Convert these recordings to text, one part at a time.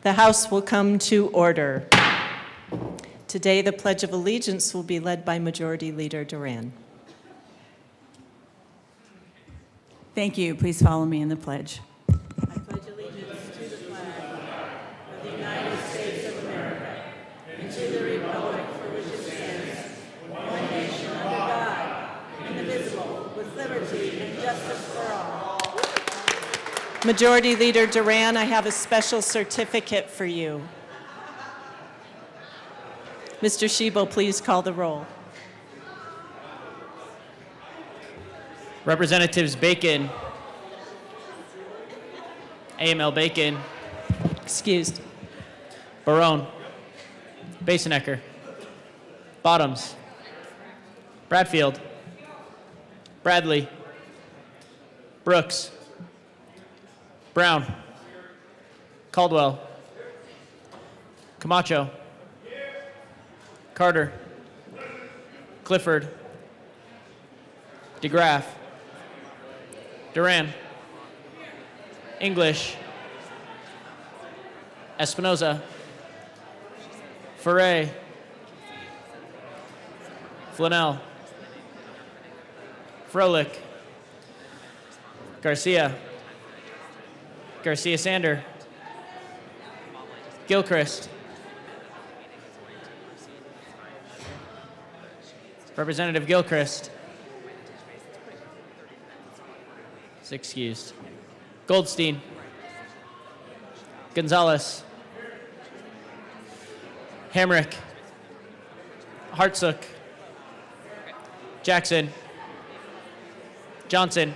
The House will come to order. Today, the Pledge of Allegiance will be led by Majority Leader Duran. Thank you. Please follow me in the pledge. I pledge allegiance to the flag of the United States of America and to the republic for which it stands, one nation under God, indivisible, with liberty and justice for all. Majority Leader Duran, I have a special certificate for you. Mr. Schiebel, please call the roll. Representatives Bacon, AML Bacon, Excused. Barone, Basenecker, Bottoms, Bradfield, Bradley, Brooks, Brown, Caldwell, Camacho, Carter, Clifford, DeGraff, Duran, English, Espinoza, Ferre, Flanell, Froelich, Garcia, Garcia Sander, Gilchrist, Representative Gilchrist is excused. Goldstein, Gonzalez, Hamrick, Hartsook, Jackson, Johnson,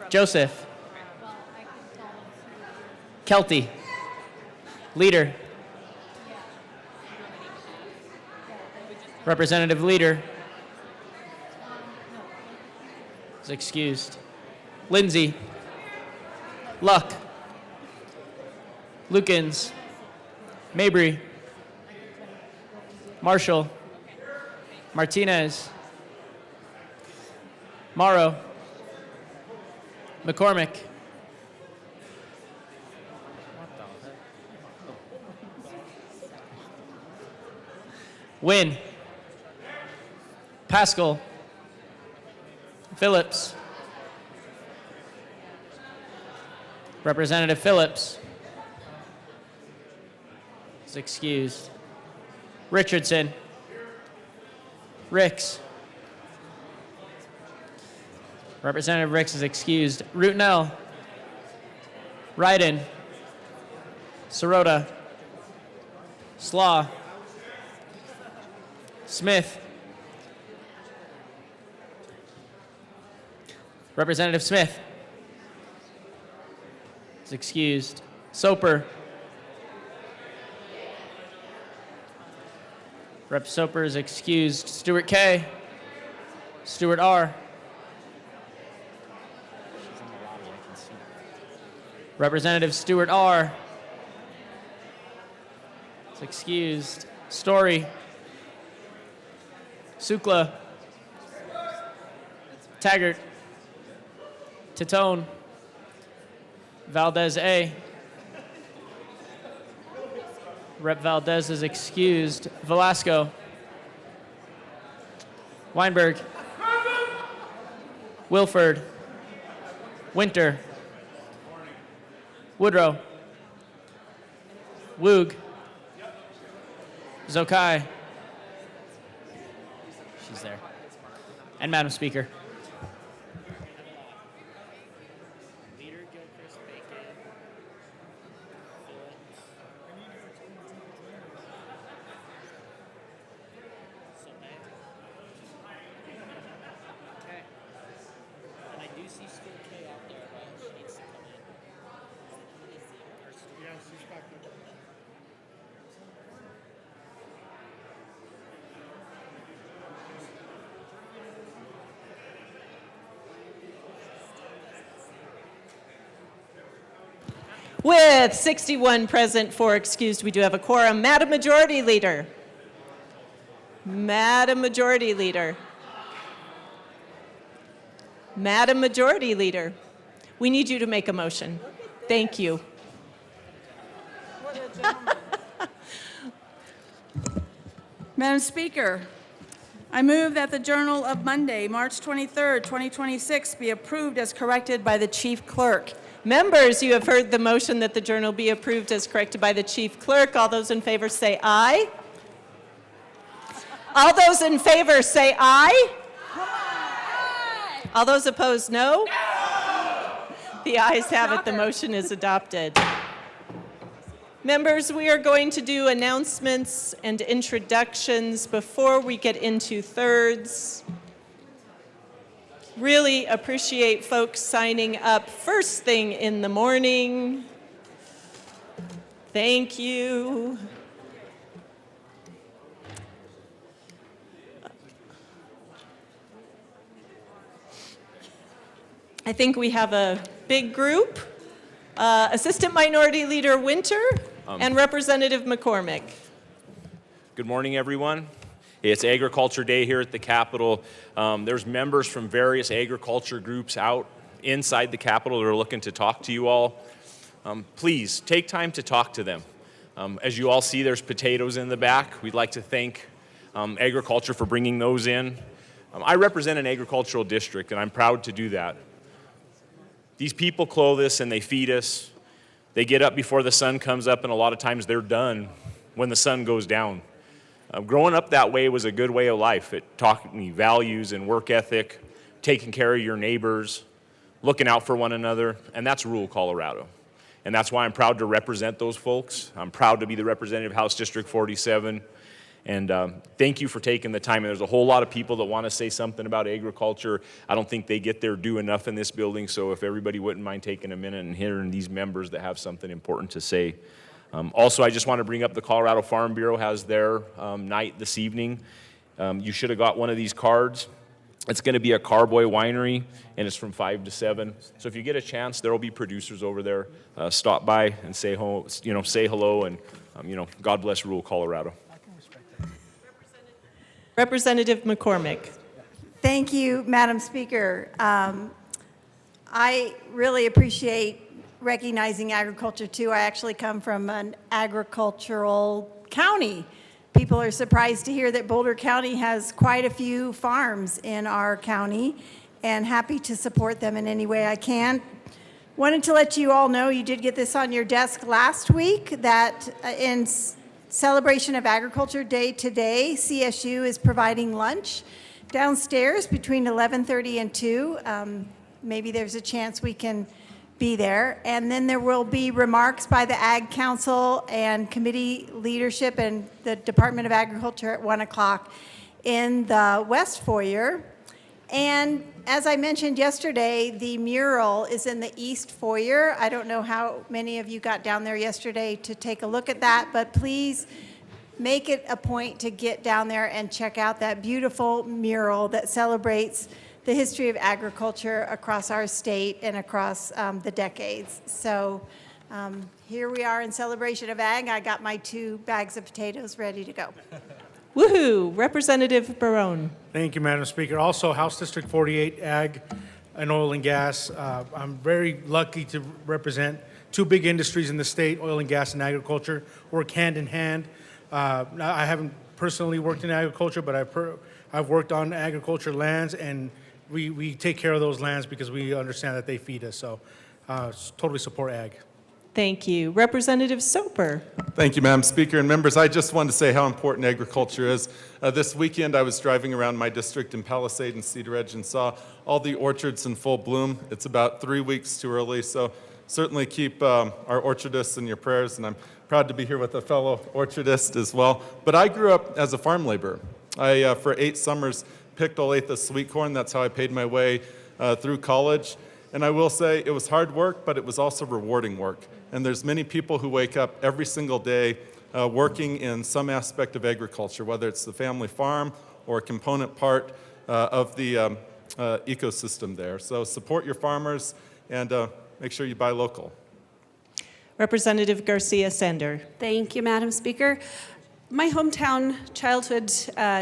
Joseph, Kelty, Leader, Representative Leader is excused. Lindsay, Luck, Lukens, Mabry, Marshall, Martinez, Morrow, McCormick, Wynn, Pascal, Phillips, Representative Phillips is excused. Richardson, Ricks, Representative Ricks is excused. Rutnell, Ryden, Sirota, Slaw, Smith, Representative Smith is excused. Soper, Rep. Soper is excused. Stewart K, Stewart R, Representative Stewart R is excused. Story, Sukla, Taggart, Titone, Valdez A. Rep. Valdez is excused. Velasco, Weinberg, Wilford, Winter, Woodrow, Woog, Zokai. She's there. And Madam Speaker. With 61 present, 4 excused, we do have a quorum. Madam Majority Leader. Madam Majority Leader. Madam Majority Leader. We need you to make a motion. Thank you. Madam Speaker, I move that the Journal of Monday, March 23rd, 2026 be approved as corrected by the Chief Clerk. Members, you have heard the motion that the journal be approved as corrected by the Chief Clerk. All those in favor say aye. All those in favor say aye. All those opposed, no. The ayes have it. The motion is adopted. Members, we are going to do announcements and introductions before we get into thirds. Really appreciate folks signing up first thing in the morning. Thank you. I think we have a big group. Assistant Minority Leader Winter and Representative McCormick. Good morning, everyone. It's Agriculture Day here at the Capitol. There's members from various agriculture groups out inside the Capitol that are looking to talk to you all. Please take time to talk to them. As you all see, there's potatoes in the back. We'd like to thank agriculture for bringing those in. I represent an agricultural district, and I'm proud to do that. These people clothe us and they feed us. They get up before the sun comes up, and a lot of times they're done when the sun goes down. Growing up that way was a good way of life. It taught me values and work ethic, taking care of your neighbors, looking out for one another, and that's rural Colorado. And that's why I'm proud to represent those folks. I'm proud to be the representative of House District 47. And thank you for taking the time. And there's a whole lot of people that want to say something about agriculture. I don't think they get their due enough in this building, so if everybody wouldn't mind taking a minute and hearing these members that have something important to say. Also, I just want to bring up the Colorado Farm Bureau has their night this evening. You should have got one of these cards. It's going to be a Carboy Winery, and it's from 5 to 7. So if you get a chance, there will be producers over there. Stop by and say hello, and God bless rural Colorado. Representative McCormick. Thank you, Madam Speaker. I really appreciate recognizing agriculture, too. I actually come from an agricultural county. People are surprised to hear that Boulder County has quite a few farms in our county, and happy to support them in any way I can. Wanted to let you all know, you did get this on your desk last week, that in celebration of Agriculture Day today, CSU is providing lunch downstairs between 11:30 and 2. Maybe there's a chance we can be there. And then there will be remarks by the Ag Council and committee leadership and the Department of Agriculture at 1 o'clock in the West Foyer. And as I mentioned yesterday, the mural is in the East Foyer. I don't know how many of you got down there yesterday to take a look at that, but please make it a point to get down there and check out that beautiful mural that celebrates the history of agriculture across our state and across the decades. So here we are in celebration of ag. I got my 2 bags of potatoes ready to go. Woohoo! Representative Barone. Thank you, Madam Speaker. Also, House District 48, Ag and Oil and Gas. I'm very lucky to represent 2 big industries in the state, oil and gas and agriculture, work hand in hand. I haven't personally worked in agriculture, but I've worked on agriculture lands, and we take care of those lands because we understand that they feed us. So totally support ag. Thank you. Representative Soper. Thank you, Madam Speaker. And members, I just wanted to say how important agriculture is. This weekend, I was driving around my district in Palisade and Cedar Edge and saw all the orchards in full bloom. It's about 3 weeks too early, so certainly keep our orchardists in your prayers, and I'm proud to be here with a fellow orchardist as well. But I grew up as a farm laborer. I, for 8 summers, picked Olathe sweet corn. That's how I paid my way through college. And I will say it was hard work, but it was also rewarding work. And there's many people who wake up every single day working in some aspect of agriculture, whether it's the family farm or a component part of the ecosystem there. So support your farmers and make sure you buy local. Representative Garcia Sander. Thank you, Madam Speaker. My hometown, childhood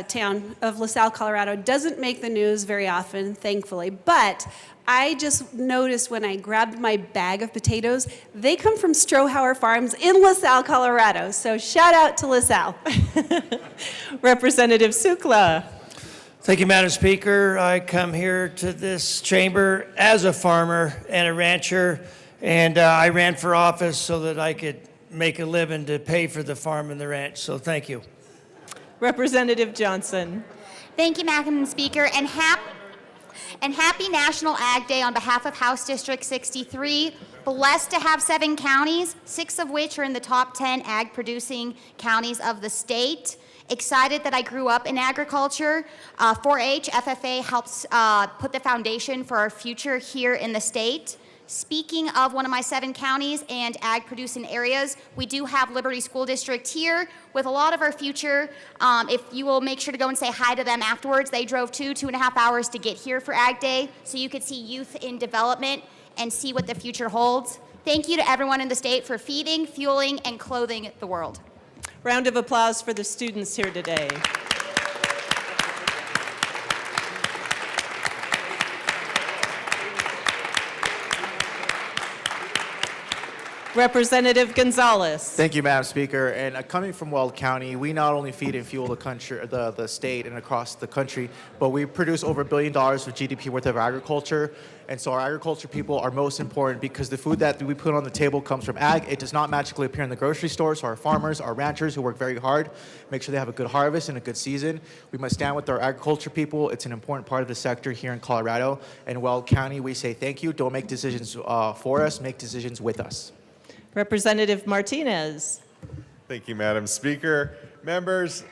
town of LaSalle, Colorado, doesn't make the news very often, thankfully. But I just noticed when I grabbed my bag of potatoes, they come from Strohauer Farms in LaSalle, Colorado. So shout out to LaSalle. Representative Sukla. Thank you, Madam Speaker. I come here to this chamber as a farmer and a rancher, and I ran for office so that I could make a living to pay for the farm and the ranch. So thank you. Representative Johnson. Thank you, Madam Speaker, and happy National Ag Day on behalf of House District 63. Blessed to have 7 counties, 6 of which are in the top 10 ag-producing counties of the state. Excited that I grew up in agriculture. 4-H FFA helps put the foundation for our future here in the state. Speaking of one of my 7 counties and ag-producing areas, we do have Liberty School District here with a lot of our future. If you will make sure to go and say hi to them afterwards. They drove 2.5 hours to get here for Ag Day, so you could see youth in development and see what the future holds. Thank you to everyone in the state for feeding, fueling, and clothing the world. Round of applause for the students here today. Representative Gonzalez. Thank you, Madam Speaker. And coming from Weld County, we not only feed and fuel the country, the state and across the country, but we produce over $1 billion of GDP worth of agriculture. And so our agriculture people are most important because the food that we put on the table comes from ag. It does not magically appear in the grocery store. So our farmers, our ranchers who work very hard, make sure they have a good harvest and a good season. We must stand with our agriculture people. It's an important part of the sector here in Colorado. And Weld County, we say thank you. Don't make decisions for us, make decisions with us. Representative Martinez. Thank you, Madam Speaker. Members,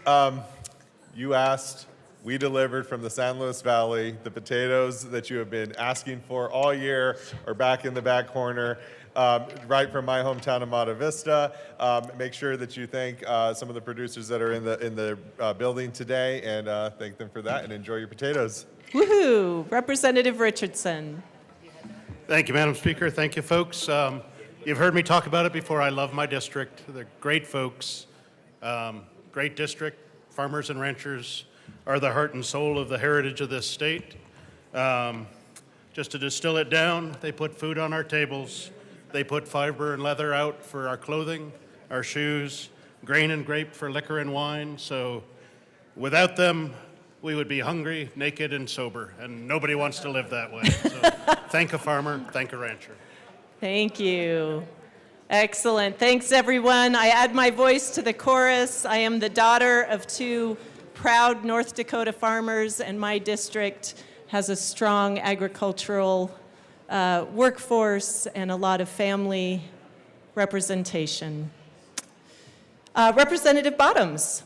you asked, we delivered from the San Luis Valley. The potatoes that you have been asking for all year are back in the back corner, right from my hometown of Monte Vista. Make sure that you thank some of the producers that are in the building today, and thank them for that, and enjoy your potatoes. Woohoo! Representative Richardson. Thank you, Madam Speaker. Thank you, folks. You've heard me talk about it before. I love my district. They're great folks. Great district. Farmers and ranchers are the heart and soul of the heritage of this state. Just to distill it down, they put food on our tables. They put fiber and leather out for our clothing, our shoes, grain and grape for liquor and wine. So without them, we would be hungry, naked, and sober, and nobody wants to live that way. So thank a farmer, thank a rancher. Thank you. Excellent. Thanks, everyone. I add my voice to the chorus. I am the daughter of 2 proud North Dakota farmers, and my district has a strong agricultural workforce and a lot of family representation. Representative Bottoms.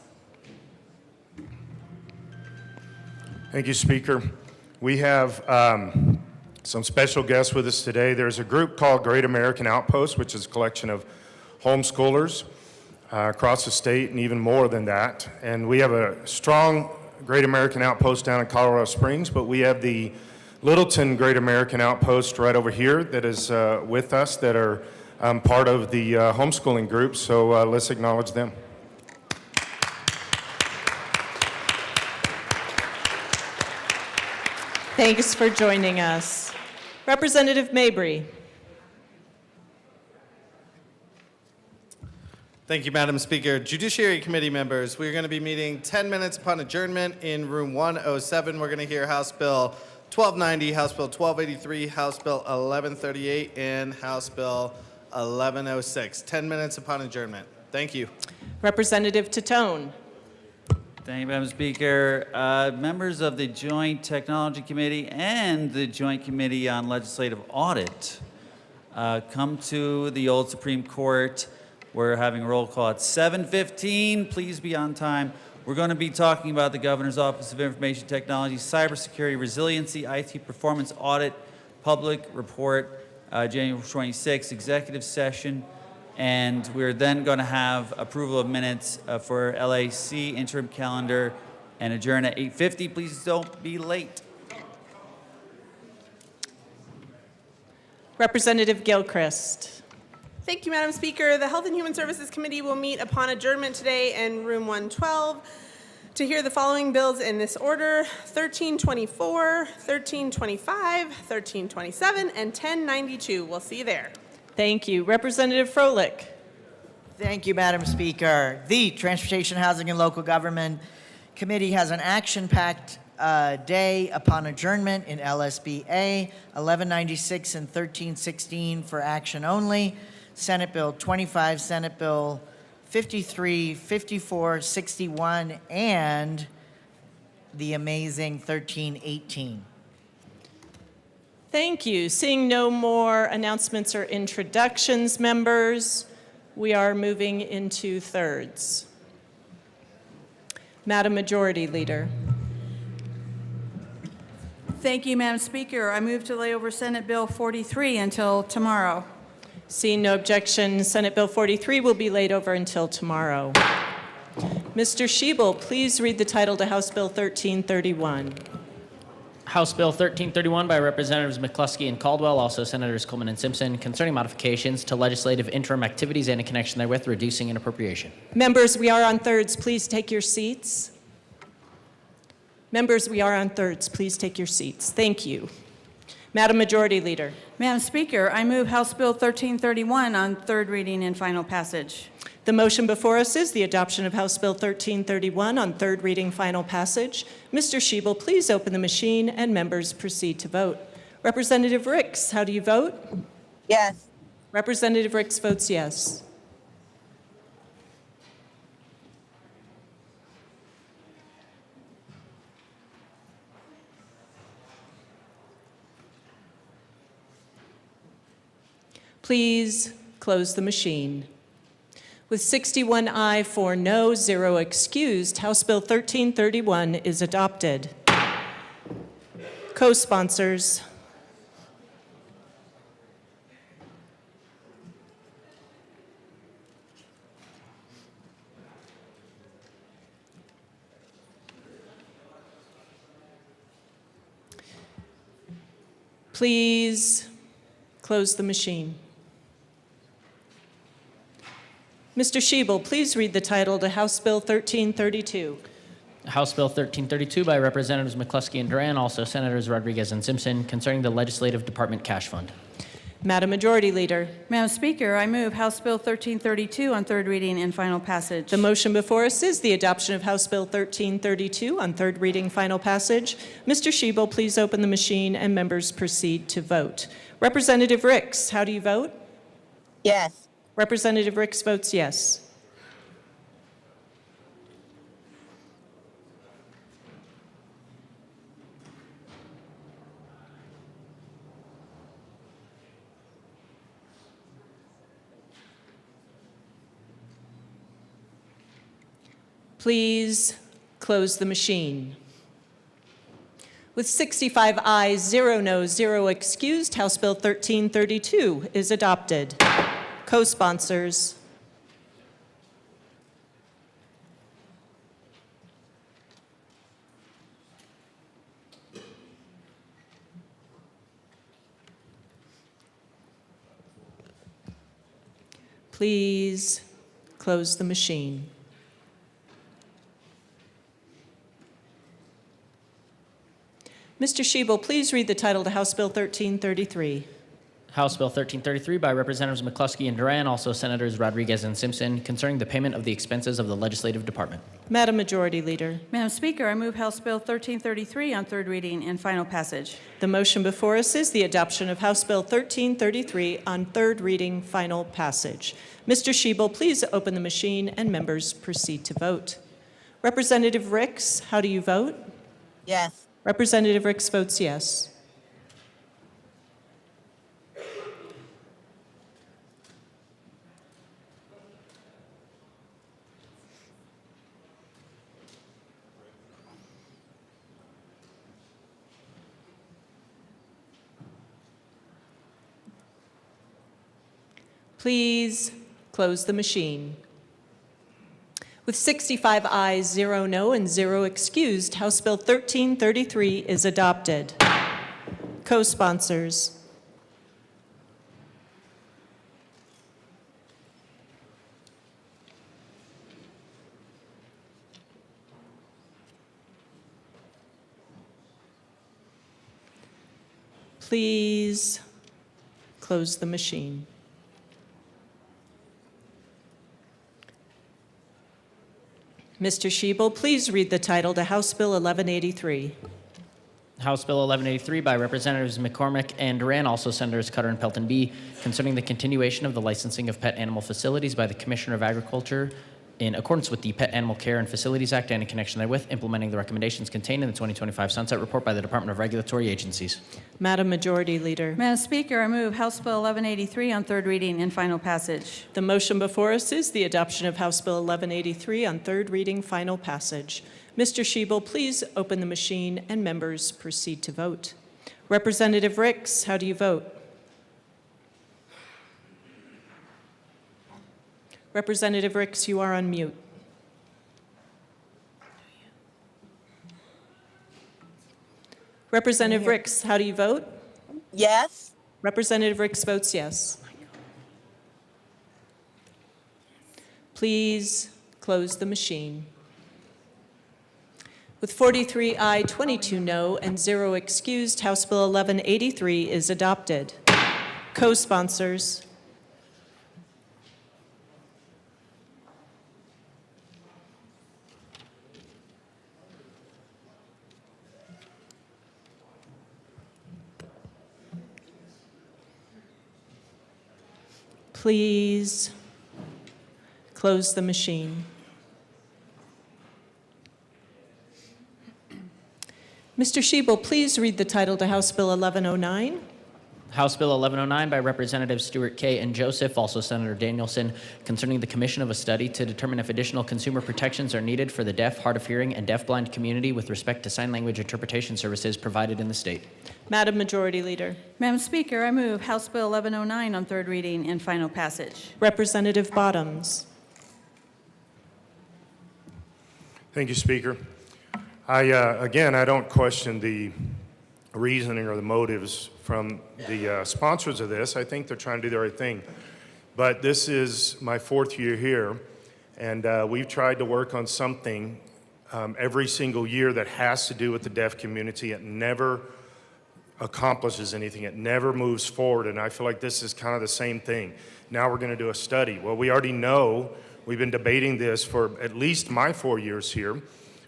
Thank you, Speaker. We have some special guests with us today. There's a group called Great American Outpost, which is a collection of homeschoolers across the state and even more than that. And we have a strong Great American Outpost down in Colorado Springs, but we have the Littleton Great American Outpost right over here that is with us, that are part of the homeschooling group. So let's acknowledge them. Thanks for joining us. Representative Mabry. Thank you, Madam Speaker. Judiciary Committee members, we're going to be meeting 10 minutes upon adjournment in room 107. We're going to hear House Bill 1290, House Bill 1283, House Bill 1138, and House Bill 1106. 10 minutes upon adjournment. Thank you. Representative Titone. Thank you, Madam Speaker. Members of the Joint Technology Committee and the Joint Committee on Legislative Audit, come to the old Supreme Court. We're having a roll call at 7:15. Please be on time. We're going to be talking about the Governor's Office of Information Technology, Cybersecurity Resiliency, IT Performance Audit, Public Report, January 26th, Executive Session. And we're then going to have approval of minutes for LAC, interim calendar, and adjourn at 8:50. Please don't be late. Representative Gilchrist. Thank you, Madam Speaker. The Health and Human Services Committee will meet upon adjournment today in room 112 to hear the following bills in this order: 1324, 1325, 1327, and 1092. We'll see you there. Thank you. Representative Froelich. Thank you, Madam Speaker. The Transportation, Housing, and Local Government Committee has an action-packed day upon adjournment in LSBA 1196 and 1316 for action only. Senate Bill 25, Senate Bill 53, 54, 61, and the amazing 1318. Thank you. Seeing no more announcements or introductions, members, we are moving into thirds. Madam Majority Leader. Thank you, Madam Speaker. I move to lay over Senate Bill 43 until tomorrow. Seeing no objection, Senate Bill 43 will be laid over until tomorrow. Mr. Schiebel, please read the title to House Bill 1331. House Bill 1331 by Representatives McCluskey and Caldwell, also Senators Coleman and Simpson, concerning modifications to legislative interim activities and in connection therewith reducing an appropriation. Members, we are on thirds. Please take your seats. Members, we are on thirds. Please take your seats. Thank you. Madam Majority Leader. Madam Speaker, I move House Bill 1331 on third reading and final passage. The motion before us is the adoption of House Bill 1331 on third reading, final passage. Mr. Schiebel, please open the machine and members proceed to vote. Representative Ricks, how do you vote? Yes. Representative Ricks votes yes. Please close the machine. With 61 aye, 4 no, 0 excused, House Bill 1331 is adopted. Co-sponsors. Please close the machine. Mr. Schiebel, please read the title to House Bill 1332. House Bill 1332 by Representatives McCluskey and Duran, also Senators Rodriguez and Simpson, concerning the Legislative Department Cash Fund. Madam Majority Leader. Madam Speaker, I move House Bill 1332 on third reading and final passage. The motion before us is the adoption of House Bill 1332 on third reading, final passage. Mr. Schiebel, please open the machine and members proceed to vote. Representative Ricks, how do you vote? Yes. Representative Ricks votes yes. Please close the machine. With 65 ayes, 0 noes, 0 excused, House Bill 1332 is adopted. Co-sponsors. Please close the machine. Mr. Schiebel, please read the title to House Bill 1333. House Bill 1333 by Representatives McCluskey and Duran, also Senators Rodriguez and Simpson, concerning the payment of the expenses of the Legislative Department. Madam Majority Leader. Madam Speaker, I move House Bill 1333 on third reading and final passage. The motion before us is the adoption of House Bill 1333 on third reading, final passage. Mr. Schiebel, please open the machine and members proceed to vote. Representative Ricks, how do you vote? Yes. Representative Ricks votes yes. Please close the machine. With 65 ayes, 0 no, and 0 excused, House Bill 1333 is adopted. Co-sponsors. Please close the machine. Mr. Shebel, please read the title to House Bill 1183. House Bill 1183 by Representatives McCormick and Duran, also Senators Cutter and Pelton B, concerning the continuation of the licensing of pet animal facilities by the Commissioner of Agriculture in accordance with the Pet Animal Care and Facilities Act and in connection therewith, implementing the recommendations contained in the 2025 Sunset Report by the Department of Regulatory Agencies. Madam Majority Leader. Madam Speaker, I move House Bill 1183 on third reading and final passage. The motion before us is the adoption of House Bill 1183 on third reading, final passage. Mr. Shebel, please open the machine and members proceed to vote. Representative Ricks, how do you vote? Representative Ricks, you are on mute. Representative Ricks, how do you vote? Yes. Representative Ricks votes yes. Please close the machine. With 43 aye, 22 no, and 0 excused, House Bill 1183 is adopted. Co-sponsors. Please close the machine. Mr. Shebel, please read the title to House Bill 1109. House Bill 1109 by Representatives Stewart K. and Joseph, also Senator Danielson, concerning the commission of a study to determine if additional consumer protections are needed for the deaf, hard of hearing, and deafblind community with respect to sign language interpretation services provided in the state. Madam Majority Leader. Madam Speaker, I move House Bill 1109 on third reading and final passage. Representative Bottoms. Thank you, Speaker. Again, I don't question the reasoning or the motives from the sponsors of this. I think they're trying to do the right thing. But this is my fourth year here, and we've tried to work on something every single year that has to do with the deaf community. It never accomplishes anything. It never moves forward, and I feel like this is kind of the same thing. Now we're going to do a study. Well, we already know, we've been debating this for at least my 4 years here.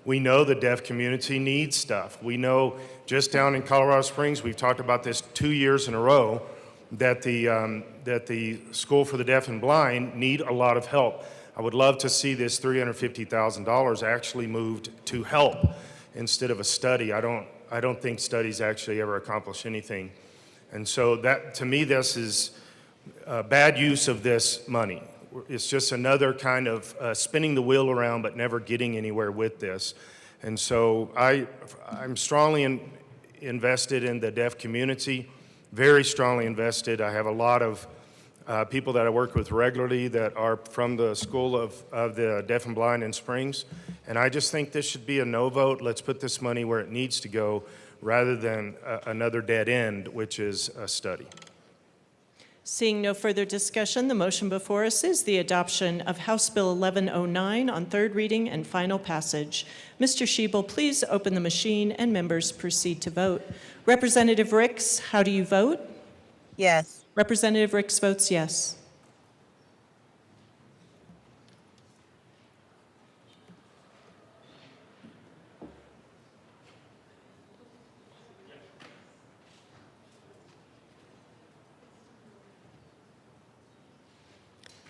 We know the deaf community needs stuff. We know just down in Colorado Springs, we've talked about this 2 years in a row, that the School for the Deaf and Blind need a lot of help. I would love to see this $350,000 actually moved to help instead of a study. I don't think studies actually ever accomplish anything. And so that, to me, this is a bad use of this money. It's just another kind of spinning the wheel around but never getting anywhere with this. And so I'm strongly invested in the deaf community, very strongly invested. I have a lot of people that I work with regularly that are from the School of the Deaf and Blind in Springs. And I just think this should be a no vote. Let's put this money where it needs to go rather than another dead end, which is a study. Seeing no further discussion, the motion before us is the adoption of House Bill 1109 on third reading and final passage. Mr. Shebel, please open the machine and members proceed to vote. Representative Ricks, how do you vote? Yes. Representative Ricks votes yes.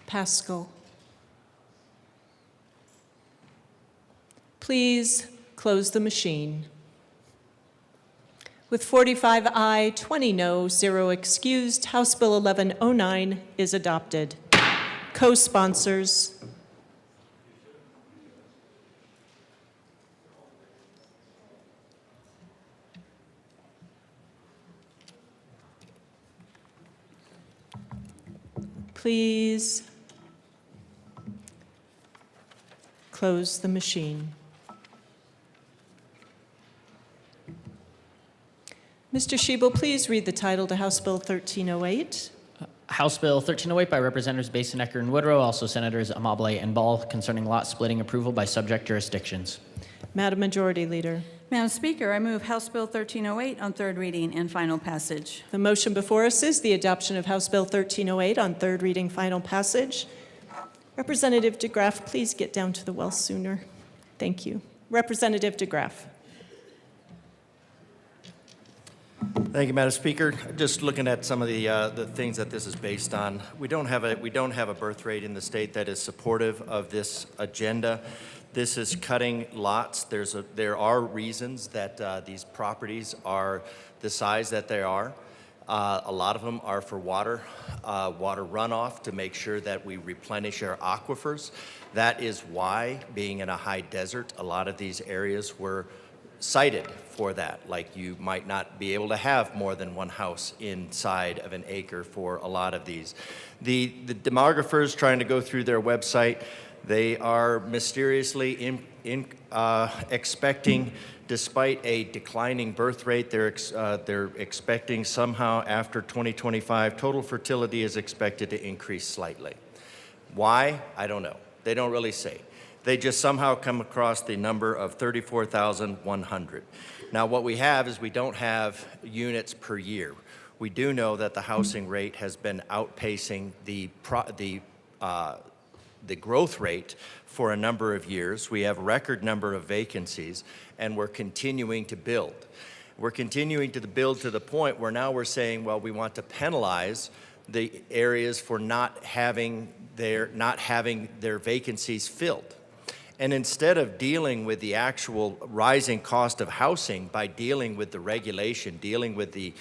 Pascal. Please close the machine. With 45 aye, 20 no, 0 excused, House Bill 1109 is adopted. Co-sponsors. Please close the machine. Mr. Shebel, please read the title to House Bill 1308. House Bill 1308 by Representatives Basin, Ecker, and Woodrow, also Senators Amabile and Ball, concerning lot splitting approval by subject jurisdictions. Madam Majority Leader. Madam Speaker, I move House Bill 1308 on third reading and final passage. The motion before us is the adoption of House Bill 1308 on third reading, final passage. Representative DeGraff, please get down to the well sooner. Thank you. Representative DeGraff. Thank you, Madam Speaker. Just looking at some of the things that this is based on, we don't have a birth rate in the state that is supportive of this agenda. This is cutting lots. There are reasons that these properties are the size that they are. A lot of them are for water runoff to make sure that we replenish our aquifers. That is why, being in a high desert, a lot of these areas were cited for that. Like, you might not be able to have more than one house inside of an acre for a lot of these. The demographers trying to go through their website, they are mysteriously expecting, despite a declining birth rate, they're expecting somehow after 2025, total fertility is expected to increase slightly. Why? I don't know. They don't really say. They just somehow come across the number of 34,100. Now, what we have is we don't have units per year. We do know that the housing rate has been outpacing the growth rate for a number of years. We have record number of vacancies, and we're continuing to build. We're continuing to build to the point where now we're saying, well, we want to penalize the areas for not having their vacancies filled. And instead of dealing with the actual rising cost of housing by dealing with the regulation, dealing with the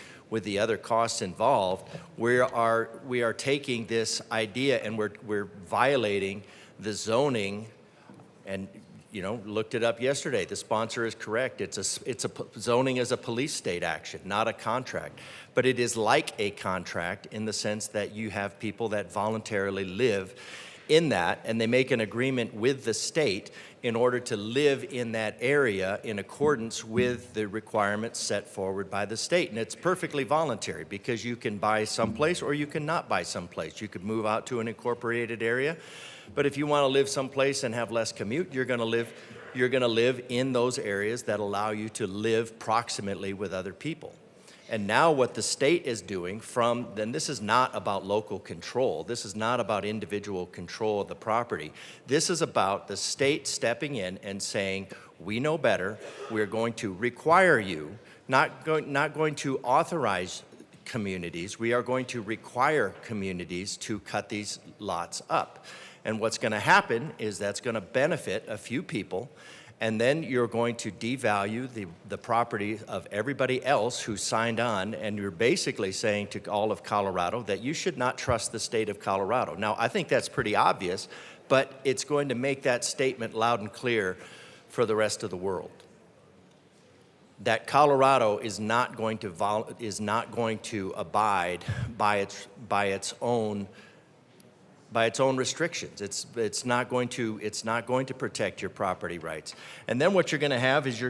other costs involved, we are taking this idea and we're violating the zoning. And looked it up yesterday. The sponsor is correct. Zoning is a police state action, not a contract. But it is like a contract in the sense that you have people that voluntarily live in that, and they make an agreement with the state in order to live in that area in accordance with the requirements set forward by the state. And it's perfectly voluntary, because you can buy someplace or you cannot buy someplace. You could move out to an incorporated area, but if you want to live someplace and have less commute, you're going to live in those areas that allow you to live proximately with other people. And now what the state is doing then this is not about local control. This is not about individual control of the property. This is about the state stepping in and saying, we know better. We're going to require you, not going to authorize communities. We are going to require communities to cut these lots up. And what's going to happen is that's going to benefit a few people, and then you're going to devalue the property of everybody else who signed on, and you're basically saying to all of Colorado that you should not trust the state of Colorado. Now, I think that's pretty obvious, but it's going to make that statement loud and clear for the rest of the world. That Colorado is not going to abide by its own restrictions. It's not going to protect your property rights. And then what you're going to have is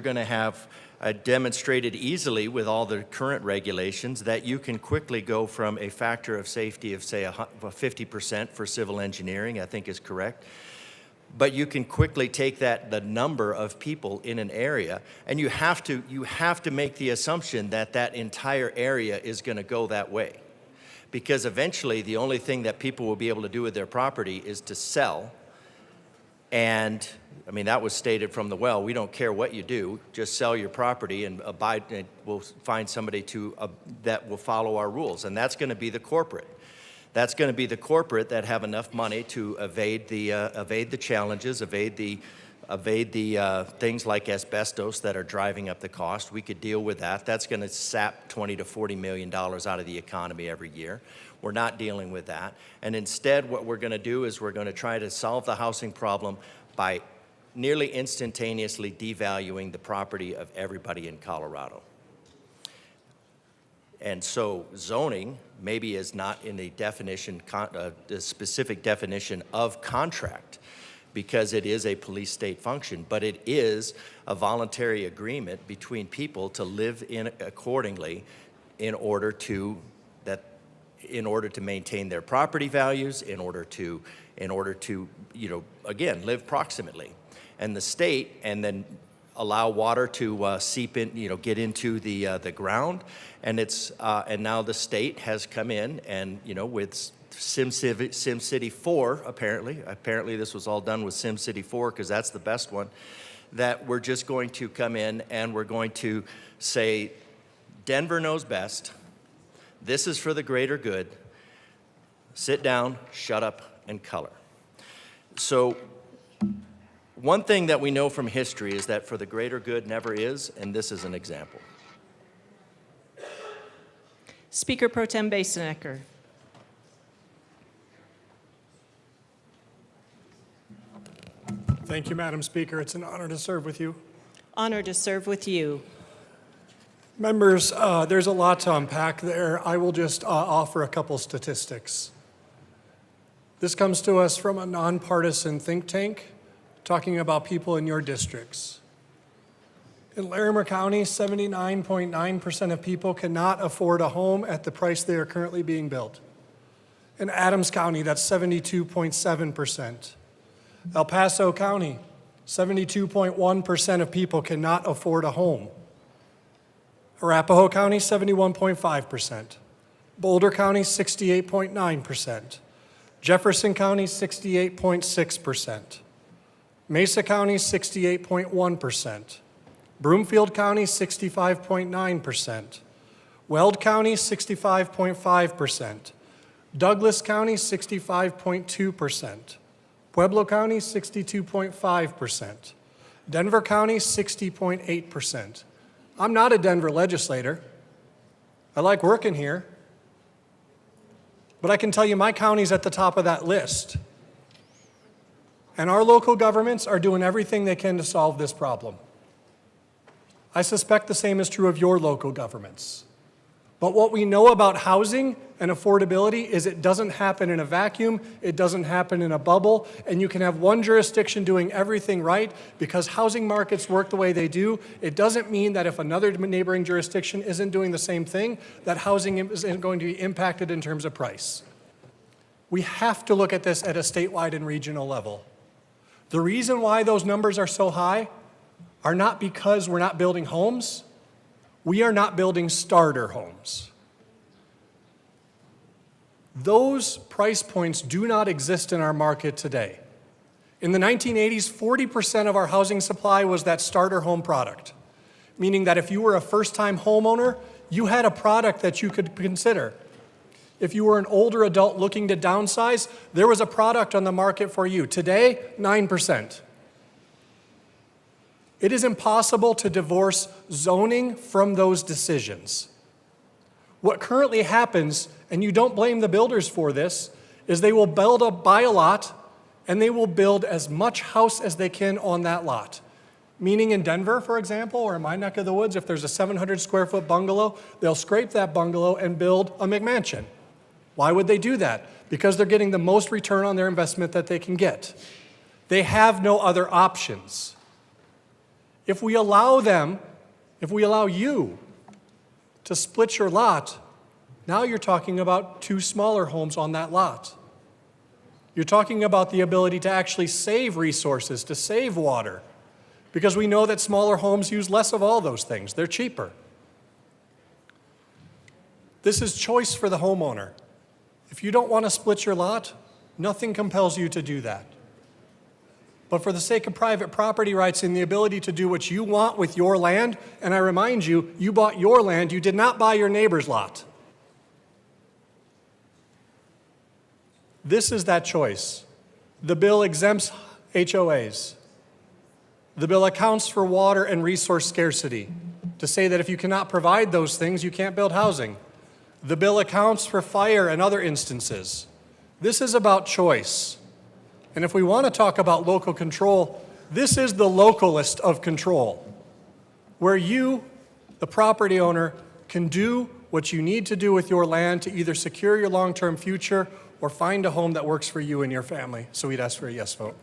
demonstrated easily with all the current regulations that you can quickly go from a factor of safety of, say, 50% for civil engineering, I think is correct. But you can quickly take the number of people in an area, and you have to make the assumption that that entire area is going to go that way. Because eventually the only thing that people will be able to do with their property is to sell. And I mean, that was stated from the well. We don't care what you do, just sell your property and abide, and we'll find somebody that will follow our rules. And that's going to be the corporate. That's going to be the corporate that have enough money to evade the challenges, evade the things like asbestos that are driving up the cost. We could deal with that. That's going to sap $20 to $40 million out of the economy every year. We're not dealing with that. And instead, what we're going to do is we're going to try to solve the housing problem by nearly instantaneously devaluing the property of everybody in Colorado. And so zoning maybe is not in the the specific definition of contract, because it is a police state function, but it is a voluntary agreement between people to live in accordingly in order to maintain their property values, in order to again live proximately. And the state, and then allow water to seep in, get into the ground, and and now the state has come in and with SimCity 4 apparently this was all done with SimCity 4 because that's the best one, that we're just going to come in and we're going to say Denver knows best. This is for the greater good. Sit down, shut up, and color. So one thing that we know from history is that for the greater good never is, and this is an example. Speaker Pro Tem Basenecker. Thank you, Madam Speaker. It's an honor to serve with you. Honor to serve with you. Members, there's a lot to unpack there. I will just offer a couple statistics. This comes to us from a nonpartisan think tank talking about people in your districts. In Larimer County, 79.9% of people cannot afford a home at the price they are currently being built. In Adams County, that's 72.7%. El Paso County, 72.1% of people cannot afford a home. Arapahoe County, 71.5%. Boulder County, 68.9%. Jefferson County, 68.6%. Mesa County, 68.1%. Broomfield County, 65.9%. Weld County, 65.5%. Douglas County, 65.2%. Pueblo County, 62.5%. Denver County, 60.8%. I'm not a Denver legislator. I like working here. But I can tell you my county's at the top of that list. And our local governments are doing everything they can to solve this problem. I suspect the same is true of your local governments. But what we know about housing and affordability is it doesn't happen in a vacuum, it doesn't happen in a bubble, and you can have one jurisdiction doing everything right because housing markets work the way they do. It doesn't mean that if another neighboring jurisdiction isn't doing the same thing, that housing isn't going to be impacted in terms of price. We have to look at this at a statewide and regional level. The reason why those numbers are so high are not because we're not building homes. We are not building starter homes. Those price points do not exist in our market today. In the 1980s, 40% of our housing supply was that starter home product, meaning that if you were a first-time homeowner, you had a product that you could consider. If you were an older adult looking to downsize, there was a product on the market for you. Today, 9%. It is impossible to divorce zoning from those decisions. What currently happens, and you don't blame the builders for this, is they will buy a lot and they will build as much house as they can on that lot. Meaning in Denver, for example, or in my neck of the woods, if there's a 700 square foot bungalow, they'll scrape that bungalow and build a McMansion. Why would they do that? Because they're getting the most return on their investment that they can get. They have no other options. If we allow you to split your lot, now you're talking about 2 smaller homes on that lot. You're talking about the ability to actually save resources, to save water, because we know that smaller homes use less of all those things. They're cheaper. This is choice for the homeowner. If you don't want to split your lot, nothing compels you to do that. But for the sake of private property rights and the ability to do what you want with your land, and I remind you, you bought your land, you did not buy your neighbor's lot. This is that choice. The bill exempts HOAs. The bill accounts for water and resource scarcity to say that if you cannot provide those things, you can't build housing. The bill accounts for fire and other instances. This is about choice. And if we want to talk about local control, this is the localist of control, where you, the property owner, can do what you need to do with your land to either secure your long-term future or find a home that works for you and your family. So we'd ask for a yes vote.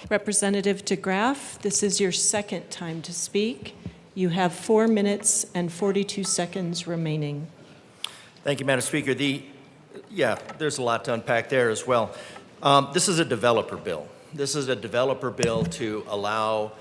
Representative DeGraff, this is your second time to speak. You have 4 minutes and 42 seconds remaining. Thank you, Madam Speaker. There's a lot to unpack there as well. This is a developer bill. This is a developer bill to allow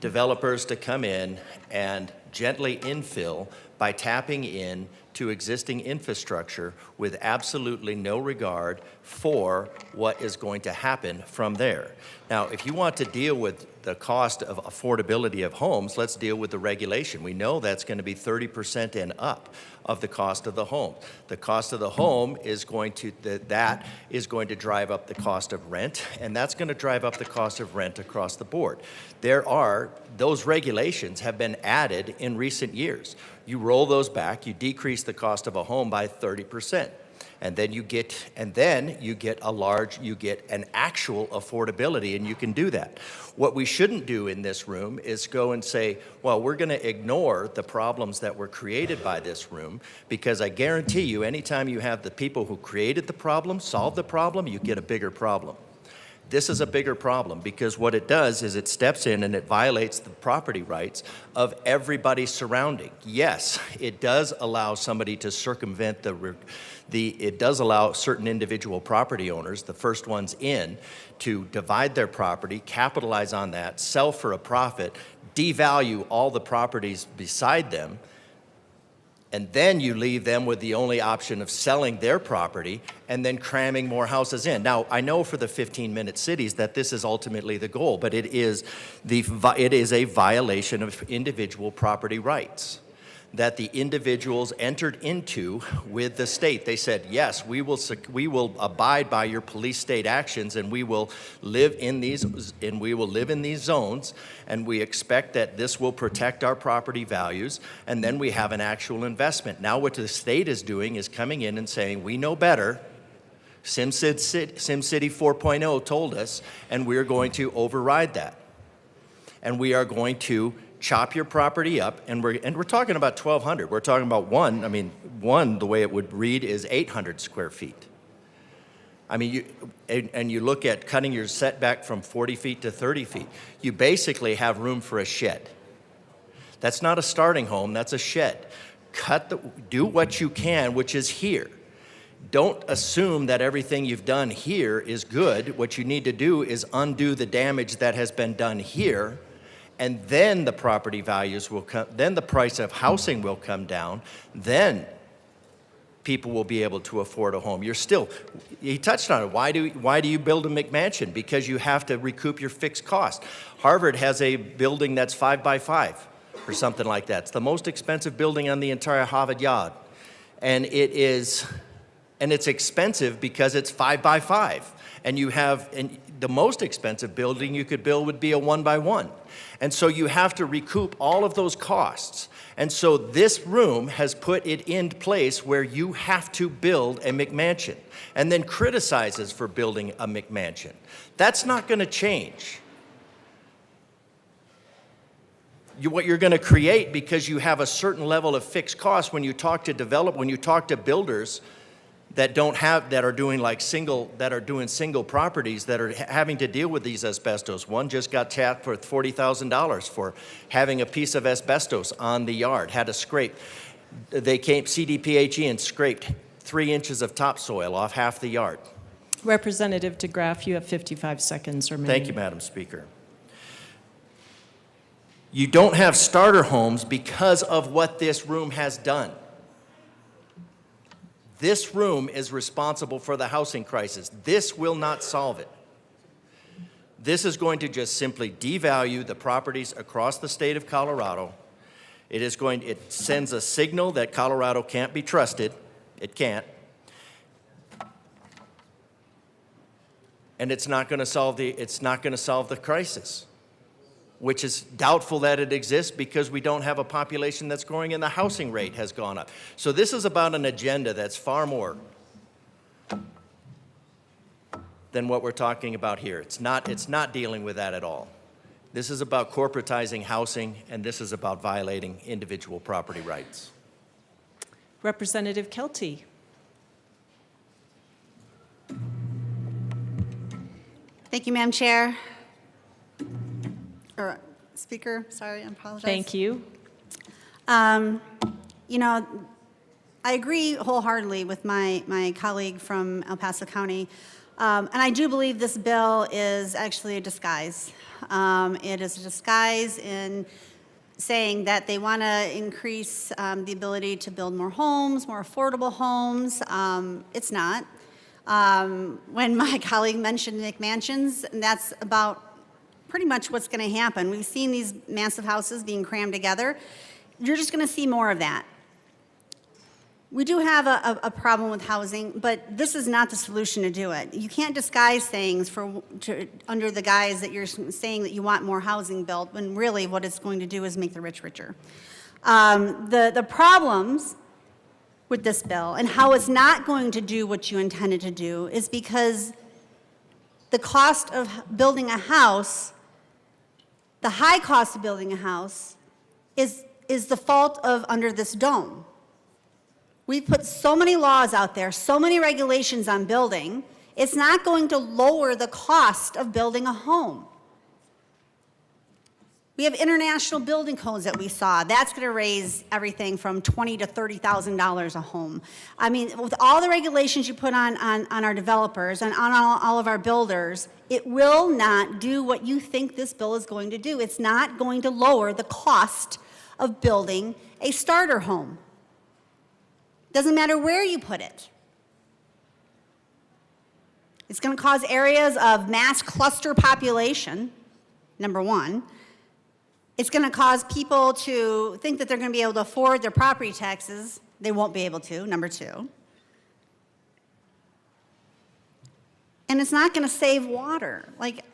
developers to come in and gently infill by tapping in to existing infrastructure with absolutely no regard for what is going to happen from there. Now, if you want to deal with the cost of affordability of homes, let's deal with the regulation. We know that's going to be 30% and up of the cost of the home. The cost of the home is going to, that is going to drive up the cost of rent, and that's going to drive up the cost of rent across the board. Those regulations have been added in recent years. You roll those back, you decrease the cost of a home by 30%. And then you get an actual affordability, and you can do that. What we shouldn't do in this room is go and say, well, we're going to ignore the problems that were created by this room, because I guarantee you, anytime you have the people who created the problem solve the problem, you get a bigger problem. This is a bigger problem, because what it does is it steps in and it violates the property rights of everybody surrounding. Yes, it does allow somebody to circumvent it does allow certain individual property owners, the first ones in, to divide their property, capitalize on that, sell for a profit, devalue all the properties beside them, and then you leave them with the only option of selling their property and then cramming more houses in. Now, I know for the 15-minute cities that this is ultimately the goal, but it is a violation of individual property rights that the individuals entered into with the state. They said, yes, we will abide by your police state actions, and we will live in these zones, and we expect that this will protect our property values, and then we have an actual investment. Now what the state is doing is coming in and saying, we know better. SimCity 4.0 told us, and we're going to override that. And we are going to chop your property up, and we're talking about 1,200. We're talking about one, the way it would read is 800 square feet. You look at cutting your setback from 40 feet to 30 feet. You basically have room for a shed. That's not a starting home, that's a shed. Do what you can, which is here. Don't assume that everything you've done here is good. What you need to do is undo the damage that has been done here, and then the property values will come, then the price of housing will come down, then people will be able to afford a home. He touched on it. Why do you build a McMansion? Because you have to recoup your fixed cost. Harvard has a building that's 5 by 5 or something like that. It's the most expensive building on the entire Harvard Yard. And it's expensive because it's 5 by 5. And the most expensive building you could build would be a 1 by 1. And so you have to recoup all of those costs. And so this room has put it in place where you have to build a McMansion, and then criticizes for building a McMansion. That's not going to change. What you're going to create, because you have a certain level of fixed costs when you talk to builders that are doing single properties that are having to deal with these asbestos. One just got tapped for $40,000 for having a piece of asbestos on the yard, had a scrape. They came CDPHE and scraped 3 inches of topsoil off half the yard. Representative DeGraff, you have 55 seconds remaining. Thank you, Madam Speaker. You don't have starter homes because of what this room has done. This room is responsible for the housing crisis. This will not solve it. This is going to just simply devalue the properties across the state of Colorado. It sends a signal that Colorado can't be trusted. It can't. And it's not going to solve the crisis, which is doubtful that it exists because we don't have a population that's growing and the housing rate has gone up. So this is about an agenda that's far more than what we're talking about here. It's not dealing with that at all. This is about corporatizing housing, and this is about violating individual property rights. Representative Kelty. Thank you, Madam Chair. Or Speaker, sorry, I apologize. Thank you. I agree wholeheartedly with my colleague from El Paso County, and I do believe this bill is actually a disguise. It is a disguise in saying that they want to increase the ability to build more homes, more affordable homes. It's not. When my colleague mentioned McMansions, that's about pretty much what's going to happen. We've seen these massive houses being crammed together. You're just going to see more of that. We do have a problem with housing, but this is not the solution to do it. You can't disguise things under the guise that you're saying that you want more housing built, when really what it's going to do is make the rich richer. The problems with this bill and how it's not going to do what you intended to do is because the cost of building a house, the high cost of building a house, is the fault of under this dome. We've put so many laws out there, so many regulations on building, it's not going to lower the cost of building a home. We have international building codes that we saw. That's going to raise everything from $20,000 to $30,000 a home. I mean, with all the regulations you put on our developers and on all of our builders, it will not do what you think this bill is going to do. It's not going to lower the cost of building a starter home. Doesn't matter where you put it. It's going to cause areas of mass cluster population, number one. It's going to cause people to think that they're going to be able to afford their property taxes. They won't be able to, number two. And it's not going to save water. Like,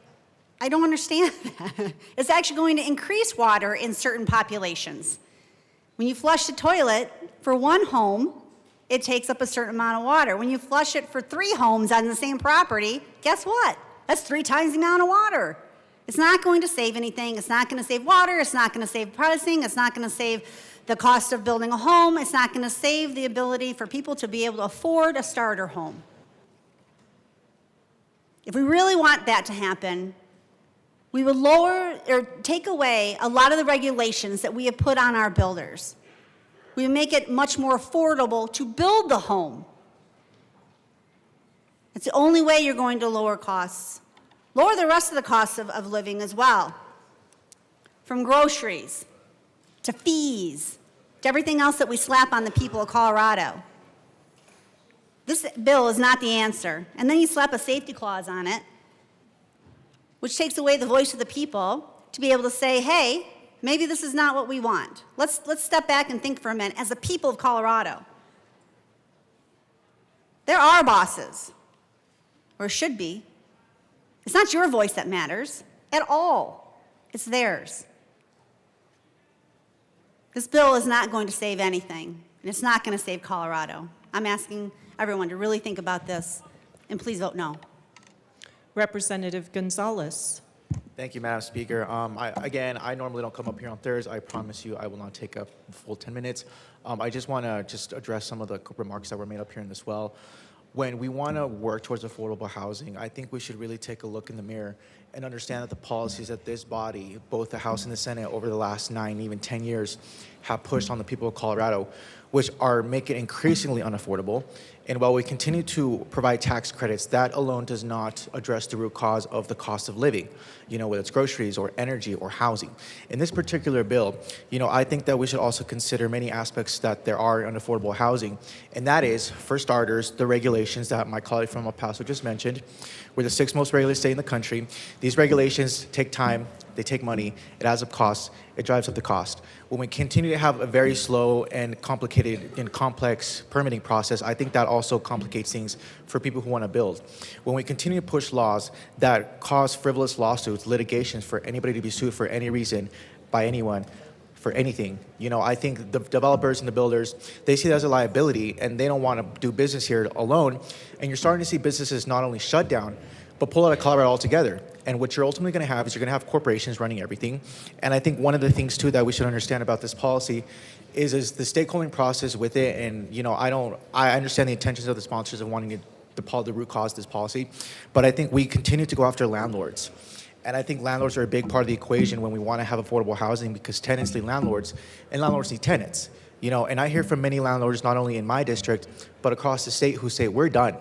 I don't understand that. It's actually going to increase water in certain populations. When you flush the toilet for one home, it takes up a certain amount of water. When you flush it for 3 homes on the same property, guess what? That's 3 times the amount of water. It's not going to save anything. It's not going to save water. It's not going to save pricing. It's not going to save the cost of building a home. It's not going to save the ability for people to be able to afford a starter home. If we really want that to happen, we would lower or take away a lot of the regulations that we have put on our builders. We would make it much more affordable to build the home. It's the only way you're going to lower costs. Lower the rest of the costs of living as well. From groceries, to fees, to everything else that we slap on the people of Colorado. This bill is not the answer. And then you slap a safety clause on it, which takes away the voice of the people to be able to say, hey, maybe this is not what we want. Let's step back and think for a minute as the people of Colorado. There are bosses, or should be. It's not your voice that matters at all. It's theirs. This bill is not going to save anything, and it's not going to save Colorado. I'm asking everyone to really think about this, and please vote no. Representative Gonzalez. Thank you, Madam Speaker. I normally don't come up here on Thursdays. I promise you I will not take up the full 10 minutes. I just want to address some of the remarks that were made up here in this well. When we want to work towards affordable housing, I think we should really take a look in the mirror and understand that the policies that this body, both the House and the Senate, over the last 9, even 10 years, have pushed on the people of Colorado, which are making it increasingly unaffordable. And while we continue to provide tax credits, that alone does not address the root cause of the cost of living, whether it's groceries or energy or housing. In this particular bill, I think that we should also consider many aspects that there are in affordable housing. And that is, for starters, the regulations that my colleague from El Paso just mentioned. We're the 6th most regulated state in the country. These regulations take time, they take money, it adds up costs, it drives up the cost. When we continue to have a very slow and complicated and complex permitting process, I think that also complicates things for people who want to build. When we continue to push laws that cause frivolous lawsuits, litigations for anybody to be sued for any reason by anyone, for anything, I think the developers and the builders, they see that as a liability and they don't want to do business here alone. And you're starting to see businesses not only shut down, but pull out of Colorado altogether. And what you're ultimately going to have is you're going to have corporations running everything. And I think one of the things, too, that we should understand about this policy is the stakeholding process with it. And, I understand the intentions of the sponsors of wanting to the root cause of this policy. But I think we continue to go after landlords. And I think landlords are a big part of the equation when we want to have affordable housing, because tenants need landlords and landlords need tenants. And I hear from many landlords, not only in my district, but across the state, who say, we're done.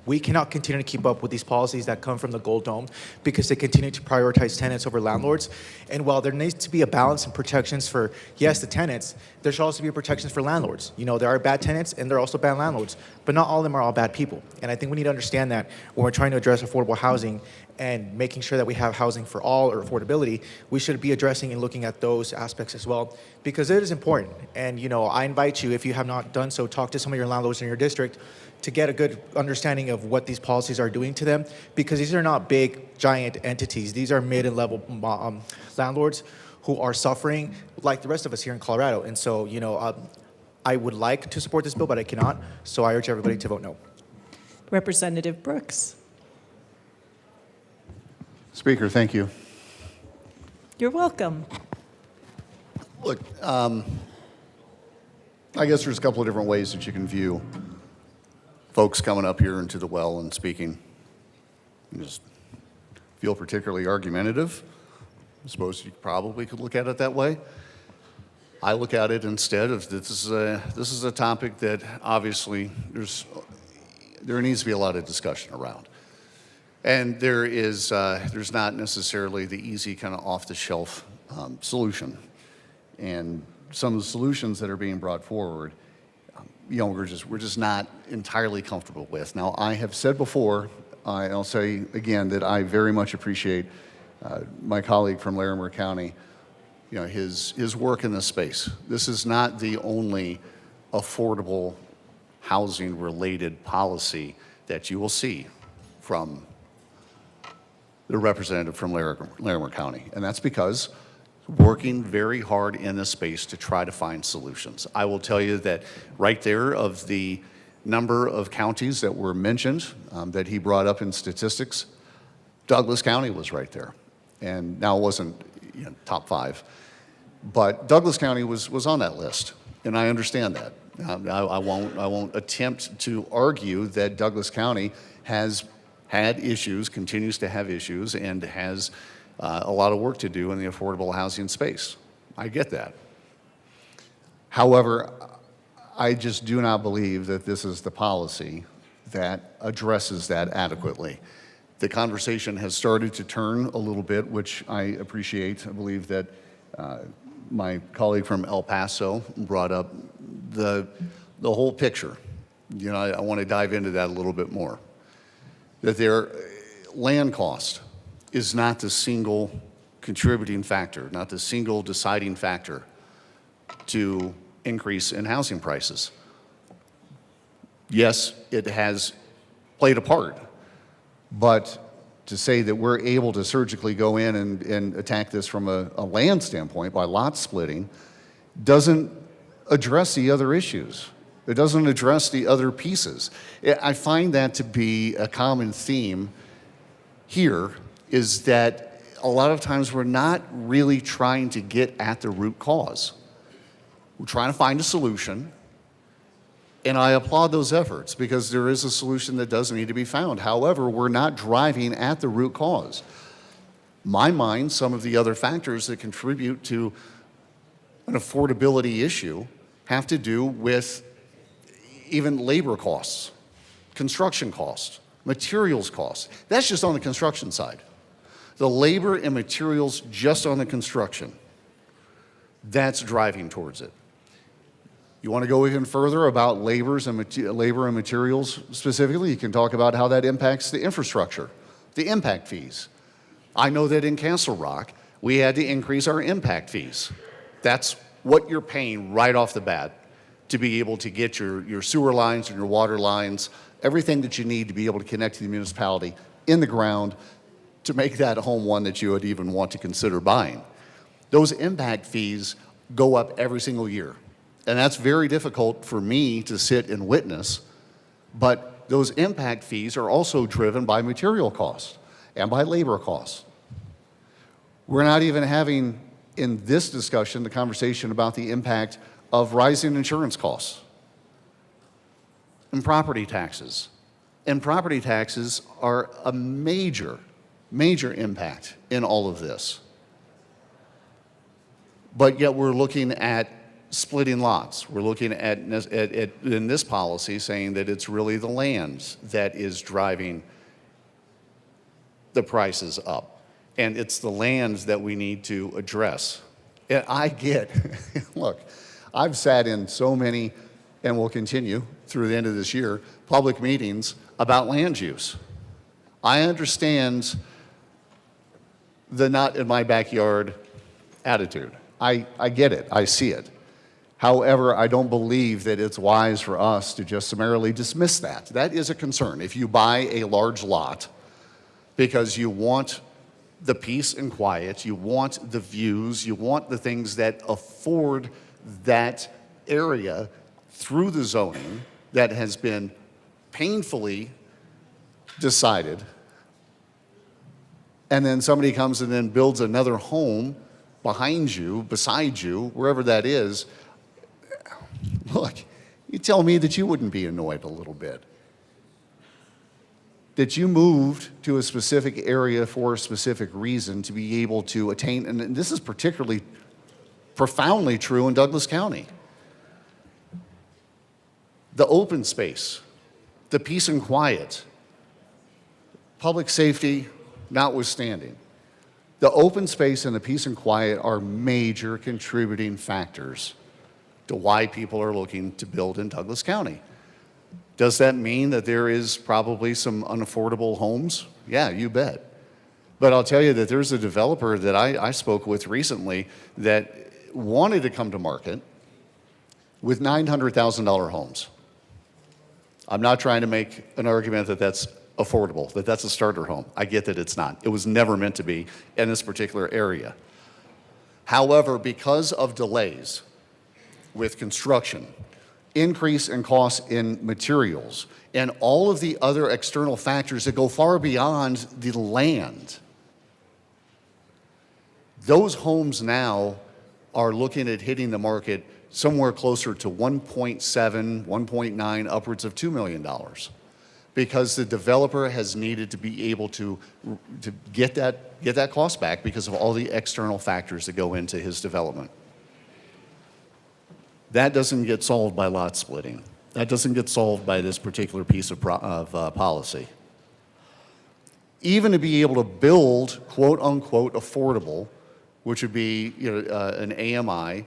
We cannot continue to keep up with these policies that come from the Gold Dome because they continue to prioritize tenants over landlords. And while there needs to be a balance and protections for, yes, the tenants, there should also be protections for landlords. You know, there are bad tenants and there are also bad landlords, but not all of them are all bad people. And I think we need to understand that when we're trying to address affordable housing and making sure that we have housing for all or affordability, we should be addressing and looking at those aspects as well because it is important. And, you know, I invite you, if you have not done so, talk to some of your landlords in your district to get a good understanding of what these policies are doing to them, because these are not big, giant entities. These are mid and level landlords who are suffering like the rest of us here in Colorado. And so, you know, I would like to support this bill, but I cannot. So I urge everybody to vote no. Representative Brooks. Speaker, thank you. You're welcome. Look, I guess there's a couple of different ways that you can view folks coming up here into the well and speaking. You just feel particularly argumentative. I suppose you probably could look at it that way. I look at it instead of this is a topic that obviously there needs to be a lot of discussion around. And there's not necessarily the easy kind of off-the-shelf solution. And some of the solutions that are being brought forward, you know, we're just not entirely comfortable with. Now, I have said before, I'll say again that I very much appreciate my colleague from Larimer County, you know, his work in this space. This is not the only affordable housing-related policy that you will see from the representative from Larimer County, and that's because working very hard in this space to try to find solutions. I will tell you that right there, of the number of counties that were mentioned that he brought up in statistics, Douglas County was right there. And now it wasn't, you know, top 5, but Douglas County was on that list, and I understand that. I won't attempt to argue that Douglas County has had issues, continues to have issues, and has a lot of work to do in the affordable housing space. I get that. However, I just do not believe that this is the policy that addresses that adequately. The conversation has started to turn a little bit, which I appreciate. I believe that my colleague from El Paso brought up the whole picture. You know, I want to dive into that a little bit more. That their land cost is not the single contributing factor, not the single deciding factor to increase in housing prices. Yes, it has played a part, but to say that we're able to surgically go in and attack this from a land standpoint by lot splitting doesn't address the other issues. It doesn't address the other pieces. I find that to be a common theme here, is that a lot of times we're not really trying to get at the root cause. We're trying to find a solution, and I applaud those efforts because there is a solution that does need to be found. However, we're not driving at the root cause. My mind, some of the other factors that contribute to an affordability issue have to do with even labor costs, construction costs, materials costs. That's just on the construction side. The labor and materials just on the construction, that's driving towards it. You want to go even further about labor and materials specifically, you can talk about how that impacts the infrastructure, the impact fees. I know that in Castle Rock, we had to increase our impact fees. That's what you're paying right off the bat to be able to get your sewer lines and your water lines, everything that you need to be able to connect to the municipality in the ground to make that home one that you would even want to consider buying. Those impact fees go up every single year. And that's very difficult for me to sit and witness, but those impact fees are also driven by material costs and by labor costs. We're not even having in this discussion the conversation about the impact of rising insurance costs and property taxes. And property taxes are a major impact in all of this. But yet we're looking at splitting lots. We're looking at in this policy saying that it's really the land that is driving the prices up. And it's the land that we need to address. And I get, look, I've sat in so many, and will continue through the end of this year, public meetings about land use. I understand the not in my backyard attitude. I get it, I see it. However, I don't believe that it's wise for us to just summarily dismiss that. That is a concern. If you buy a large lot because you want the peace and quiet, you want the views, you want the things that afford that area through the zoning that has been painfully decided, and then somebody comes and then builds another home behind you, beside you, wherever that is, look, you tell me that you wouldn't be annoyed a little bit. That you moved to a specific area for a specific reason to be able to attain, and this is particularly profoundly true in Douglas County. The open space, the peace and quiet, public safety notwithstanding, the open space and the peace and quiet are major contributing factors to why people are looking to build in Douglas County. Does that mean that there is probably some unaffordable homes? Yeah, you bet. But I'll tell you that there's a developer that I spoke with recently that wanted to come to market with $900,000 homes. I'm not trying to make an argument that that's affordable, that that's a starter home. I get that it's not. It was never meant to be in this particular area. However, because of delays with construction, increase in costs in materials, and all of the other external factors that go far beyond the land, those homes now are looking at hitting the market somewhere closer to 1.7, 1.9, upwards of $2 million, because the developer has needed to be able to get that cost back because of all the external factors that go into his development. That doesn't get solved by lot splitting. That doesn't get solved by this particular piece of policy. Even to be able to build quote unquote affordable, which would be an AMI,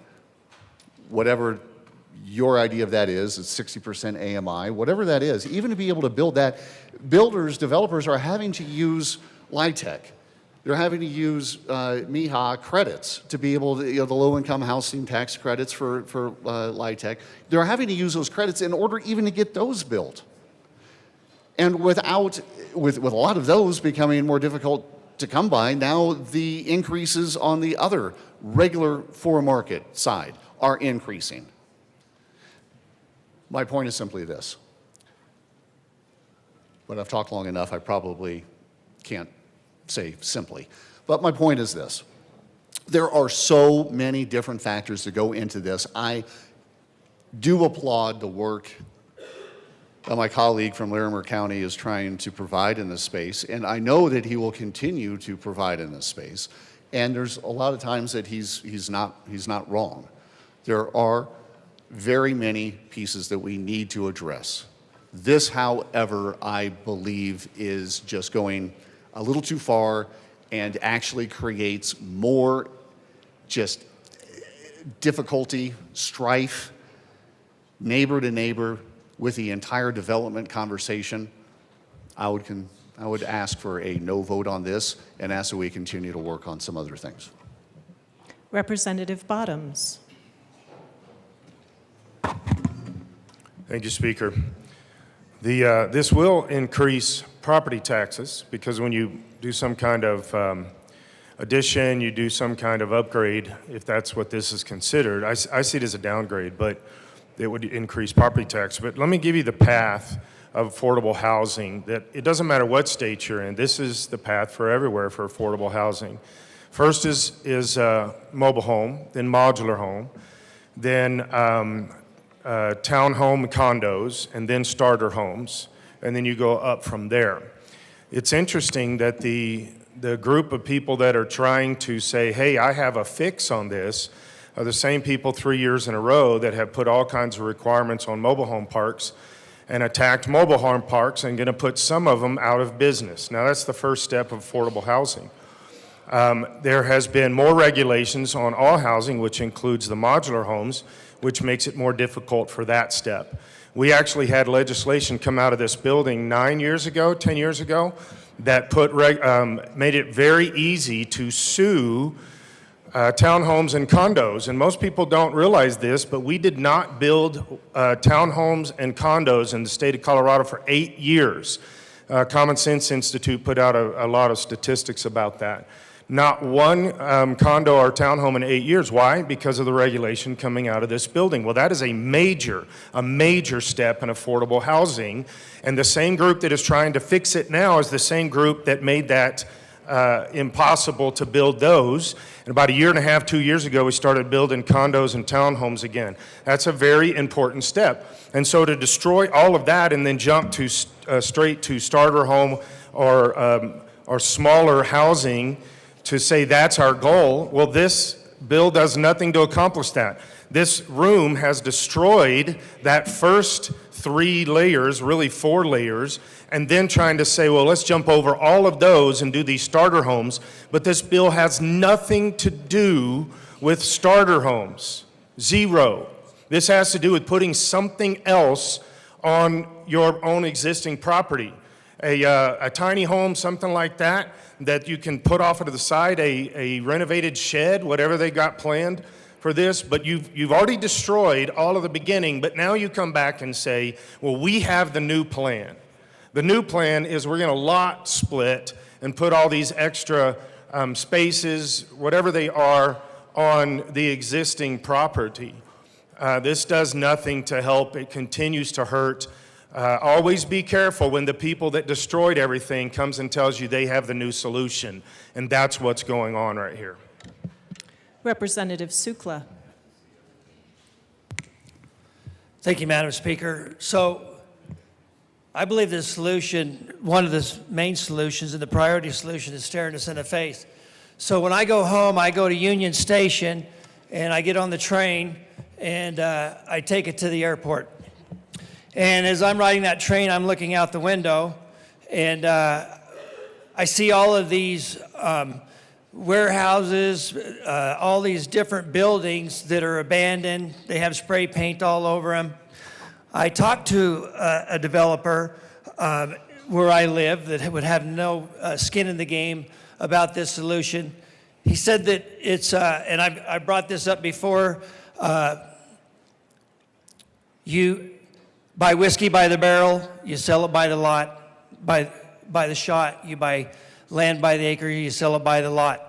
whatever your idea of that is, it's 60% AMI, whatever that is, even to be able to build that, developers are having to use LIHTC. They're having to use MIHA credits to be able to, the low-income housing tax credits for LIHTC. They're having to use those credits in order even to get those built. And with a lot of those becoming more difficult to come by, now the increases on the other regular for-market side are increasing. My point is simply this. But I've talked long enough, I probably can't say simply. But my point is this. There are so many different factors that go into this. I do applaud the work that my colleague from Larimer County is trying to provide in this space, and I know that he will continue to provide in this space. And there's a lot of times that he's not wrong. There are very many pieces that we need to address. This, however, I believe is just going a little too far and actually creates more just difficulty, strife, neighbor to neighbor with the entire development conversation. I would ask for a no vote on this and ask that we continue to work on some other things. Representative Bottoms. Thank you, Speaker. This will increase property taxes because when you do some kind of addition, you do some kind of upgrade, if that's what this is considered. I see it as a downgrade, but it would increase property tax. But let me give you the path of affordable housing. That it doesn't matter what state you're in. This is the path for everywhere for affordable housing. First is mobile home, then modular home, then townhome condos, and then starter homes, and then you go up from there. It's interesting that the group of people that are trying to say, hey, I have a fix on this, are the same people 3 years in a row that have put all kinds of requirements on mobile home parks and attacked mobile home parks and going to put some of them out of business. Now, that's the first step of affordable housing. There has been more regulations on all housing, which includes the modular homes, which makes it more difficult for that step. We actually had legislation come out of this building 10 years ago, that made it very easy to sue townhomes and condos. And most people don't realize this, but we did not build townhomes and condos in the state of Colorado for 8 years. Common Sense Institute put out a lot of statistics about that. Not one condo or townhome in 8 years. Why? Because of the regulation coming out of this building. Well, that is a major step in affordable housing. And the same group that is trying to fix it now is the same group that made that impossible to build those. And about 1.5 years, 2 years ago, we started building condos and townhomes again. That's a very important step. And so to destroy all of that and then jump to straight to starter home or smaller housing, to say that's our goal, well, this bill does nothing to accomplish that. This room has destroyed that first 3 layers, really 4 layers, and then trying to say, well, let's jump over all of those and do these starter homes. But this bill has nothing to do with starter homes. Zero. This has to do with putting something else on your own existing property. A tiny home, something like that you can put off to the side, a renovated shed, whatever they got planned for this, but you've already destroyed all of the beginning, but now you come back and say, well, we have the new plan. The new plan is we're going to lot split and put all these extra spaces, whatever they are, on the existing property. This does nothing to help. It continues to hurt. Always be careful when the people that destroyed everything comes and tells you they have the new solution. And that's what's going on right here. Representative Sukla. Thank you, Madam Speaker. So I believe the solution, one of the main solutions and the priority solution is staring us in the face. So when I go home, I go to Union Station and I get on the train and I take it to the airport. And as I'm riding that train, I'm looking out the window, and I see all of these warehouses, all these different buildings that are abandoned. They have spray paint all over them. I talked to a developer where I live that would have no skin in the game about this solution. He said that it's, and I brought this up before, you buy whiskey by the barrel, you sell it by the lot, by the shot. You buy land by the acre, you sell it by the lot.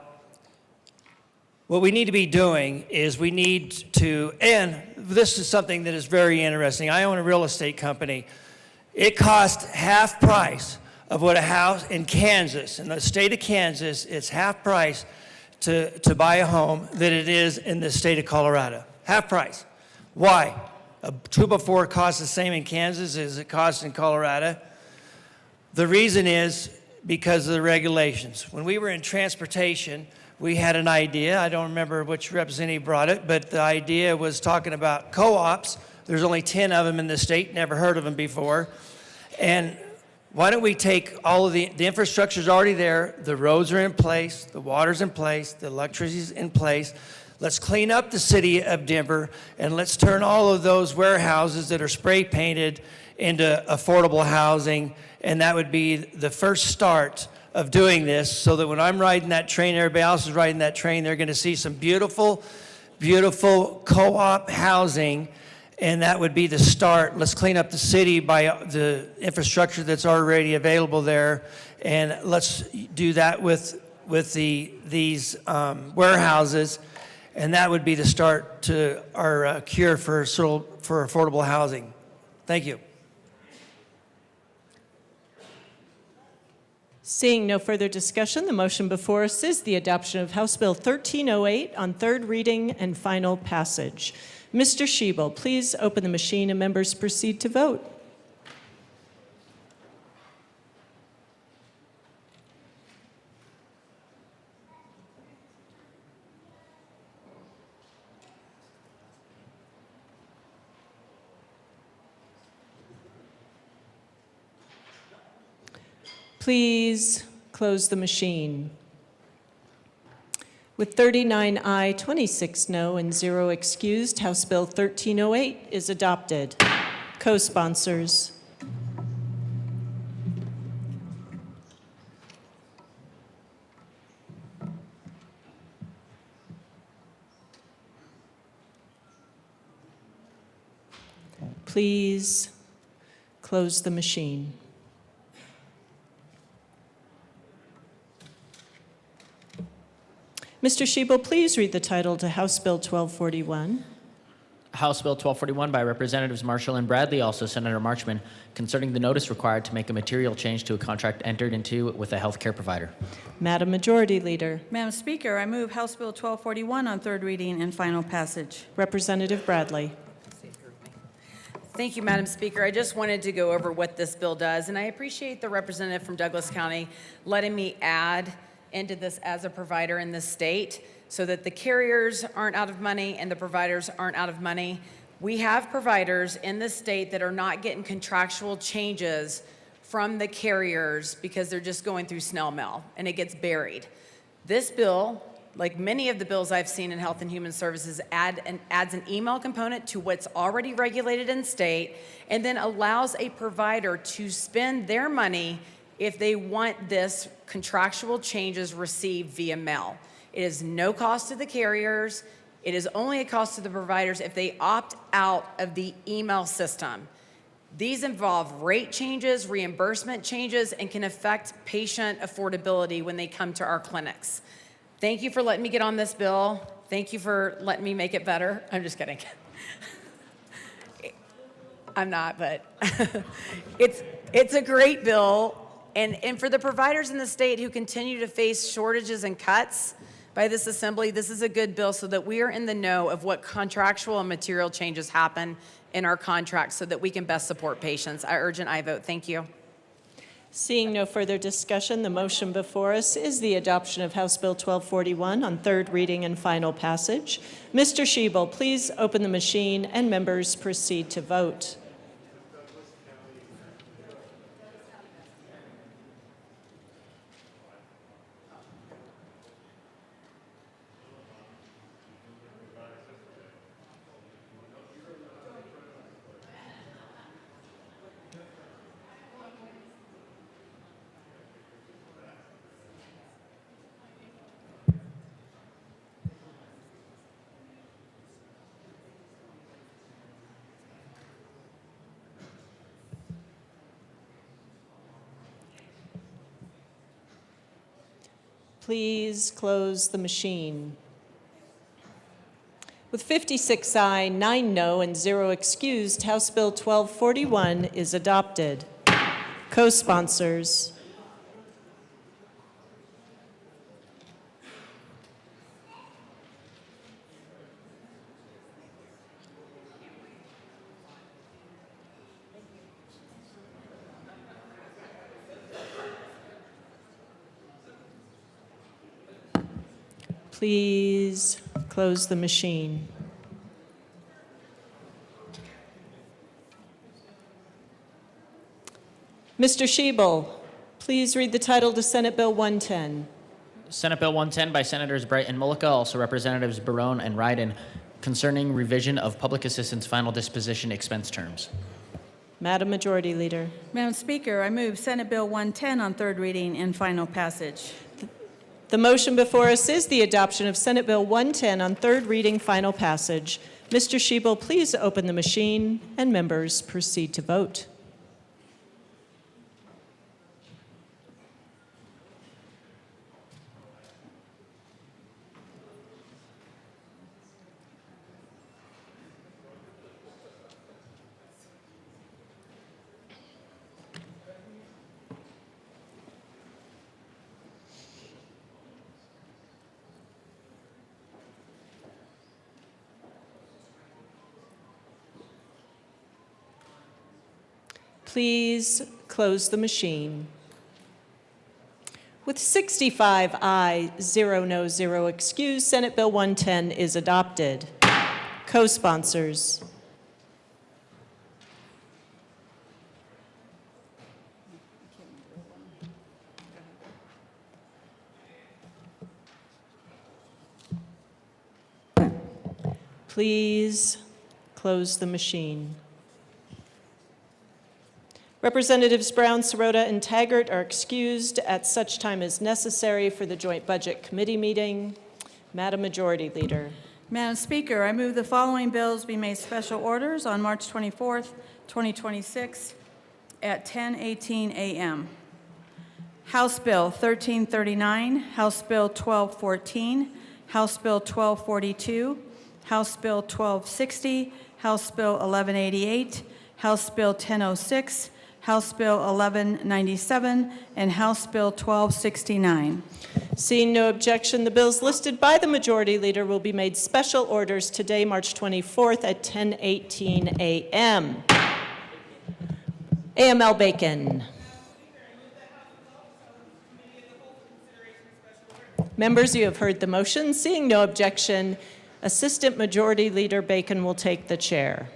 What we need to be doing is we need to, and this is something that is very interesting. I own a real estate company. It costs half price of what a house in Kansas, in the state of Kansas, it's half price to buy a home than it is in the state of Colorado. Half price. Why? A 2x4 costs the same in Kansas as it costs in Colorado. The reason is because of the regulations. When we were in transportation, we had an idea. I don't remember which representative brought it, but the idea was talking about co-ops. There's only 10 of them in the state, never heard of them before. And why don't we take all of the infrastructure's already there, the roads are in place, the water's in place, the electricity's in place. Let's clean up the city of Denver, and let's turn all of those warehouses that are spray painted into affordable housing, and that would be the first start of doing this, so that when I'm riding that train, everybody else is riding that train, they're going to see some beautiful, beautiful co-op housing, and that would be the start. Let's clean up the city by the infrastructure that's already available there, and let's do that with these warehouses. And that would be the start to our cure for affordable housing. Thank you. Seeing no further discussion, the motion before us is the adoption of House Bill 1308 on third reading and final passage. Mr. Schiebel, please open the machine and members proceed to vote. Please close the machine. With 39 aye, 26 no, and 0 excused, House Bill 1308 is adopted. Co-sponsors. Please close the machine. Mr. Shebel, please read the title to House Bill 1241. House Bill 1241 by Representatives Marshall and Bradley, also Senator Marchman, concerning the notice required to make a material change to a contract entered into with a healthcare provider. Madam Majority Leader. Madam Speaker, I move House Bill 1241 on third reading and final passage. Representative Bradley. Thank you, Madam Speaker. I just wanted to go over what this bill does, and I appreciate the representative from Douglas County letting me add into this as a provider in this state so that the carriers aren't out of money and the providers aren't out of money. We have providers in this state that are not getting contractual changes from the carriers because they're just going through snail mail and it gets buried. This bill, like many of the bills I've seen in Health and Human Services, adds an email component to what's already regulated in state and then allows a provider to spend their money if they want this contractual changes received via mail. It is no cost to the carriers. It is only a cost to the providers if they opt out of the email system. These involve rate changes, reimbursement changes, and can affect patient affordability when they come to our clinics. Thank you for letting me get on this bill. Thank you for letting me make it better. I'm just kidding. I'm not, but it's a great bill. And for the providers in the state who continue to face shortages and cuts by this assembly, this is a good bill so that we are in the know of what contractual and material changes happen in our contracts so that we can best support patients. I urge an aye vote. Thank you. Seeing no further discussion, the motion before us is the adoption of House Bill 1241 on third reading and final passage. Mr. Shebel, please open the machine and members proceed to vote. Please close the machine. With 56 aye, 9 no, and 0 excused, House Bill 1241 is adopted. Co-sponsors. Please close the machine. Mr. Shebel, please read the title to Senate Bill 110. Senate Bill 110 by Senators Bright and Mullica, also Representatives Barone and Ryden, concerning revision of public assistance final disposition expense terms. Madam Majority Leader. Madam Speaker, I move Senate Bill 110 on third reading and final passage. The motion before us is the adoption of Senate Bill 110 on third reading, final passage. Mr. Shebel, please open the machine and members proceed to vote. Please close the machine. With 65 aye, 0 no, 0 excused, Senate Bill 110 is adopted. Co-sponsors. Please close the machine. Representatives Brown, Sirota, and Taggart are excused at such time as necessary for the Joint Budget Committee meeting. Madam Majority Leader. Madam Speaker, I move the following bills be made special orders on March 24th, 2026 at 10:18 a.m. House Bill 1339, House Bill 1214, House Bill 1242, House Bill 1260, House Bill 1188, House Bill 1006, House Bill 1197, and House Bill 1269. Seeing no objection, the bills listed by the Majority Leader will be made special orders today, March 24th at 10:18 a.m. AML Bacon. Members, you have heard the motion. Seeing no objection, Assistant Majority Leader Bacon will take the chair.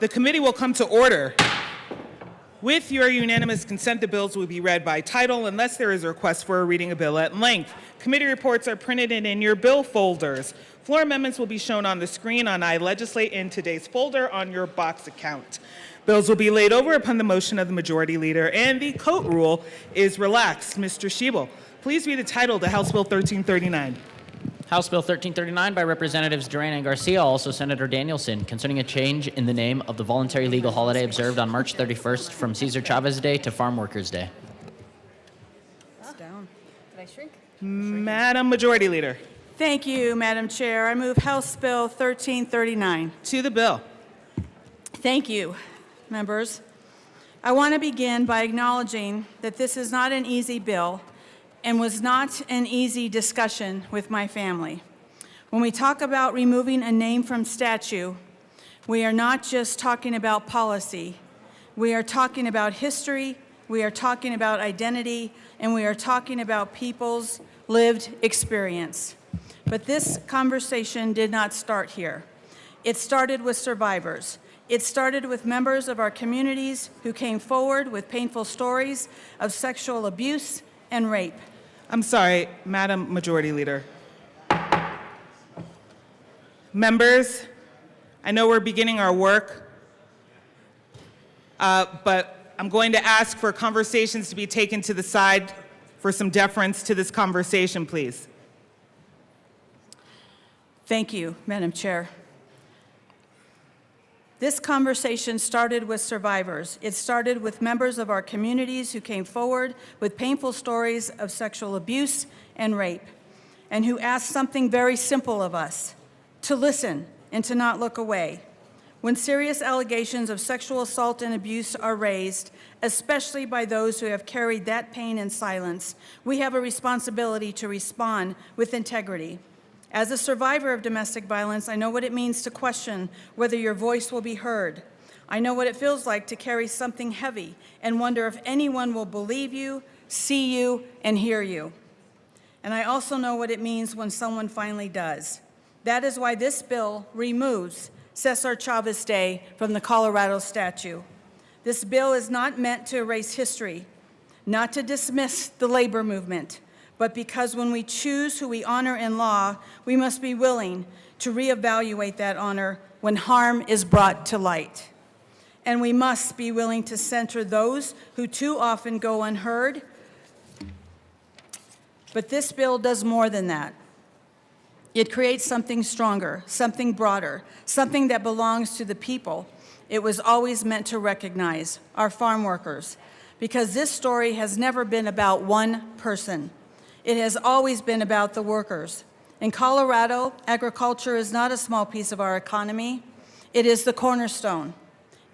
The committee will come to order. With your unanimous consent, the bills will be read by title unless there is a request for a reading of bill at length. Committee reports are printed in your bill folders. Floor amendments will be shown on the screen on iLegislate in today's folder on your box account. Bills will be laid over upon the motion of the Majority Leader, and the coat rule is relaxed. Mr. Schiebel, please read the title to House Bill 1339. House Bill 1339 by Representatives Duran and Garcia, also Senator Danielson, concerning a change in the name of the voluntary legal holiday observed on March 31st from Cesar Chavez Day to Farm Workers Day. Down. Did I shrink? Madam Majority Leader. Thank you, Madam Chair. I move House Bill 1339. To the bill. Thank you, members. I want to begin by acknowledging that this is not an easy bill and was not an easy discussion with my family. When we talk about removing a name from statute, we are not just talking about policy. We are talking about history, we are talking about identity, and we are talking about people's lived experience. But this conversation did not start here. It started with survivors. It started with members of our communities who came forward with painful stories of sexual abuse and rape. I'm sorry, Madam Majority Leader. Members, I know we're beginning our work, but I'm going to ask for conversations to be taken to the side for some deference to this conversation, please. Thank you, Madam Chair. This conversation started with survivors. It started with members of our communities who came forward with painful stories of sexual abuse and rape, and who asked something very simple of us: to listen and to not look away. When serious allegations of sexual assault and abuse are raised, especially by those who have carried that pain in silence, we have a responsibility to respond with integrity. As a survivor of domestic violence, I know what it means to question whether your voice will be heard. I know what it feels like to carry something heavy and wonder if anyone will believe you, see you, and hear you. And I also know what it means when someone finally does. That is why this bill removes Cesar Chavez Day from the Colorado statute. This bill is not meant to erase history, not to dismiss the labor movement, but because when we choose who we honor in law, we must be willing to reevaluate that honor when harm is brought to light. And we must be willing to center those who too often go unheard. But this bill does more than that. It creates something stronger, something broader, something that belongs to the people it was always meant to recognize, our farm workers, because this story has never been about one person. It has always been about the workers. In Colorado, agriculture is not a small piece of our economy. It is the cornerstone.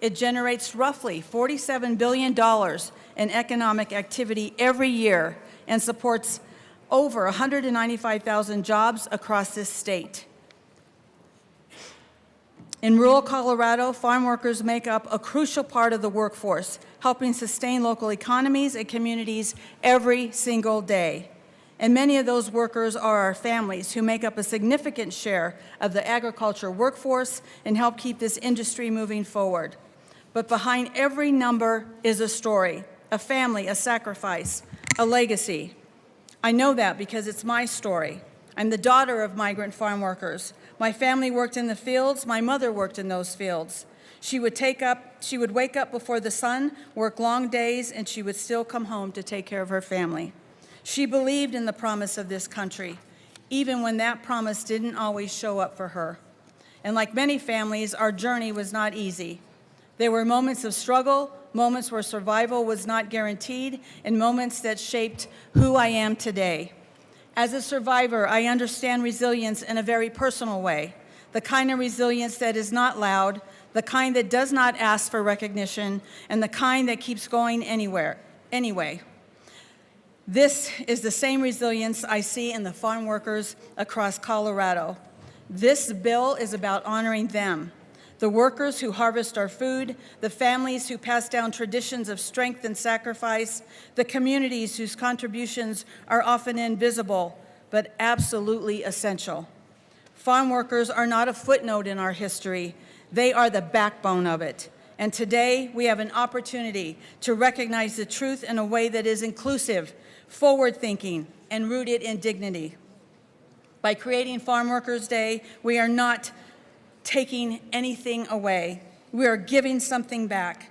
It generates roughly $47 billion in economic activity every year and supports over 195,000 jobs across this state. In rural Colorado, farm workers make up a crucial part of the workforce, helping sustain local economies and communities every single day. And many of those workers are our families who make up a significant share of the agriculture workforce and help keep this industry moving forward. But behind every number is a story, a family, a sacrifice, a legacy. I know that because it's my story. I'm the daughter of migrant farm workers. My family worked in the fields. My mother worked in those fields. She would wake up before the sun, work long days, and she would still come home to take care of her family. She believed in the promise of this country, even when that promise didn't always show up for her. And like many families, our journey was not easy. There were moments of struggle, moments where survival was not guaranteed, and moments that shaped who I am today. As a survivor, I understand resilience in a very personal way, the kind of resilience that is not loud, the kind that does not ask for recognition, and the kind that keeps going anyway. This is the same resilience I see in the farm workers across Colorado. This bill is about honoring them, the workers who harvest our food, the families who pass down traditions of strength and sacrifice, the communities whose contributions are often invisible, but absolutely essential. Farm workers are not a footnote in our history. They are the backbone of it. And today, we have an opportunity to recognize the truth in a way that is inclusive, forward-thinking, and rooted in dignity. By creating Farm Workers Day, we are not taking anything away. We are giving something back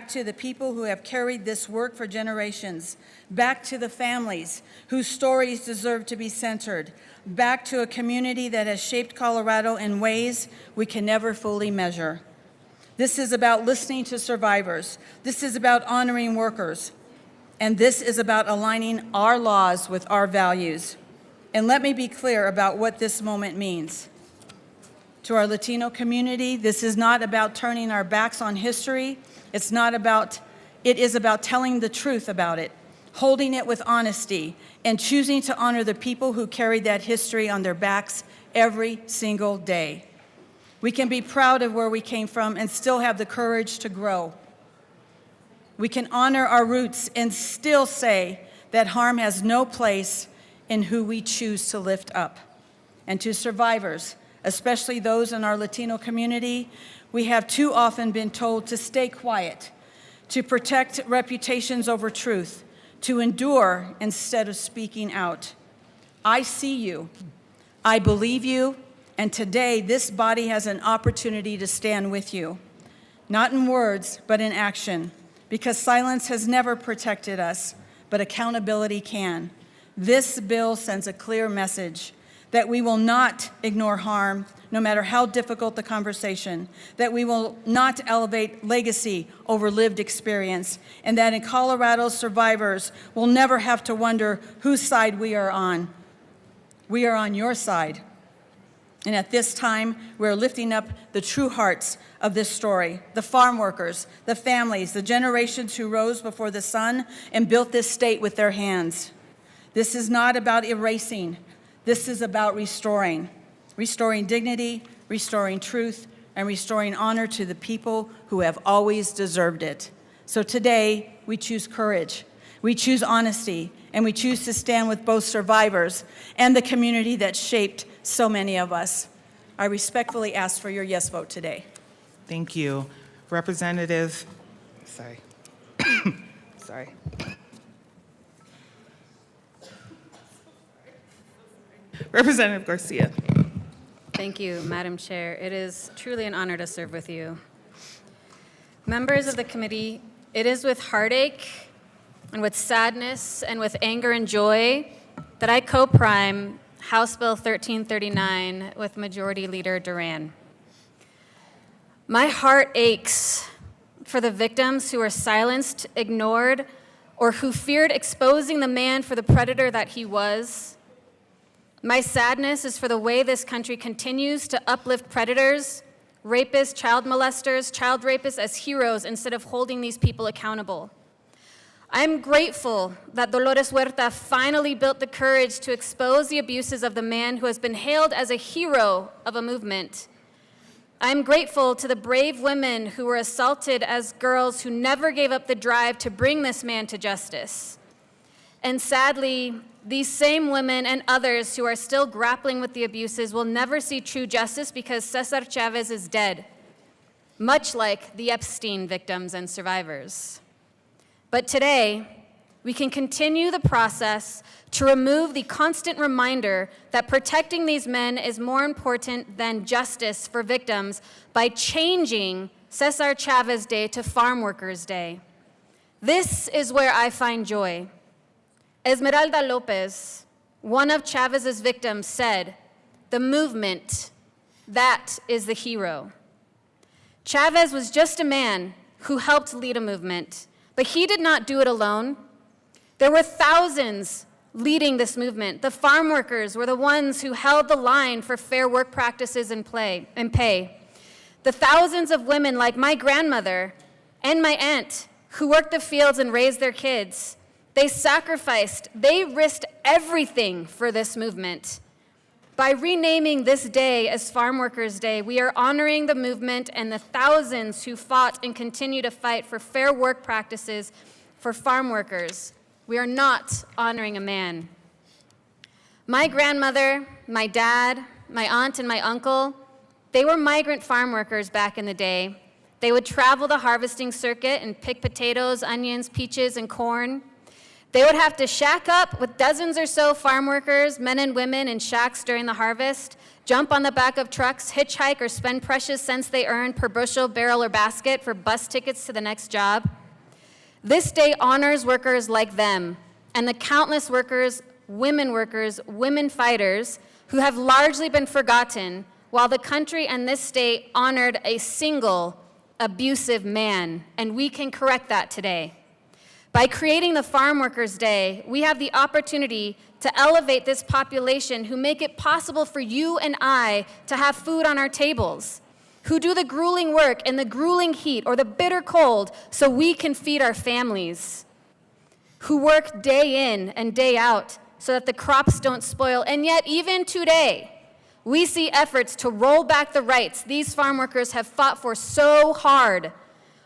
to the people who have carried this work for generations, back to the families whose stories deserve to be centered, back to a community that has shaped Colorado in ways we can never fully measure. This is about listening to survivors. This is about honoring workers. And this is about aligning our laws with our values. And let me be clear about what this moment means. To our Latino community, this is not about turning our backs on history. It is about telling the truth about it, holding it with honesty, and choosing to honor the people who carried that history on their backs every single day. We can be proud of where we came from and still have the courage to grow. We can honor our roots and still say that harm has no place in who we choose to lift up. And to survivors, especially those in our Latino community, we have too often been told to stay quiet, to protect reputations over truth, to endure instead of speaking out. I see you, I believe you, and today this body has an opportunity to stand with you, not in words, but in action, because silence has never protected us, but accountability can. This bill sends a clear message that we will not ignore harm, no matter how difficult the conversation, that we will not elevate legacy over lived experience, and that in Colorado, survivors will never have to wonder whose side we are on. We are on your side. And at this time, we're lifting up the true hearts of this story, the farm workers, the families, the generations who rose before the sun and built this state with their hands. This is not about erasing. This is about restoring dignity, restoring truth, and restoring honor to the people who have always deserved it. So today, we choose courage, we choose honesty, and we choose to stand with both survivors and the community that shaped so many of us. I respectfully ask for your yes vote today. Thank you. Representative, sorry. Sorry. Representative Garcia. Thank you, Madam Chair. It is truly an honor to serve with you. Members of the committee, it is with heartache and with sadness and with anger and joy that I co-prime House Bill 1339 with Majority Leader Duran. My heart aches for the victims who were silenced, ignored, or who feared exposing the man for the predator that he was. My sadness is for the way this country continues to uplift predators, rapists, child molesters, child rapists as heroes instead of holding these people accountable. I'm grateful that Dolores Huerta finally built the courage to expose the abuses of the man who has been hailed as a hero of a movement. I'm grateful to the brave women who were assaulted as girls who never gave up the drive to bring this man to justice. And sadly, these same women and others who are still grappling with the abuses will never see true justice because Cesar Chavez is dead, much like the Epstein victims and survivors. But today, we can continue the process to remove the constant reminder that protecting these men is more important than justice for victims by changing Cesar Chavez Day to Farm Workers Day. This is where I find joy. Esmeralda Lopez, one of Chavez's victims, said, "The movement, that is the hero." Chavez was just a man who helped lead a movement, but he did not do it alone. There were thousands leading this movement. The farm workers were the ones who held the line for fair work practices and pay. The thousands of women like my grandmother and my aunt who worked the fields and raised their kids, they sacrificed, they risked everything for this movement. By renaming this day as Farm Workers Day, we are honoring the movement and the thousands who fought and continue to fight for fair work practices for farm workers. We are not honoring a man. My grandmother, my dad, my aunt, and my uncle, they were migrant farm workers back in the day. They would travel the harvesting circuit and pick potatoes, onions, peaches, and corn. They would have to shack up with dozens or so farm workers, men and women, in shacks during the harvest, jump on the back of trucks, hitchhike, or spend precious cents they earned per bushel, barrel, or basket for bus tickets to the next job. This day honors workers like them and the countless workers, women fighters who have largely been forgotten while the country and this state honored a single abusive man, and we can correct that today. By creating the Farm Workers Day, we have the opportunity to elevate this population who make it possible for you and I to have food on our tables, who do the grueling work in the grueling heat or the bitter cold so we can feed our families, who work day in and day out so that the crops don't spoil. And yet, even today, we see efforts to roll back the rights these farm workers have fought for so hard.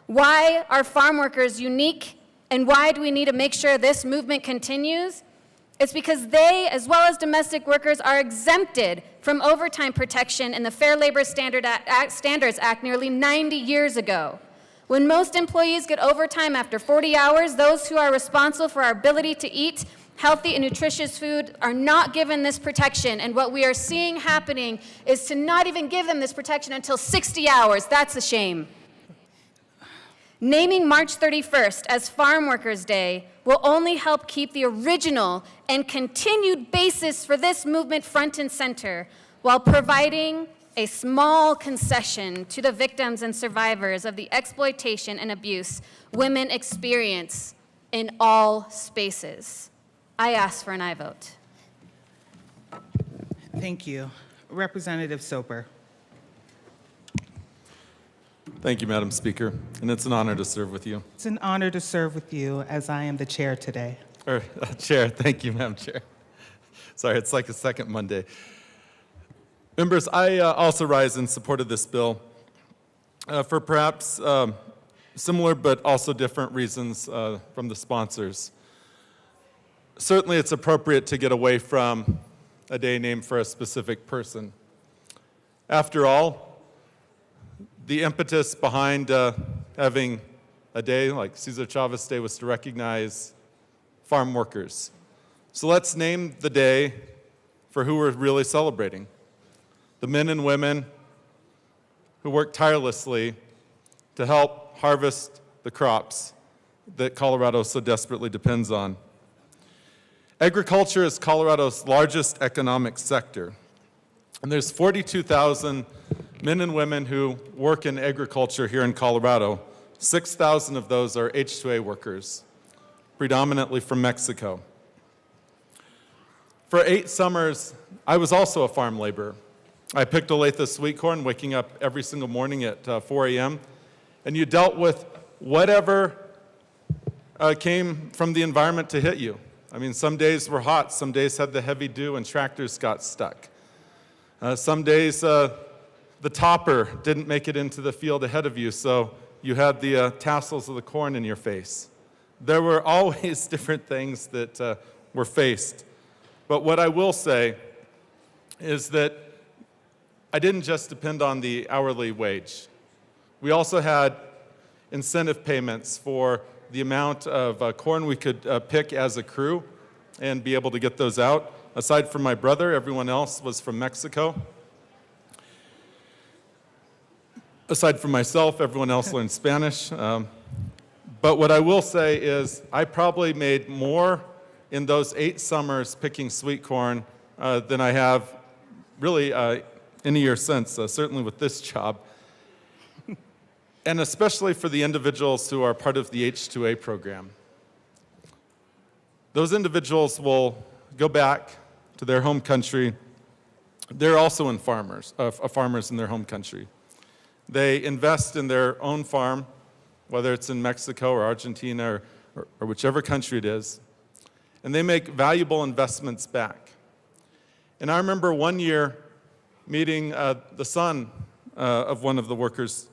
Why are farm workers unique? And why do we need to make sure this movement continues? It's because they, as well as domestic workers, are exempted from overtime protection in the Fair Labor Standards Act nearly 90 years ago. When most employees get overtime after 40 hours, those who are responsible for our ability to eat healthy and nutritious food are not given this protection. And what we are seeing happening is to not even give them this protection until 60 hours. That's a shame. Naming March 31st as Farm Workers Day will only help keep the original and continued basis for this movement front and center while providing a small concession to the victims and survivors of the exploitation and abuse women experience in all spaces. I ask for an aye vote. Thank you. Representative Soper. Thank you, Madam Speaker, and it's an honor to serve with you. It's an honor to serve with you as I am the chair today. Chair, thank you, Madam Chair. Sorry, it's like a second Monday. Members, I also rise in support of this bill for perhaps similar but also different reasons from the sponsors. Certainly, it's appropriate to get away from a day named for a specific person. After all, the impetus behind having a day like Cesar Chavez Day was to recognize farm workers. So let's name the day for who we're really celebrating. The men and women who work tirelessly to help harvest the crops that Colorado so desperately depends on. Agriculture is Colorado's largest economic sector, and there's 42,000 men and women who work in agriculture here in Colorado. 6,000 of those are H-2A workers, predominantly from Mexico. For 8 summers, I was also a farm laborer. I picked Olathe sweet corn, waking up every single morning at 4 a.m., and you dealt with whatever came from the environment to hit you. I mean, some days were hot, some days had the heavy dew and tractors got stuck. Some days the topper didn't make it into the field ahead of you, so you had the tassels of the corn in your face. There were always different things that were faced. But what I will say is that I didn't just depend on the hourly wage. We also had incentive payments for the amount of corn we could pick as a crew and be able to get those out. Aside from my brother, everyone else was from Mexico. Aside from myself, everyone else learned Spanish. But what I will say is I probably made more in those 8 summers picking sweet corn than I have really any year since, certainly with this job. And especially for the individuals who are part of the H-2A program. Those individuals will go back to their home country. They're also farmers in their home country. They invest in their own farm, whether it's in Mexico or Argentina or whichever country it is, and they make valuable investments back. And I remember one year meeting the son of one of the workers,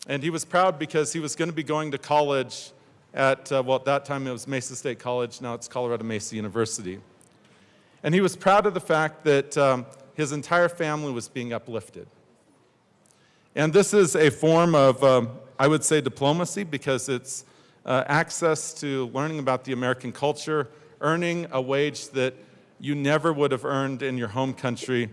and he was proud because he was going to be going to college at, well, at that time it was Mesa State College, now it's Colorado Mesa University. And he was proud of the fact that his entire family was being uplifted. And this is a form of, I would say, diplomacy, because it's access to learning about the American culture, earning a wage that you never would have earned in your home country,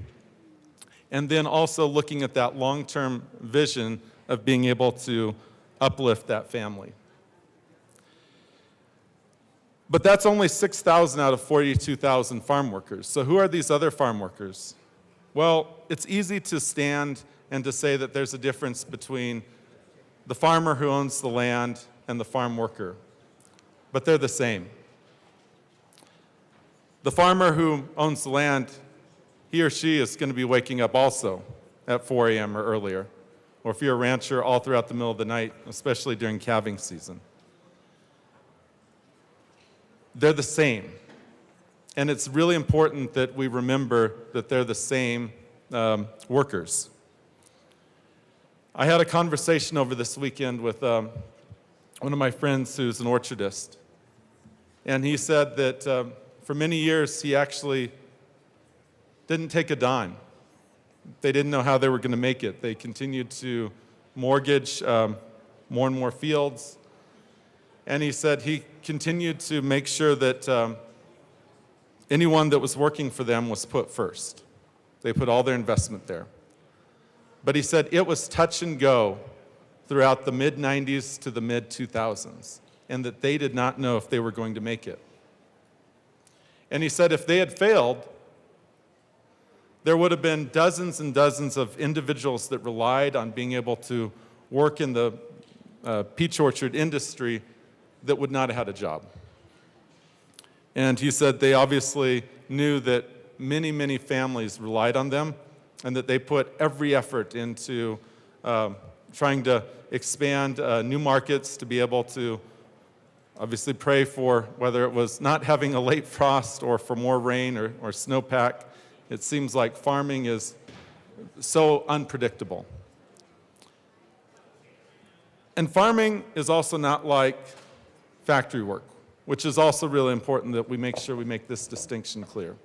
and then also looking at that long-term vision of being able to uplift that family. But that's only 6,000 out of 42,000 farm workers. So who are these other farm workers? Well, it's easy to stand and to say that there's a difference between the farmer who owns the land and the farm worker, but they're the same. The farmer who owns the land, he or she is going to be waking up also at 4 a.m. or earlier, or if you're a rancher, all throughout the middle of the night, especially during calving season. They're the same. And it's really important that we remember that they're the same workers. I had a conversation over this weekend with one of my friends who's an orchardist. And he said that for many years he actually didn't take a dime. They didn't know how they were going to make it. They continued to mortgage more and more fields. And he said he continued to make sure that anyone that was working for them was put first. They put all their investment there. But he said it was touch and go throughout the mid-90s to the mid-2000s, and that they did not know if they were going to make it. And he said if they had failed, there would have been dozens and dozens of individuals that relied on being able to work in the peach orchard industry that would not have had a job. And he said they obviously knew that many, many families relied on them, and that they put every effort into trying to expand new markets to be able to Obviously pray for whether it was not having a late frost or for more rain or snowpack. It seems like farming is so unpredictable. And farming is also not like factory work, which is also really important that we make sure we make this distinction clear.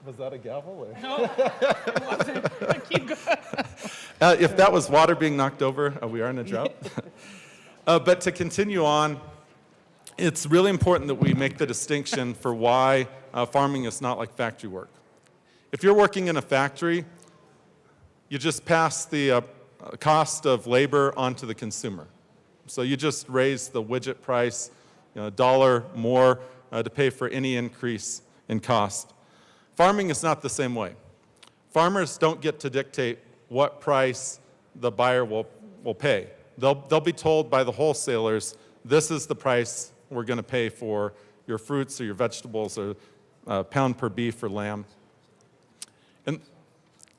Was that a gavel? No, it wasn't. Keep going. If that was water being knocked over, we are in a drought. But to continue on, it's really important that we make the distinction for why farming is not like factory work. If you're working in a factory, you just pass the cost of labor onto the consumer. So you just raise the widget price, $1 more to pay for any increase in cost. Farming is not the same way. Farmers don't get to dictate what price the buyer will pay. They'll be told by the wholesalers, this is the price we're going to pay for your fruits or your vegetables or pound per beef or lamb. And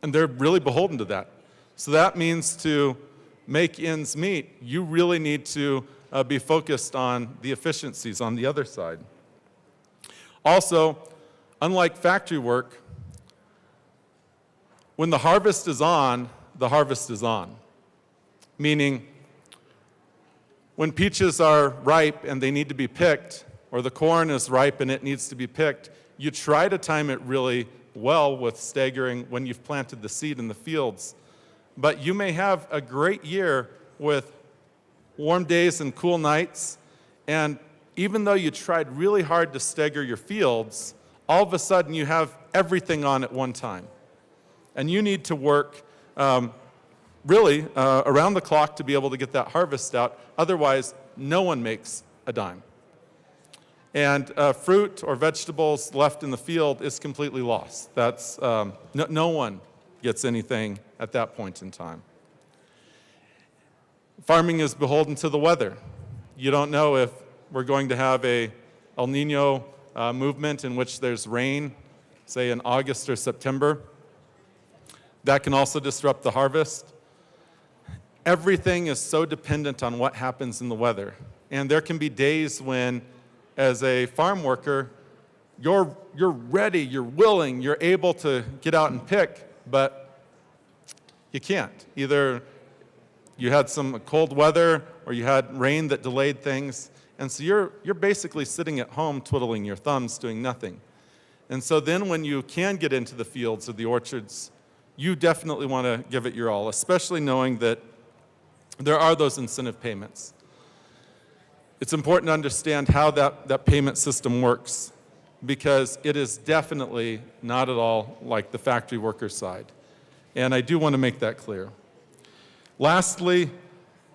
they're really beholden to that. So that means to make ends meet, you really need to be focused on the efficiencies on the other side. Also, unlike factory work, when the harvest is on, the harvest is on. Meaning, when peaches are ripe and they need to be picked, or the corn is ripe and it needs to be picked, you try to time it really well with staggering when you've planted the seed in the fields. But you may have a great year with warm days and cool nights, and even though you tried really hard to stagger your fields, all of a sudden you have everything on at one time. And you need to work really around the clock to be able to get that harvest out. Otherwise, no one makes a dime. And fruit or vegetables left in the field is completely lost. That's, no one gets anything at that point in time. Farming is beholden to the weather. You don't know if we're going to have a El Nino movement in which there's rain, say in August or September. That can also disrupt the harvest. Everything is so dependent on what happens in the weather. And there can be days when, as a farm worker, you're ready, you're willing, you're able to get out and pick, but you can't. Either you had some cold weather or you had rain that delayed things. And so you're basically sitting at home twiddling your thumbs, doing nothing. And so then when you can get into the fields or the orchards, you definitely want to give it your all, especially knowing that there are those incentive payments. It's important to understand how that payment system works, because it is definitely not at all like the factory worker side. And I do want to make that clear. Lastly,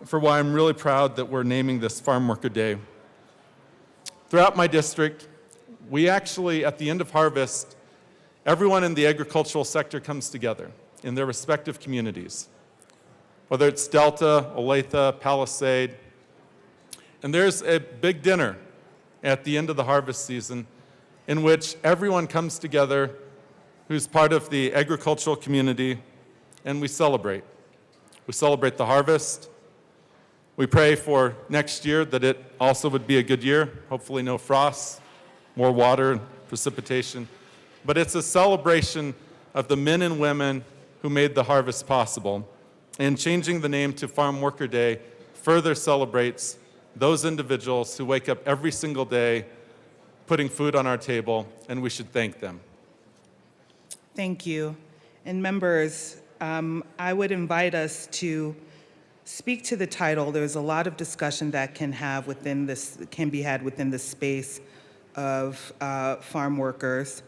for why I'm really proud that we're naming this Farm Worker Day. Throughout my district, we actually, at the end of harvest, everyone in the agricultural sector comes together in their respective communities, whether it's Delta, Olathe, Palisade. And there's a big dinner at the end of the harvest season in which everyone comes together who's part of the agricultural community, and we celebrate. We celebrate the harvest. We pray for next year that it also would be a good year, hopefully no frosts, more water and precipitation. But it's a celebration of the men and women who made the harvest possible. And changing the name to Farm Worker Day further celebrates those individuals who wake up every single day putting food on our table, and we should thank them. Thank you. And members, I would invite us to speak to the title. There's a lot of discussion that can be had within the space of farm workers,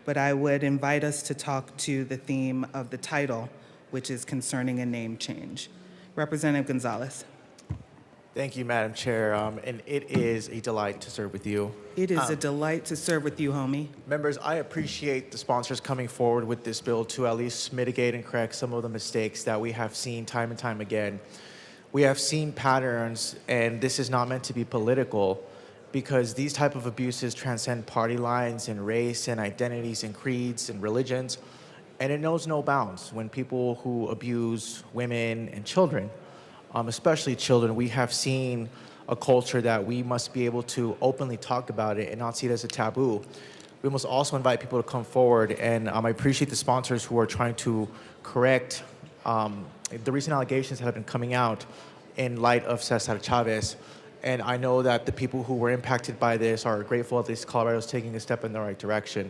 but I would invite us to talk to the theme of the title, which is concerning a name change. Representative Gonzalez. Thank you, Madam Chair, and it is a delight to serve with you. It is a delight to serve with you, homie. Members, I appreciate the sponsors coming forward with this bill to at least mitigate and correct some of the mistakes that we have seen time and time again. We have seen patterns, and this is not meant to be political, because these type of abuses transcend party lines and race and identities and creeds and religions, and it knows no bounds. When people who abuse women and children, especially children, we have seen a culture that we must be able to openly talk about it and not see it as a taboo. We must also invite people to come forward, and I appreciate the sponsors who are trying to correct the recent allegations that have been coming out in light of Cesar Chavez. And I know that the people who were impacted by this are grateful at least Colorado is taking a step in the right direction.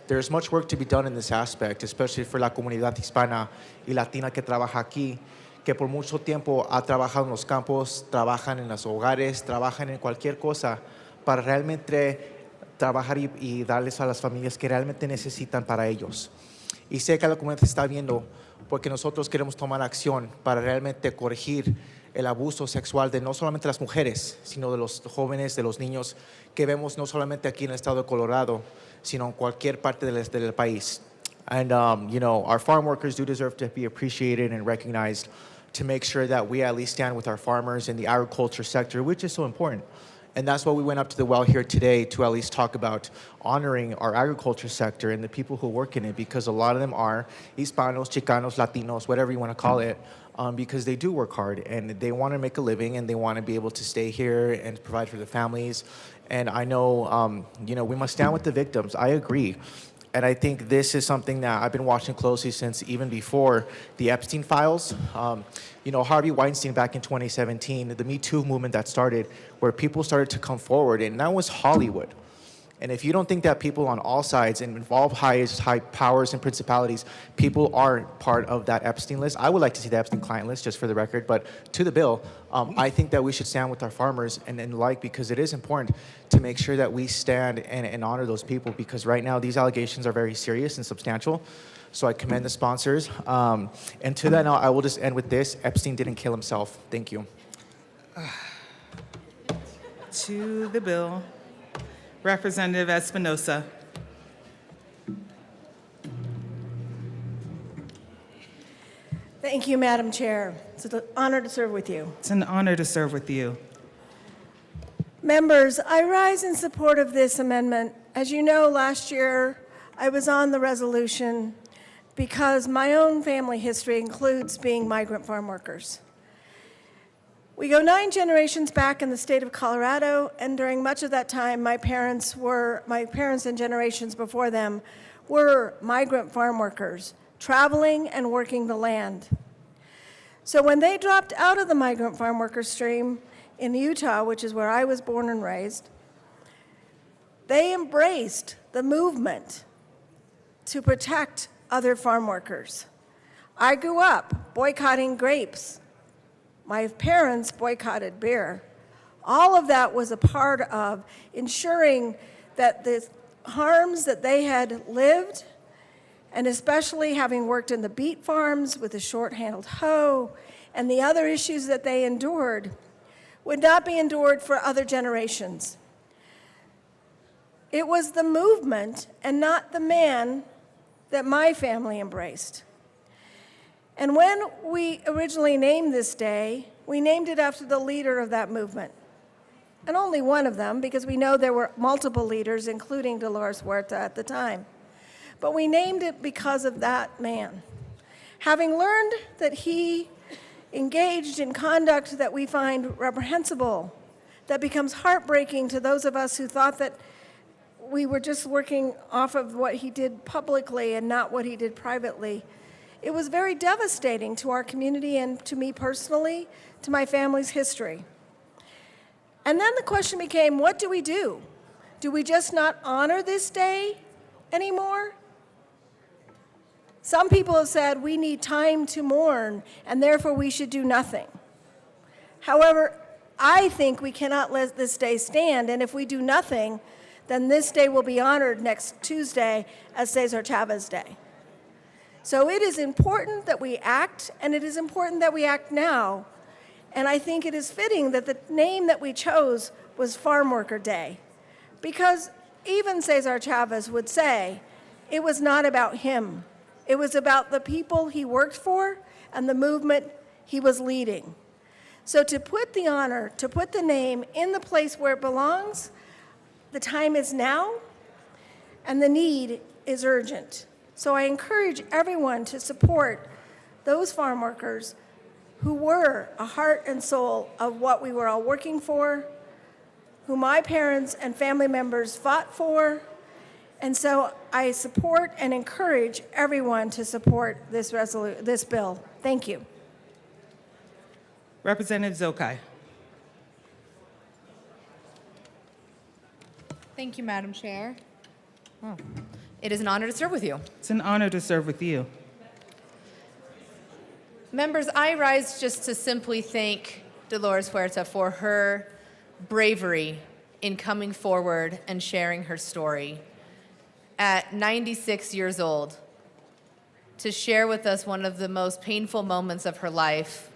There's much work to be done in this aspect, especially for la comunidad hispana y latina que trabaja aquí, que por mucho tiempo ha trabajado en los campos, trabajan en los hogares, trabajan en cualquier cosa para realmente trabajar y darles a las familias que realmente necesitan para ellos. Y sé que la comunidad está viendo porque nosotros queremos tomar acción para realmente corregir el abuso sexual de no solamente las mujeres, sino de los jóvenes, de los niños que vemos no solamente aquí en el estado de Colorado, sino en cualquier parte del país. And, our farm workers do deserve to be appreciated and recognized to make sure that we at least stand with our farmers in the agriculture sector, which is so important. And that's why we went up to the well here today to at least talk about honoring our agriculture sector and the people who work in it, because a lot of them are Hispanos, Chicanos, Latinos, whatever you want to call it, because they do work hard and they want to make a living and they want to be able to stay here and provide for their families. And I know, we must stand with the victims. I agree. And I think this is something that I've been watching closely since even before the Epstein files. Harvey Weinstein back in 2017, the Me Too movement that started, where people started to come forward, and that was Hollywood. And if you don't think that people on all sides and involved high powers and principalities, people are part of that Epstein list, I would like to see the Epstein client list, just for the record. But to the bill, I think that we should stand with our farmers because it is important to make sure that we stand and honor those people, because right now these allegations are very serious and substantial. So I commend the sponsors. And to that note, I will just end with this. Epstein didn't kill himself. Thank you. To the bill. Representative Espinosa. Thank you, Madam Chair. It's an honor to serve with you. It's an honor to serve with you. Members, I rise in support of this amendment. As you know, last year I was on the resolution because my own family history includes being migrant farm workers. We go 9 generations back in the state of Colorado, and during much of that time, my parents and generations before them were migrant farm workers, traveling and working the land. So when they dropped out of the migrant farm worker stream in Utah, which is where I was born and raised, they embraced the movement to protect other farm workers. I grew up boycotting grapes. My parents boycotted beer. All of that was a part of ensuring that the harms that they had lived, and especially having worked in the beet farms with the short-handled hoe and the other issues that they endured, would not be endured for other generations. It was the movement and not the man that my family embraced. And when we originally named this day, we named it after the leader of that movement. And only one of them, because we know there were multiple leaders, including Dolores Huerta at the time. But we named it because of that man. Having learned that he engaged in conduct that we find reprehensible, that becomes heartbreaking to those of us who thought that we were just working off of what he did publicly and not what he did privately, it was very devastating to our community and to me personally, to my family's history. And then the question became, what do we do? Do we just not honor this day anymore? Some people have said we need time to mourn and therefore we should do nothing. However, I think we cannot let this day stand, and if we do nothing, then this day will be honored next Tuesday as Cesar Chavez Day. So it is important that we act, and it is important that we act now. And I think it is fitting that the name that we chose was Farm Worker Day, because even Cesar Chavez would say it was not about him. It was about the people he worked for and the movement he was leading. So to put the honor, to put the name in the place where it belongs, the time is now, and the need is urgent. So I encourage everyone to support those farm workers who were a heart and soul of what we were all working for, who my parents and family members fought for. And so I support and encourage everyone to support this bill. Thank you. Representative Zokai. Thank you, Madam Chair. It is an honor to serve with you. It's an honor to serve with you. Members, I rise just to simply thank Dolores Huerta for her bravery in coming forward and sharing her story. At 96 years old, to share with us one of the most painful moments of her life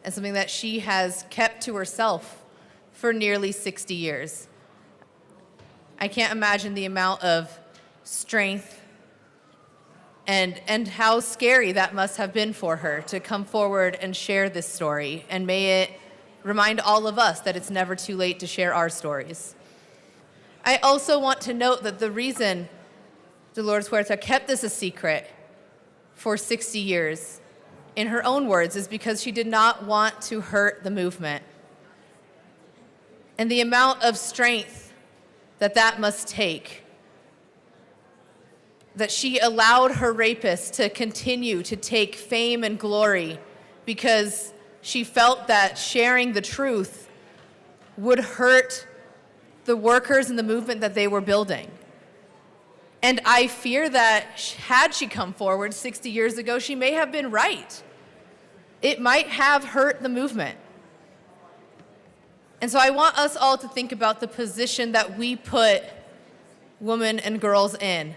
and something that she has kept to herself for nearly 60 years. I can't imagine the amount of strength and how scary that must have been for her to come forward and share this story. And may it remind all of us that it's never too late to share our stories. I also want to note that the reason Dolores Huerta kept this a secret for 60 years, in her own words, is because she did not want to hurt the movement. And the amount of strength that must take, that she allowed her rapist to continue to take fame and glory because she felt that sharing the truth would hurt the workers and the movement that they were building. And I fear that had she come forward 60 years ago, she may have been right. It might have hurt the movement. And so I want us all to think about the position that we put women and girls in,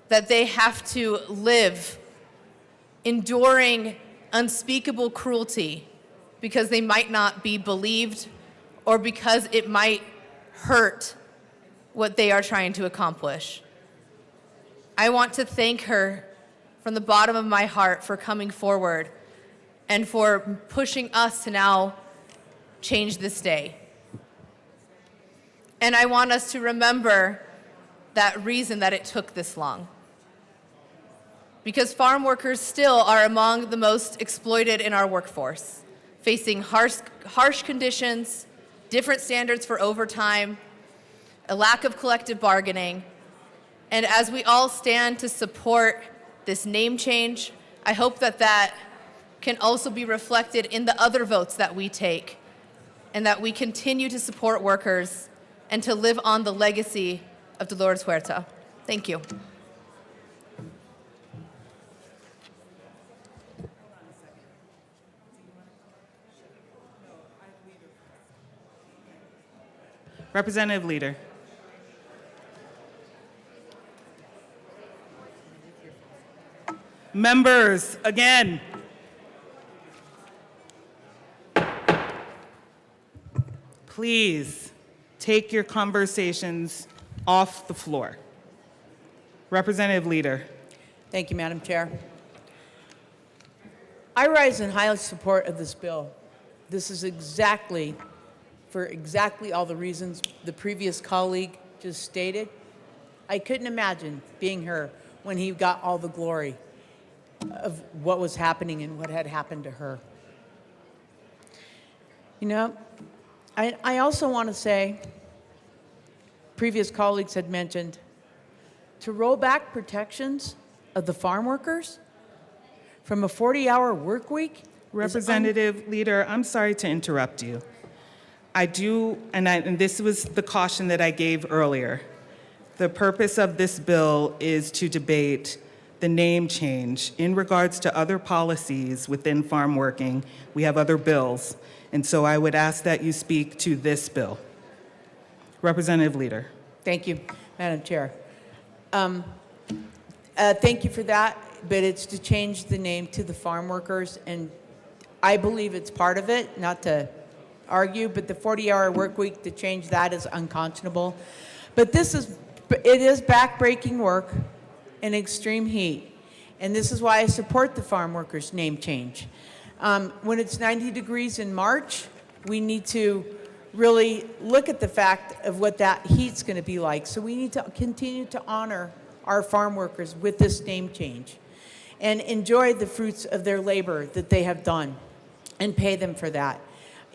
that they have to live enduring unspeakable cruelty because they might not be believed or because it might hurt what they are trying to accomplish. I want to thank her from the bottom of my heart for coming forward and for pushing us to now change this day. And I want us to remember that reason that it took this long. Because farm workers still are among the most exploited in our workforce, facing harsh conditions, different standards for overtime, a lack of collective bargaining. And as we all stand to support this name change, I hope that can also be reflected in the other votes that we take, and that we continue to support workers and to live on the legacy of Dolores Huerta. Thank you. Representative Leader. Members, again. Please take your conversations off the floor. Representative Leader. Thank you, Madam Chair. I rise in high support of this bill. This is for exactly all the reasons the previous colleague just stated. I couldn't imagine being her when he got all the glory of what was happening and what had happened to her. You know, I also want to say, previous colleagues had mentioned, to roll back protections of the farm workers from a 40-hour work week. Representative Leader, I'm sorry to interrupt you. I do, and this was the caution that I gave earlier. The purpose of this bill is to debate the name change. In regards to other policies within farm working, we have other bills. And so I would ask that you speak to this bill. Representative Leader. Thank you, Madam Chair. Thank you for that, but it's to change the name to the farm workers, and I believe it's part of it, not to argue, but the 40-hour work week, to change that is unconscionable. But it is back-breaking work in extreme heat, and this is why I support the farm workers name change. When it's 90 degrees in March, we need to really look at the fact of what that heat's going to be like. So we need to continue to honor our farm workers with this name change and enjoy the fruits of their labor that they have done and pay them for that.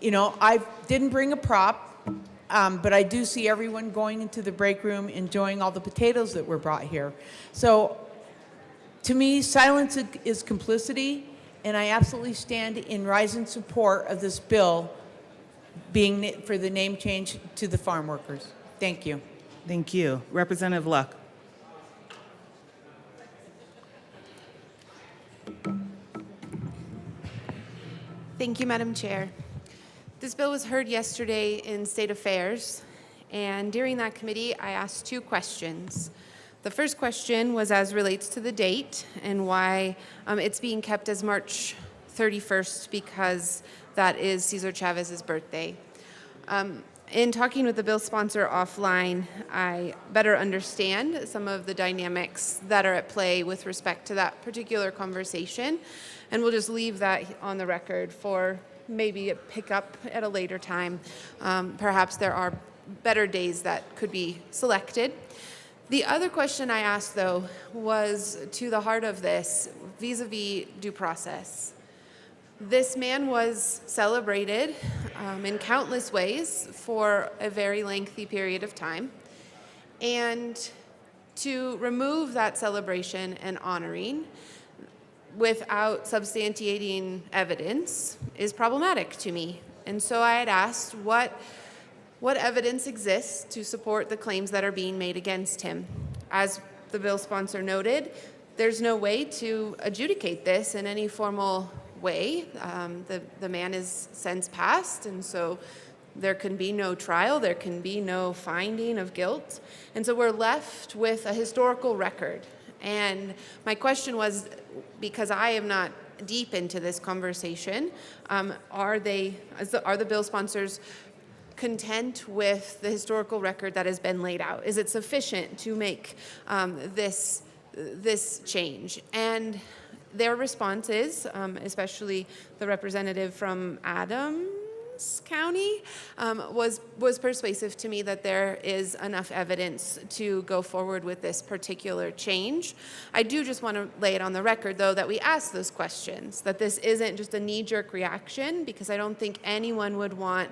You know, I didn't bring a prop, but I do see everyone going into the break room enjoying all the potatoes that were brought here. So to me, silence is complicity, and I absolutely stand in rising support of this bill being for the name change to the farm workers. Thank you. Thank you. Representative Luck. Thank you, Madam Chair. This bill was heard yesterday in State Affairs, and during that committee, I asked 2 questions. The first question was as relates to the date and why it's being kept as March 31st, because that is Cesar Chavez's birthday. In talking with the bill sponsor offline, I better understand some of the dynamics that are at play with respect to that particular conversation, and we'll just leave that on the record for maybe a pickup at a later time. Perhaps there are better days that could be selected. The other question I asked, though, was to the heart of this, vis-a-vis due process. This man was celebrated in countless ways for a very lengthy period of time. And to remove that celebration and honoring without substantiating evidence is problematic to me. And so I had asked what evidence exists to support the claims that are being made against him. As the bill sponsor noted, there's no way to adjudicate this in any formal way. The man is since passed, and so there can be no trial, there can be no finding of guilt. And so we're left with a historical record. And my question was, because I am not deep into this conversation, are the bill sponsors content with the historical record that has been laid out? Is it sufficient to make this change? And their response is, especially the representative from Adams County, was persuasive to me that there is enough evidence to go forward with this particular change. I do just want to lay it on the record, though, that we asked those questions, that this isn't just a knee-jerk reaction, because I don't think anyone would want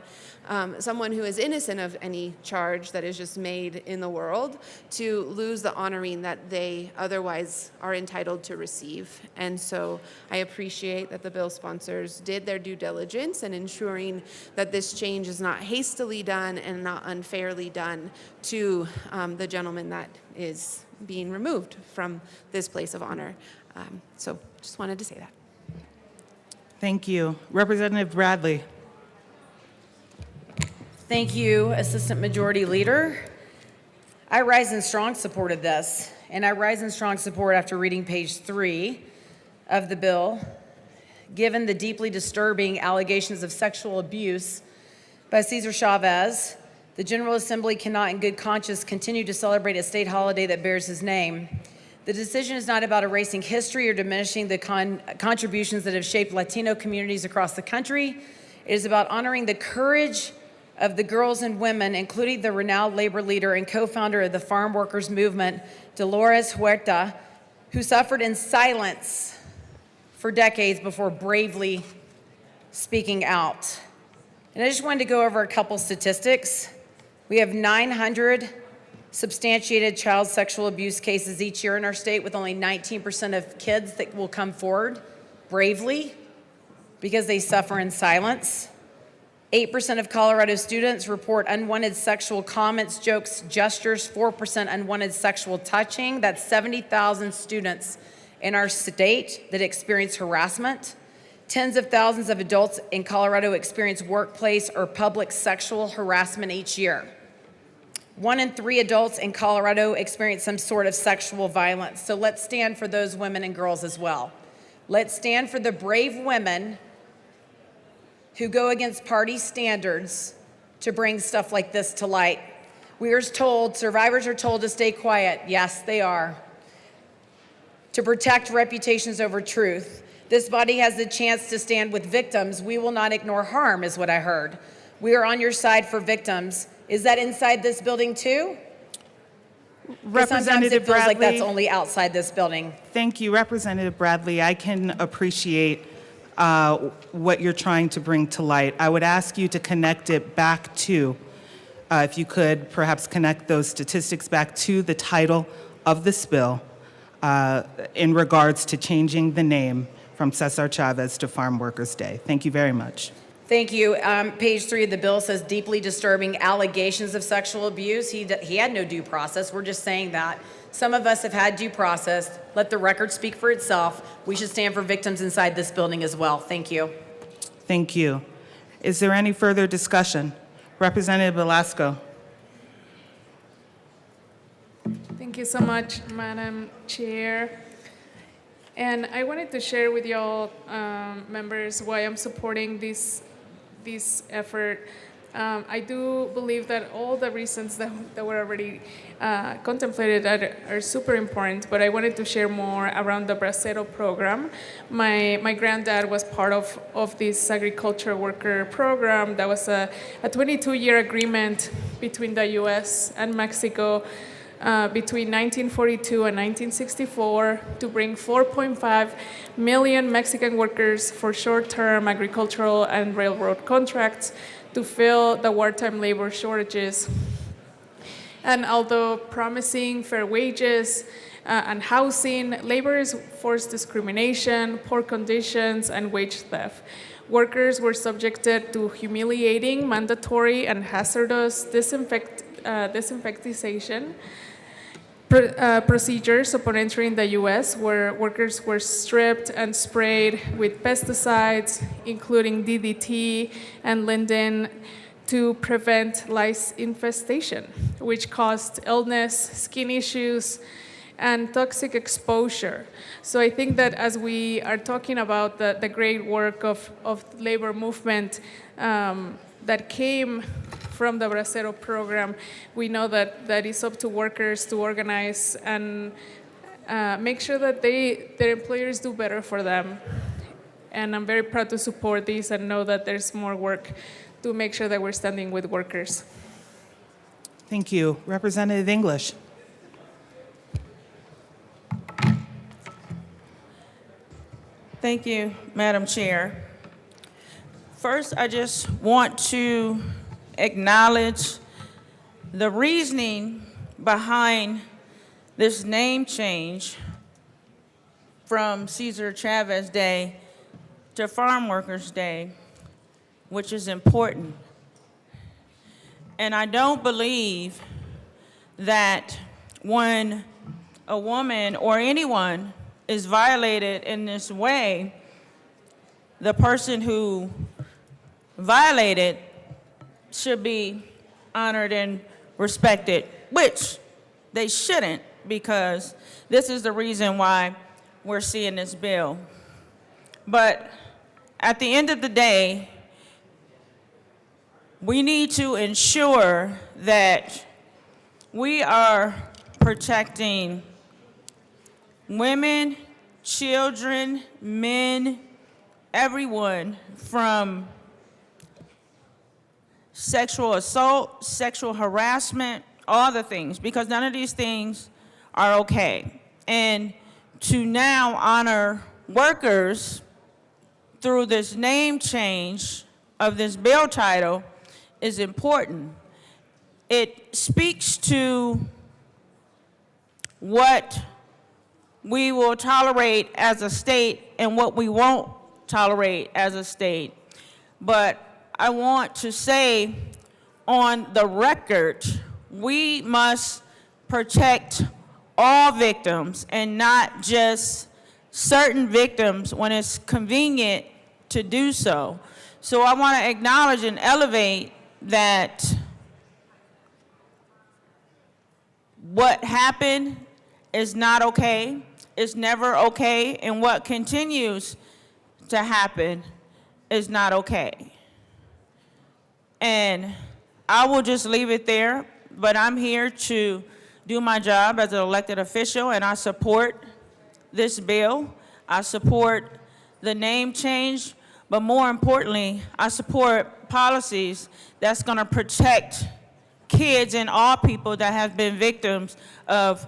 someone who is innocent of any charge that is just made in the world to lose the honoring that they otherwise are entitled to receive. And so I appreciate that the bill sponsors did their due diligence in ensuring that this change is not hastily done and not unfairly done to the gentleman that is being removed from this place of honor. So just wanted to say that. Thank you. Representative Bradley. Thank you, Assistant Majority Leader. I rise in strong support of this, and I rise in strong support after reading page 3 of the bill. Given the deeply disturbing allegations of sexual abuse by Cesar Chavez, the General Assembly cannot in good conscience continue to celebrate a state holiday that bears his name. The decision is not about erasing history or diminishing the contributions that have shaped Latino communities across the country. It is about honoring the courage of the girls and women, including the renowned labor leader and co-founder of the farm workers movement, Dolores Huerta, who suffered in silence for decades before bravely speaking out. And I just wanted to go over a couple statistics. We have 900 substantiated child sexual abuse cases each year in our state, with only 19% of kids that will come forward bravely because they suffer in silence. 8% of Colorado students report unwanted sexual comments, jokes, gestures, 4% unwanted sexual touching. That's 70,000 students in our state that experience harassment. Tens of thousands of adults in Colorado experience workplace or public sexual harassment each year. 1 in 3 adults in Colorado experience some sort of sexual violence. So let's stand for those women and girls as well. Let's stand for the brave women who go against party standards to bring stuff like this to light. We are told, survivors are told to stay quiet. Yes, they are. To protect reputations over truth. This body has the chance to stand with victims. We will not ignore harm, is what I heard. We are on your side for victims. Is that inside this building too? 'Cause sometimes it feels like that's only outside this building. Thank you, Representative Bradley. I can appreciate what you're trying to bring to light. I would ask you to connect it back to, if you could, perhaps connect those statistics back to the title of this bill in regards to changing the name from Cesar Chavez to Farm Workers Day. Thank you very much. Thank you. Page 3 of the bill says deeply disturbing allegations of sexual abuse. He had no due process. We're just saying that. Some of us have had due process. Let the record speak for itself. We should stand for victims inside this building as well. Thank you. Thank you. Is there any further discussion? Representative Velasco. Thank you so much, Madam Chair. And I wanted to share with y'all, members, why I'm supporting this effort. I do believe that all the reasons that were already contemplated are super important, but I wanted to share more around the Bracero program. My granddad was part of this agriculture worker program. That was a 22-year agreement between the U.S. and Mexico between 1942 and 1964 to bring 4.5 million Mexican workers for short-term agricultural and railroad contracts to fill the wartime labor shortages. And although promising fair wages and housing, labor is forced discrimination, poor conditions, and wage theft. Workers were subjected to humiliating, mandatory, and hazardous disinfectization procedures upon entering the U.S., where workers were stripped and sprayed with pesticides, including DDT and linden, to prevent lice infestation, which caused illness, skin issues, and toxic exposure. So I think that as we are talking about the great work of labor movement that came from the Bracero program, we know that it's up to workers to organize and make sure that their employers do better for them. And I'm very proud to support this and know that there's more work to make sure that we're standing with workers. Thank you. Representative English. Thank you, Madam Chair. First, I just want to acknowledge the reasoning behind this name change from Cesar Chavez Day to Farm Workers Day, which is important. And I don't believe that when a woman or anyone is violated in this way, the person who violated should be honored and respected, which they shouldn't, because this is the reason why we're seeing this bill. But at the end of the day, we need to ensure that we are protecting women, children, men, everyone from sexual assault, sexual harassment, all the things, because none of these things are okay. And to now honor workers through this name change of this bill title is important. It speaks to what we will tolerate as a state and what we won't tolerate as a state. But I want to say on the record, we must protect all victims and not just certain victims when it's convenient to do so. So I want to acknowledge and elevate that what happened is not okay. It's never okay, and what continues to happen is not okay. And I will just leave it there, but I'm here to do my job as an elected official, and I support this bill. I support the name change, but more importantly, I support policies that's going to protect kids and all people that have been victims of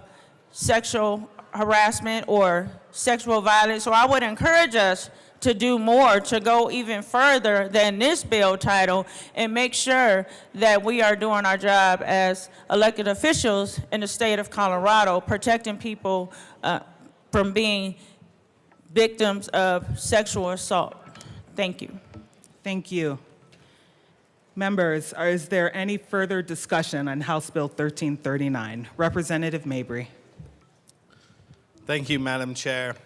sexual harassment or sexual violence. So I would encourage us to do more, to go even further than this bill title, and make sure that we are doing our job as elected officials in the state of Colorado, protecting people from being victims of sexual assault. Thank you. Thank you. Members, is there any further discussion on House Bill 1339? Representative Mabry. Thank you, Madam Chair.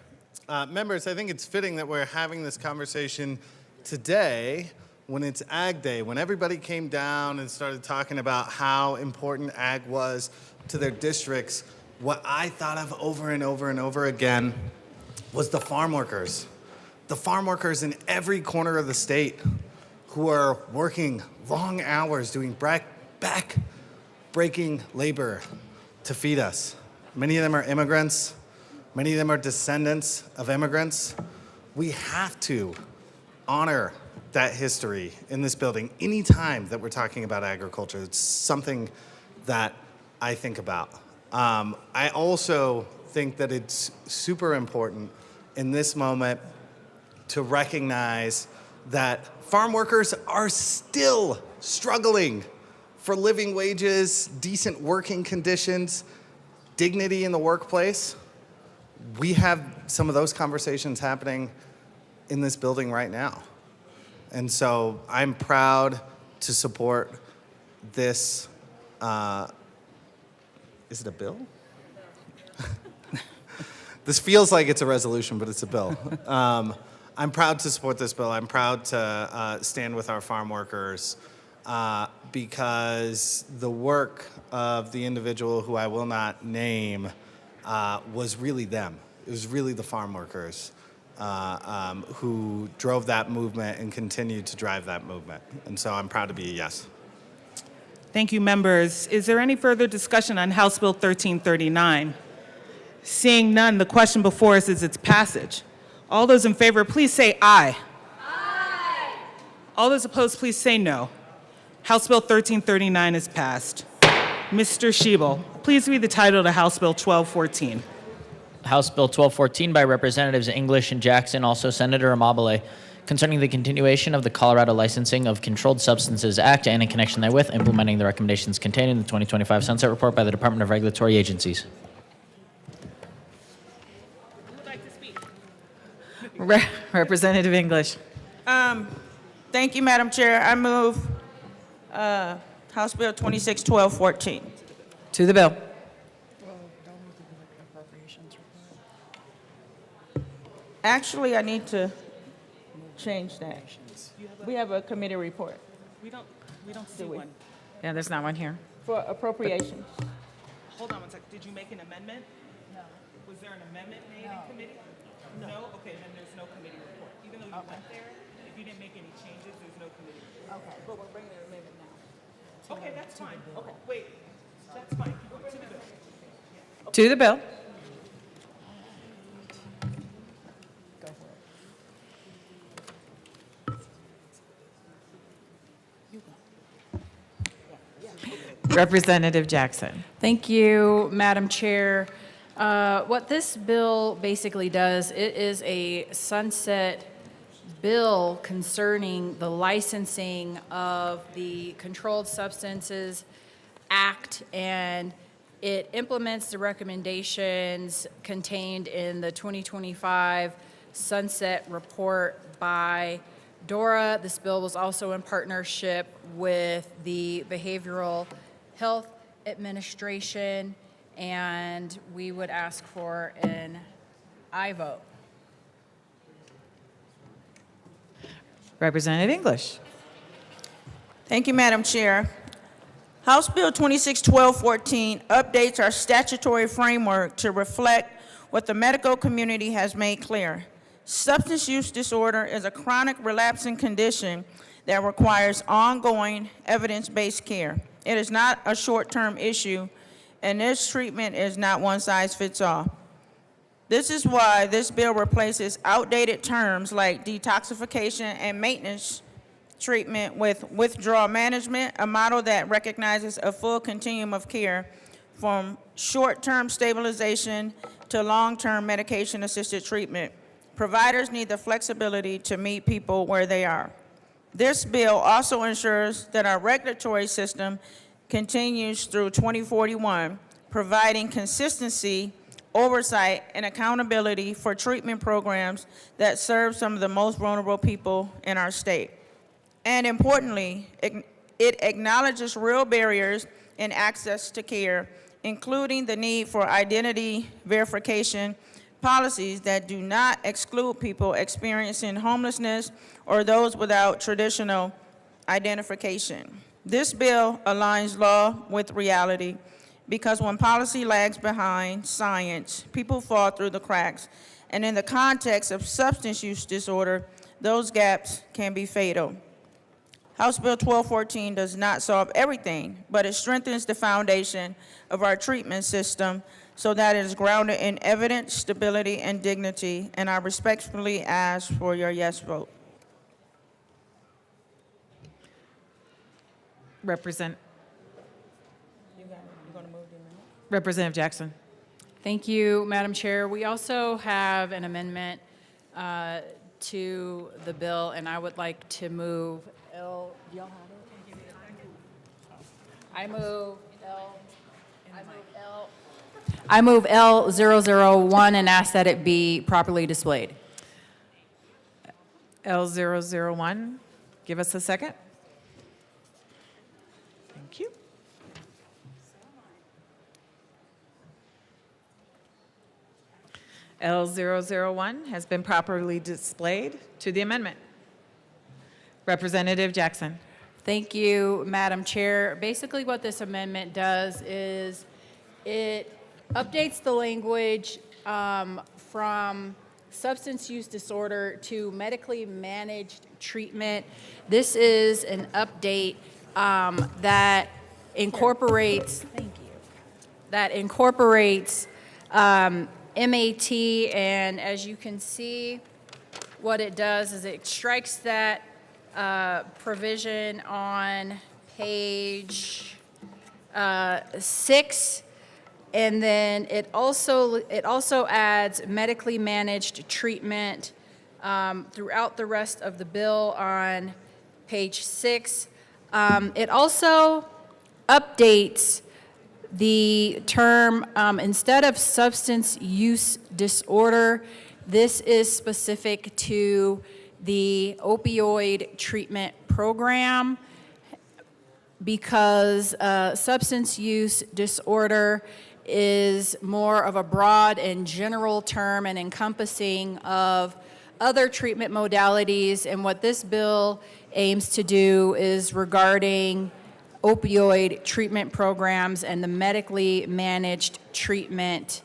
Members, I think it's fitting that we're having this conversation today when it's Ag Day, when everybody came down and started talking about how important ag was to their districts. What I thought of over and over and over again was the farm workers. The farm workers in every corner of the state who are working long hours, doing back-breaking labor to feed us. Many of them are immigrants. Many of them are descendants of immigrants. We have to honor that history in this building anytime that we're talking about agriculture. It's something that I think about. I also think that it's super important in this moment to recognize that farm workers are still struggling for living wages, decent working conditions, dignity in the workplace. We have some of those conversations happening in this building right now. And so I'm proud to support this. Is it a bill? This feels like it's a resolution, but it's a bill. I'm proud to support this bill. I'm proud to stand with our farm workers because the work of the individual who I will not name was really them. It was really the farm workers who drove that movement and continued to drive that movement. And so I'm proud to be a yes. Thank you, members. Is there any further discussion on House Bill 1339? Seeing none, the question before us is its passage. All those in favor, please say aye. Aye. All those opposed, please say no. House Bill 1339 is passed. Mr. Schiebel, please read the title to House Bill 1214. House Bill 1214 by Representatives English and Jackson, also Senator Amabile, concerning the continuation of the Colorado Licensing of Controlled Substances Act and in connection therewith, implementing the recommendations contained in the 2025 Sunset Report by the Department of Regulatory Agencies. Who would like to speak? Representative English. Thank you, Madam Chair. I move House Bill 261214. To the bill. Actually, I need to change that. We have a committee report We don't see one. Yeah, there's not one here. for appropriations. Hold on one second. Did you make an amendment? No. Was there an amendment made in committee? No? Okay, then there's no committee report. Even though you went there, if you didn't make any changes, there's no committee report. Okay, but we're bringing an amendment now. Okay, that's fine. Okay, wait. That's fine. Go to the bill. To the bill. Representative Jackson. Thank you, Madam Chair. What this bill basically does, it is a sunset bill concerning the licensing of the Controlled Substances Act, and it implements the recommendations contained in the 2025 Sunset Report by DORA. This bill was also in partnership with the Behavioral Health Administration, and we would ask for an aye vote. Representative English. Thank you, Madam Chair. House Bill 261214 updates our statutory framework to reflect what the medical community has made clear. Substance use disorder is a chronic relapsing condition that requires ongoing evidence-based care. It is not a short-term issue, and this treatment is not one size fits all. This is why this bill replaces outdated terms like detoxification and maintenance treatment with withdrawal management, a model that recognizes a full continuum of care from short-term stabilization to long-term medication-assisted treatment. Providers need the flexibility to meet people where they are. This bill also ensures that our regulatory system continues through 2041, providing consistency, oversight, and accountability for treatment programs that serve some of the most vulnerable people in our state. And importantly, it acknowledges real barriers in access to care, including the need for identity verification policies that do not exclude people experiencing homelessness or those without traditional identification. This bill aligns law with reality because when policy lags behind science, people fall through the cracks. And in the context of substance use disorder, those gaps can be fatal. House Bill 1214 does not solve everything, but it strengthens the foundation of our treatment system so that it is grounded in evidence, stability, and dignity, and I respectfully ask for your yes vote. Representative Jackson. Thank you, Madam Chair. We also have an amendment to the bill, and I would like to move L. Do y'all have it? I move L001 and ask that it be properly displayed. L001. Give us a second. Thank you. L001 has been properly displayed to the amendment. Representative Jackson. Thank you, Madam Chair. Basically, what this amendment does is it updates the language from substance use disorder to medically managed treatment. This is an update that incorporates, MAT, and as you can see, what it does is it strikes that provision on page 6, and then it also adds medically managed treatment throughout the rest of the bill on page 6. It also updates the term, instead of substance use disorder, this is specific to the opioid treatment program, because substance use disorder is more of a broad and general term and encompassing of other treatment modalities. And what this bill aims to do is regarding opioid treatment programs and the medically managed treatment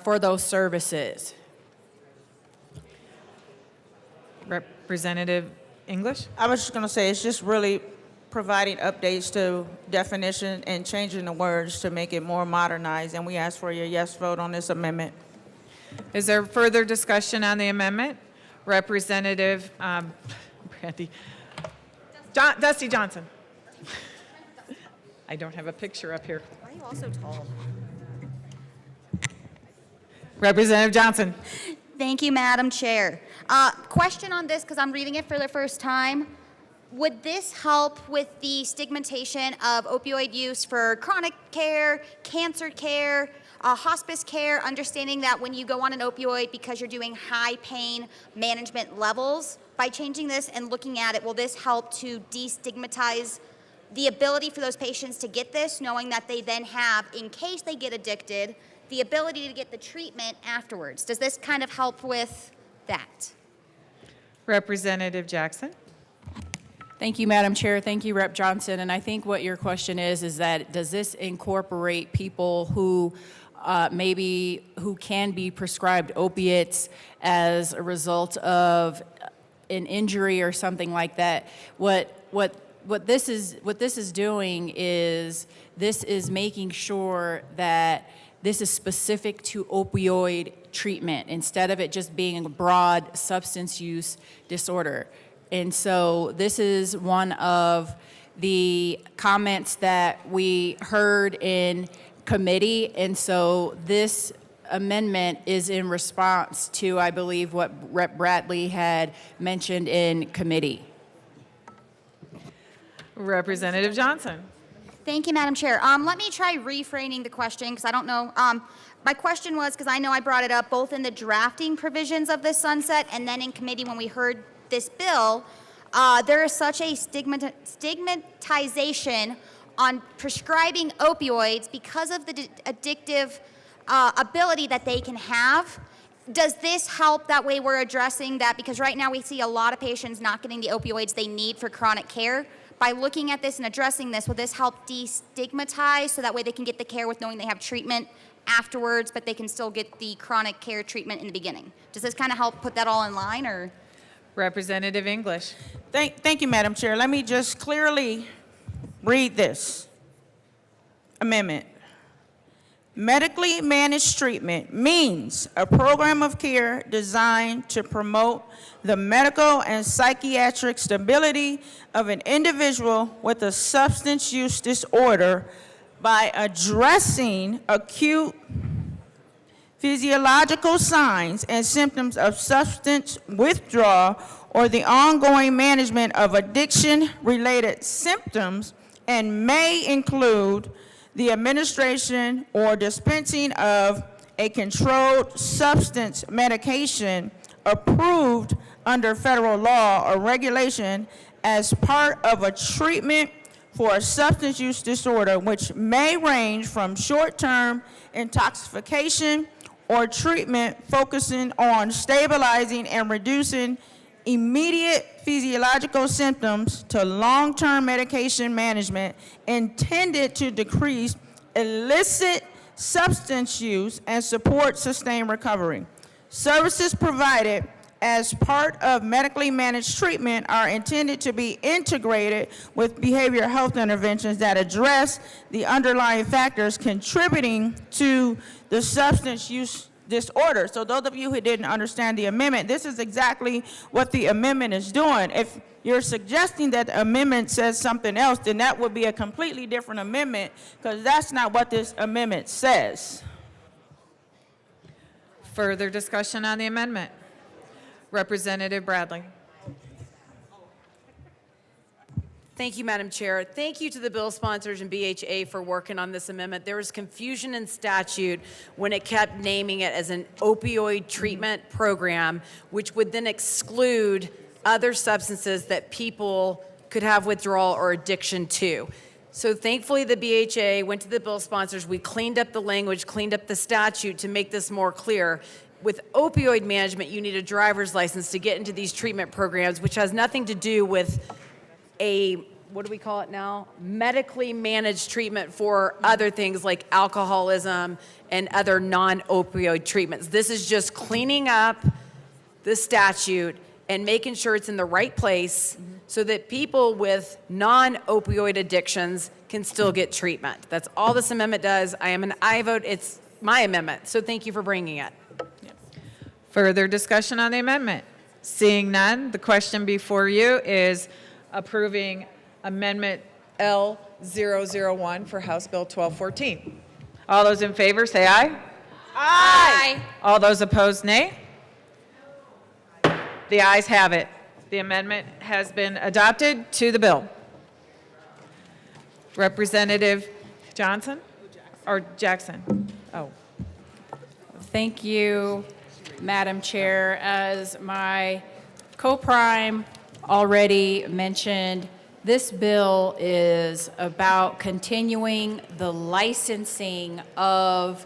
for those services. Representative English. I was just going to say, it's just really providing updates to definition and changing the words to make it more modernized, and we ask for your yes vote on this amendment. Is there further discussion on the amendment? Representative Dusty Johnson. I don't have a picture up here. Why are you all so tall? Representative Johnson. Thank you, Madam Chair. Question on this, because I'm reading it for the first time. Would this help with the stigmatization of opioid use for chronic care, cancer care, hospice care, understanding that when you go on an opioid because you're doing high pain management levels, by changing this and looking at it, will this help to destigmatize the ability for those patients to get this, knowing that they then have, in case they get addicted, the ability to get the treatment afterwards? Does this kind of help with that? Representative Jackson. Thank you, Madam Chair. Thank you, Rep. Johnson. And I think what your question is that does this incorporate people who who can be prescribed opiates as a result of an injury or something like that? What this is doing is this is making sure that this is specific to opioid treatment instead of it just being a broad substance use disorder. And so this is one of the comments that we heard in committee. And so this amendment is in response to, I believe, what Rep. Bradley had mentioned in committee. Representative Johnson. Thank you, Madam Chair. Let me try reframing the question because I don't know. My question was, because I know I brought it up both in the drafting provisions of this sunset and then in committee when we heard this bill, there is such a stigmatization on prescribing opioids because of the addictive ability that they can have. Does this help that way we're addressing that? Because right now we see a lot of patients not getting the opioids they need for chronic care. By looking at this and addressing this, will this help destigmatize so that way they can get the care with knowing they have treatment afterwards, but they can still get the chronic care treatment in the beginning? Does this kind of help put that all in line, or? Representative English. Thank you, Madam Chair. Let me just clearly read this amendment. Medically managed treatment means a program of care designed to promote the medical and psychiatric stability of an individual with a substance use disorder by addressing acute physiological signs and symptoms of substance withdrawal or the ongoing management of addiction-related symptoms, and may include the administration or dispensing of a controlled substance medication approved under federal law or regulation as part of a treatment for a substance use disorder, which may range from short-term intoxication or treatment focusing on stabilizing and reducing immediate physiological symptoms to long-term medication management intended to decrease illicit substance use and support sustained recovery. Services provided as part of medically managed treatment are intended to be integrated with behavioral health interventions that address the underlying factors contributing to the substance use disorder. So those of you who didn't understand the amendment, this is exactly what the amendment is doing. If you're suggesting that the amendment says something else, then that would be a completely different amendment, because that's not what this amendment says. Further discussion on the amendment. Representative Bradley. Thank you, Madam Chair. Thank you to the bill sponsors and BHA for working on this amendment. There was confusion in statute when it kept naming it as an opioid treatment program, which would then exclude other substances that people could have withdrawal or addiction to. So thankfully, the BHA went to the bill sponsors. We cleaned up the language, cleaned up the statute to make this more clear. With opioid management, you need a driver's license to get into these treatment programs, which has nothing to do with a, what do we call it now? Medically managed treatment for other things like alcoholism and other non-opioid treatments. This is just cleaning up the statute and making sure it's in the right place so that people with non-opioid addictions can still get treatment. That's all this amendment does. I am an aye vote. It's my amendment, so thank you for bringing it. Further discussion on the amendment. Seeing none, the question before you is approving Amendment L001 for House Bill 1214. All those in favor say aye. Aye. All those opposed, nay. The ayes have it. The amendment has been adopted to the bill. Representative Johnson or Jackson? Oh. Thank you, Madam Chair. As my co-prime already mentioned, this bill is about continuing the licensing of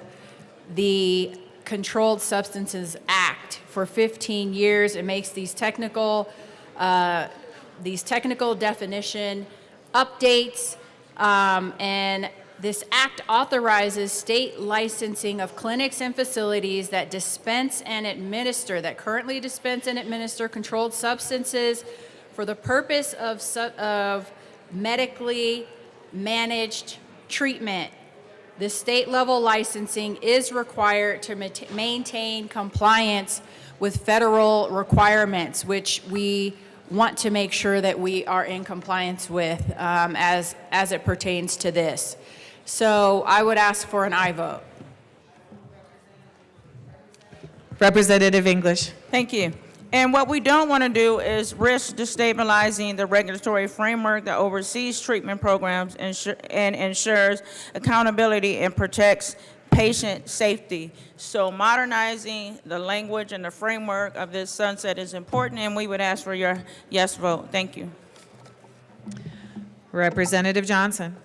the Controlled Substances Act for 15 years. It makes these technical definition updates, and this act authorizes state licensing of clinics and facilities that dispense and administer, that currently dispense and administer controlled substances for the purpose of medically managed treatment. The state-level licensing is required to maintain compliance with federal requirements, which we want to make sure that we are in compliance with as it pertains to this. So I would ask for an aye vote. Representative English. Thank you. And what we don't want to do is risk destabilizing the regulatory framework that oversees treatment programs and ensures accountability and protects patient safety. So modernizing the language and the framework of this sunset is important, and we would ask for your yes vote. Thank you. Representative Johnson.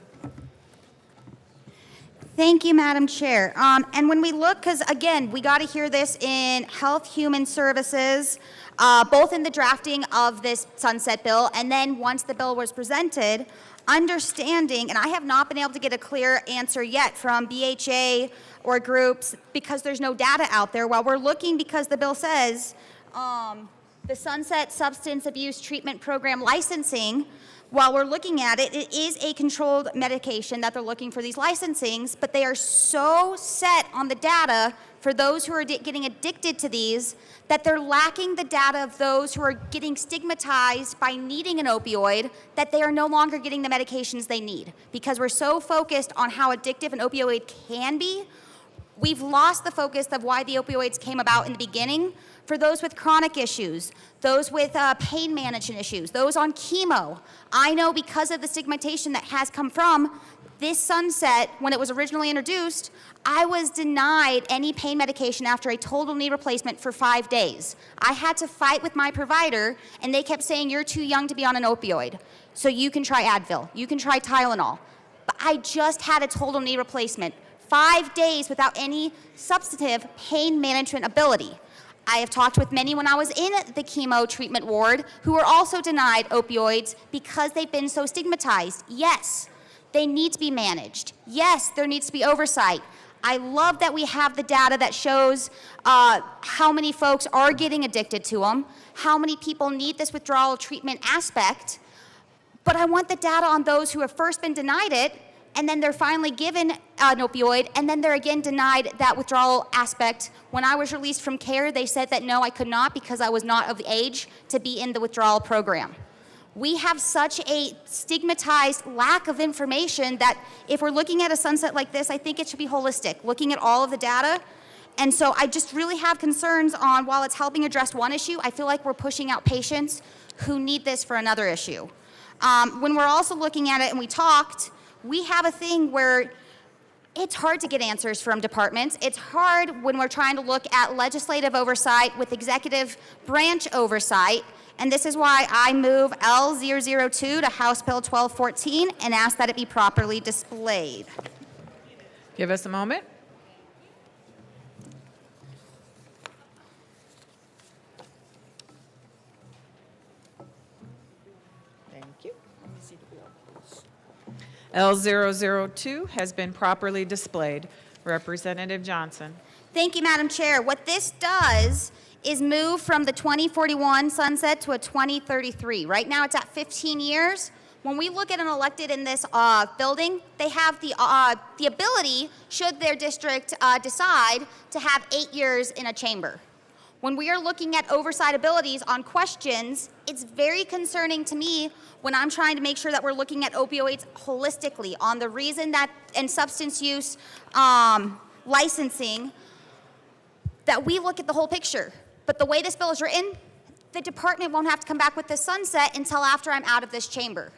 Thank you, Madam Chair. And when we look, because again, we got to hear this in Health Human Services, both in the drafting of this sunset bill and then once the bill was presented, understanding, and I have not been able to get a clear answer yet from BHA or groups because there's no data out there. While we're looking, because the bill says the Sunset Substance Abuse Treatment Program licensing, while we're looking at it, it is a controlled medication that they're looking for these licensings, but they are so set on the data for those who are getting addicted to these that they're lacking the data of those who are getting stigmatized by needing an opioid, that they are no longer getting the medications they need. Because we're so focused on how addictive an opioid can be, we've lost the focus of why the opioids came about in the beginning. For those with chronic issues, those with pain management issues, those on chemo. I know because of the stigmatization that has come from this sunset, when it was originally introduced, I was denied any pain medication after a total knee replacement for 5 days. I had to fight with my provider, and they kept saying, you're too young to be on an opioid, so you can try Advil, you can try Tylenol. But I just had a total knee replacement, 5 days without any substantive pain management ability. I have talked with many when I was in the chemo treatment ward who were also denied opioids because they've been so stigmatized. Yes, they need to be managed. Yes, there needs to be oversight. I love that we have the data that shows how many folks are getting addicted to them, how many people need this withdrawal treatment aspect, but I want the data on those who have first been denied it, and then they're finally given an opioid, and then they're again denied that withdrawal aspect. When I was released from care, they said that no, I could not because I was not of the age to be in the withdrawal program. We have such a stigmatized lack of information that if we're looking at a sunset like this, I think it should be holistic, looking at all of the data. And so I just really have concerns on, while it's helping address one issue, I feel like we're pushing out patients who need this for another issue. When we're also looking at it, and we talked, we have a thing where it's hard to get answers from departments. It's hard when we're trying to look at legislative oversight with executive branch oversight. And this is why I move L002 to House Bill 1214 and ask that it be properly displayed. Give us a moment. L002 has been properly displayed. Representative Johnson. Thank you, Madam Chair. What this does is move from the 2041 sunset to a 2033. Right now it's at 15 years. When we look at an elected in this building, they have the ability, should their district decide, to have 8 years in a chamber. When we are looking at oversight abilities on questions, it's very concerning to me when I'm trying to make sure that we're looking at opioids holistically on the reason that, and substance use licensing, that we look at the whole picture. But the way this bill is written, the department won't have to come back with this sunset until after I'm out of this chamber.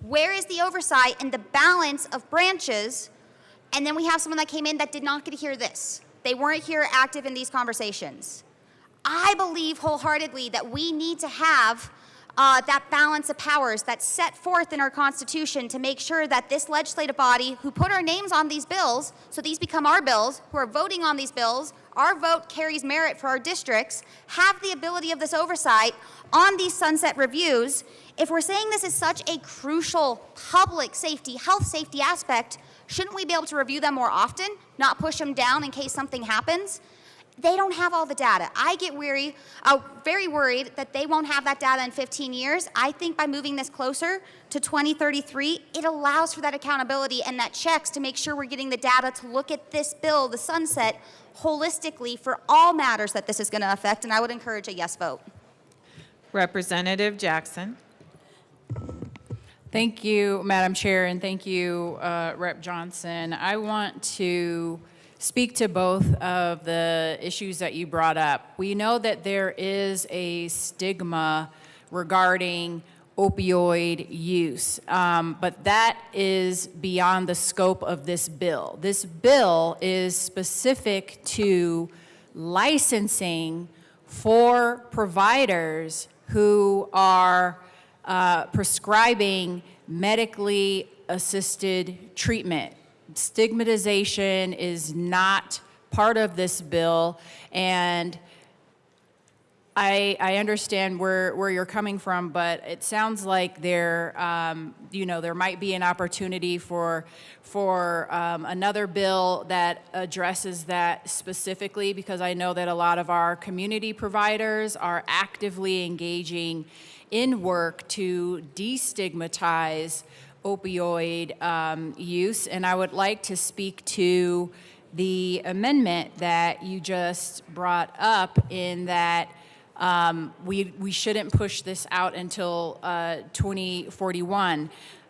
Where is the oversight and the balance of branches? And then we have someone that came in that did not get to hear this. They weren't here active in these conversations. I believe wholeheartedly that we need to have that balance of powers that's set forth in our Constitution to make sure that this legislative body who put our names on these bills, so these become our bills, who are voting on these bills, our vote carries merit for our districts, have the ability of this oversight on these sunset reviews. If we're saying this is such a crucial public safety, health safety aspect, shouldn't we be able to review them more often, not push them down in case something happens? they don't have all the data. I get very worried that they won't have that data in 15 years. I think by moving this closer to 2033, it allows for that accountability and that checks to make sure we're getting the data to look at this bill, the sunset, holistically for all matters that this is going to affect, and I would encourage a yes vote. Representative Jackson. Thank you, Madam Chair, and thank you, Rep. Johnson. I want to speak to both of the issues that you brought up. We know that there is a stigma regarding opioid use, but that is beyond the scope of this bill. This bill is specific to licensing for providers who are prescribing medically assisted treatment. Stigmatization is not part of this bill, and I understand where you're coming from, but it sounds like there might be an opportunity for another bill that addresses that specifically, because I know that a lot of our community providers are actively engaging in work to destigmatize opioid use, and I would like to speak to the amendment that you just brought up, in that we shouldn't push this out until 2041.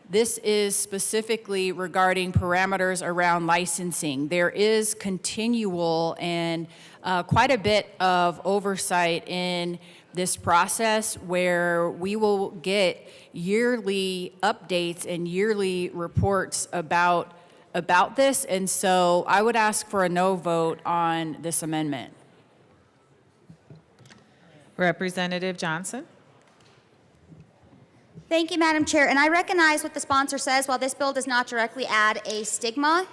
This is specifically regarding parameters around licensing. There is continual and quite a bit of oversight in this process, where we will get yearly updates and yearly reports about this. And so I would ask for a no vote on this amendment. Representative Johnson. Thank you, Madam Chair. And I recognize what the sponsor says. While this bill does not directly add a stigma,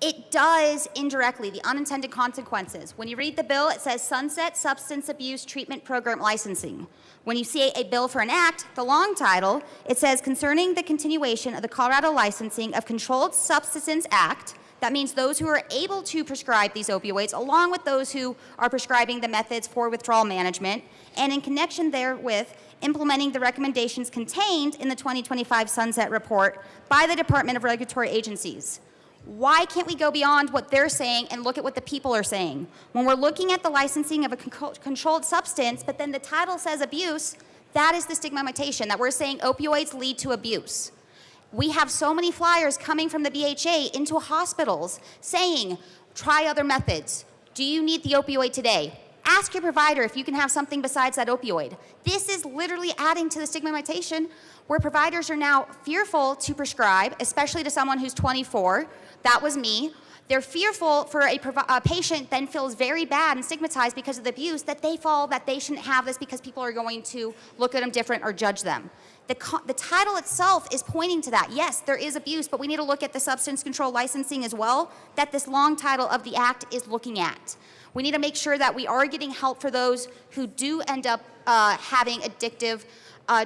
it does indirectly, the unintended consequences. When you read the bill, it says Sunset Substance Abuse Treatment Program Licensing. When you see a bill for an act, the long title, it says concerning the continuation of the Colorado Licensing of Controlled Substances Act. That means those who are able to prescribe these opioids, along with those who are prescribing the methods for withdrawal management, and in connection therewith, implementing the recommendations contained in the 2025 Sunset Report by the Department of Regulatory Agencies. Why can't we go beyond what they're saying and look at what the people are saying? When we're looking at the licensing of a controlled substance, but then the title says abuse, that is the stigmatization, that we're saying opioids lead to abuse. We have so many flyers coming from the BHA into hospitals saying, try other methods. Do you need the opioid today? Ask your provider if you can have something besides that opioid. This is literally adding to the stigmatization, where providers are now fearful to prescribe, especially to someone who's 24. That was me. They're fearful for a patient then feels very bad and stigmatized because of the abuse, that they shouldn't have this because people are going to look at them different or judge them. The title itself is pointing to that. Yes, there is abuse, but we need to look at the substance control licensing as well, that this long title of the act is looking at. We need to make sure that we are getting help for those who do end up having addictive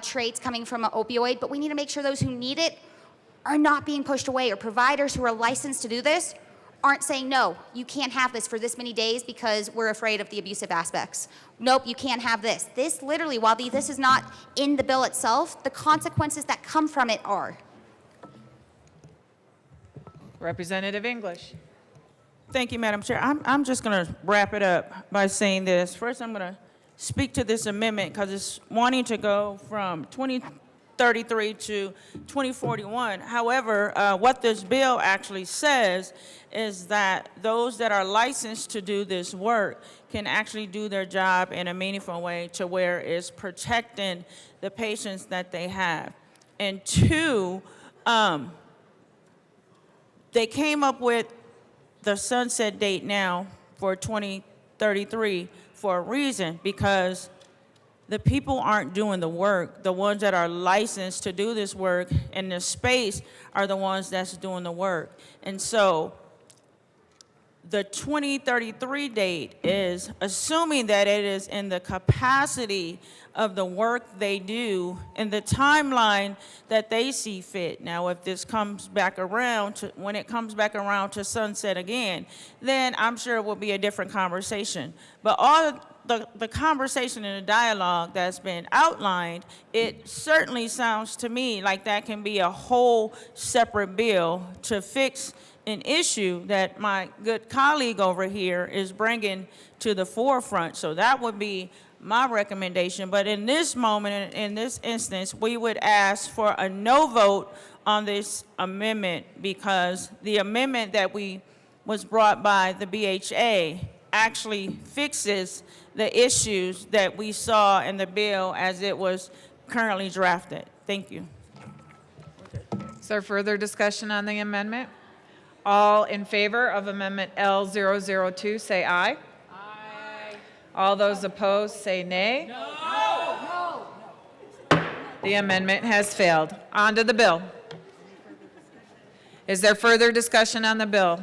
traits coming from an opioid, but we need to make sure those who need it are not being pushed away, or providers who are licensed to do this aren't saying, no, you can't have this for this many days because we're afraid of the abusive aspects. Nope, you can't have this. This literally, while this is not in the bill itself, the consequences that come from it are. Representative English. Thank you, Madam Chair. I'm just going to wrap it up by saying this. First, I'm going to speak to this amendment because it's wanting to go from 2033 to 2041. However, what this bill actually says is that those that are licensed to do this work can actually do their job in a meaningful way to where it's protecting the patients that they have. And two, they came up with the sunset date now for 2033 for a reason, because the people aren't doing the work. The ones that are licensed to do this work in this space are the ones that's doing the work. And so the 2033 date is assuming that it is in the capacity of the work they do and the timeline that they see fit. Now, if this comes back around to, when it comes back around to sunset again, then I'm sure it will be a different conversation. But all the conversation and the dialogue that's been outlined, it certainly sounds to me like that can be a whole separate bill to fix an issue that my good colleague over here is bringing to the forefront. So that would be my recommendation. But in this moment, in this instance, we would ask for a no vote on this amendment because the amendment that was brought by the BHA actually fixes the issues that we saw in the bill as it was currently drafted. Thank you. Is there further discussion on the amendment? All in favor of Amendment L002, say aye. Aye. All those opposed, say nay. No. The amendment has failed. On to the bill. Is there further discussion on the bill?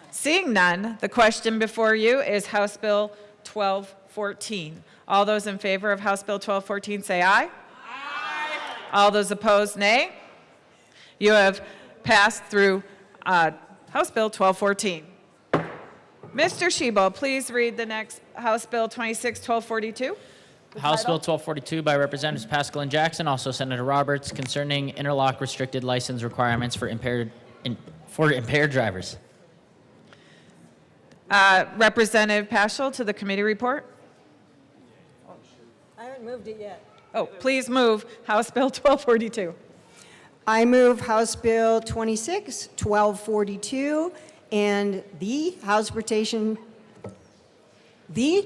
Seeing none, the question before you is House Bill 1214. All those in favor of House Bill 1214, say aye. Aye. All those opposed, nay. You have passed through House Bill 1214. Mr. Shebo, please read the next House Bill 26-1242. House Bill 1242 by Representatives Pascal and Jackson, also Senator Roberts, concerning interlock restricted license requirements for impaired drivers. Representative Paschal to the committee report. I haven't moved it yet. Oh, please move House Bill 1242. I move House Bill 26-1242 and the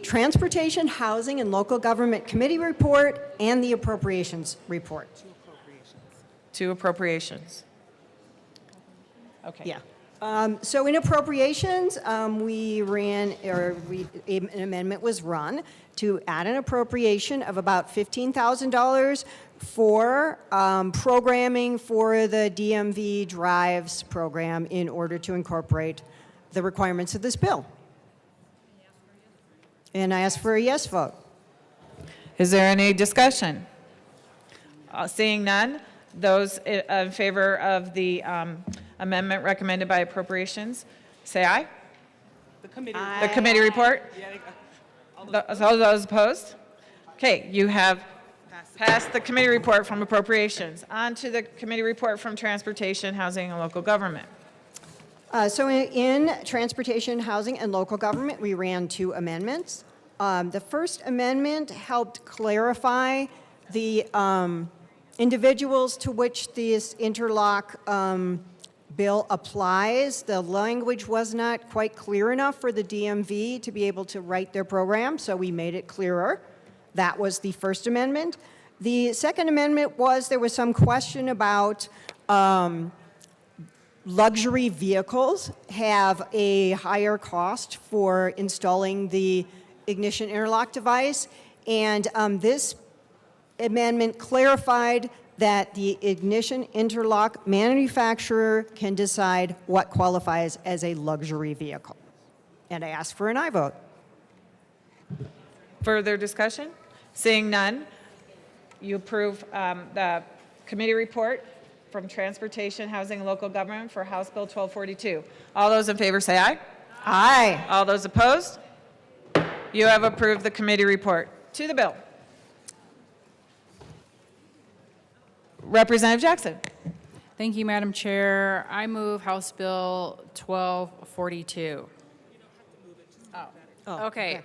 Transportation, Housing, and Local Government Committee report and the Appropriations report. Two appropriations. Okay. Yeah. So in appropriations, an amendment was run to add an appropriation of about $15,000 for programming for the DMV Drives program in order to incorporate the requirements of this bill. And I ask for a yes vote. Is there any discussion? Seeing none, those in favor of the amendment recommended by appropriations, say aye. The committee. The committee report? All those opposed? Okay, you have passed the committee report from appropriations. On to the committee report from Transportation, Housing, and Local Government. So in Transportation, Housing, and Local Government, we ran two amendments. The first amendment helped clarify the individuals to which this interlock bill applies. The language was not quite clear enough for the DMV to be able to write their program, so we made it clearer. That was the first amendment. The second amendment was there was some question about luxury vehicles have a higher cost for installing the ignition interlock device, and this amendment clarified that the ignition interlock manufacturer can decide what qualifies as a luxury vehicle. And I ask for an aye vote. Further discussion? Seeing none, you approve the committee report from Transportation, Housing, and Local Government for House Bill 1242. All those in favor say aye. Aye. All those opposed? You have approved the committee report. To the bill. Representative Jackson. Thank you, Madam Chair. I move House Bill 1242. Okay.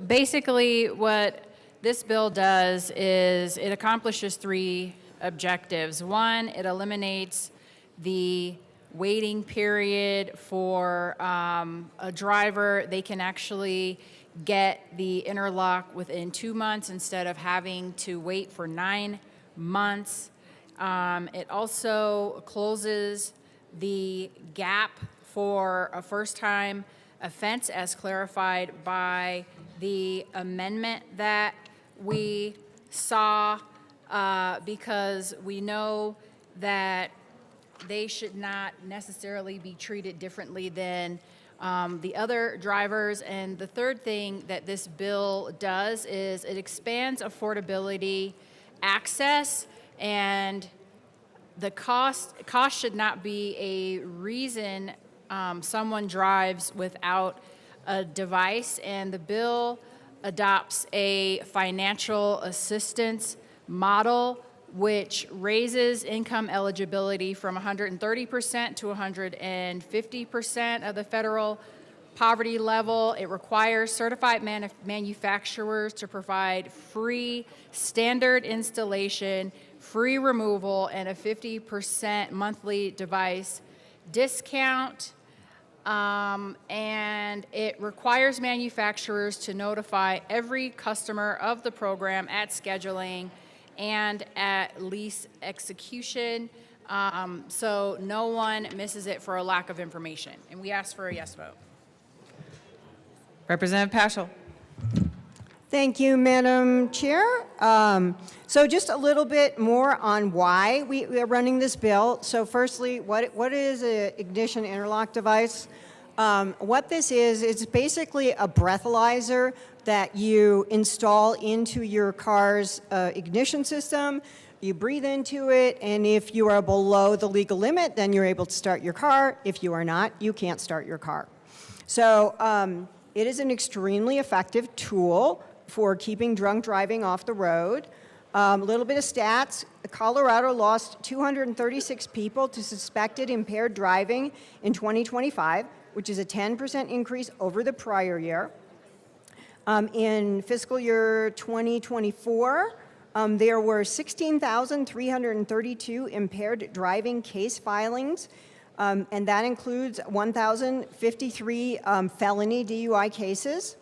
Basically, what this bill does is it accomplishes three objectives. One, it eliminates the waiting period for a driver. They can actually get the interlock within 2 months instead of having to wait for 9 months. It also closes the gap for a first-time offense as clarified by the amendment that we saw, because we know that they should not necessarily be treated differently than the other drivers. And the third thing that this bill does is it expands affordability, access, and the cost should not be a reason someone drives without a device. And the bill adopts a financial assistance model which raises income eligibility from 130% to 150% of the federal poverty level. It requires certified manufacturers to provide free standard installation, free removal, and a 50% monthly device discount. And it requires manufacturers to notify every customer of the program at scheduling and at lease execution, so no one misses it for a lack of information. And we ask for a yes vote. Representative Paschal. Thank you, Madam Chair. So just a little bit more on why we are running this bill. So firstly, what is an ignition interlock device? What this is, it's basically a breathalyzer that you install into your car's ignition system. You breathe into it, and if you are below the legal limit, then you're able to start your car. If you are not, you can't start your car. So it is an extremely effective tool for keeping drunk driving off the road. A little bit of stats. Colorado lost 236 people to suspected impaired driving in 2025, which is a 10% increase over the prior year. In fiscal year 2024, there were 16,332 impaired driving case filings, and that includes 1,053 felony DUI cases.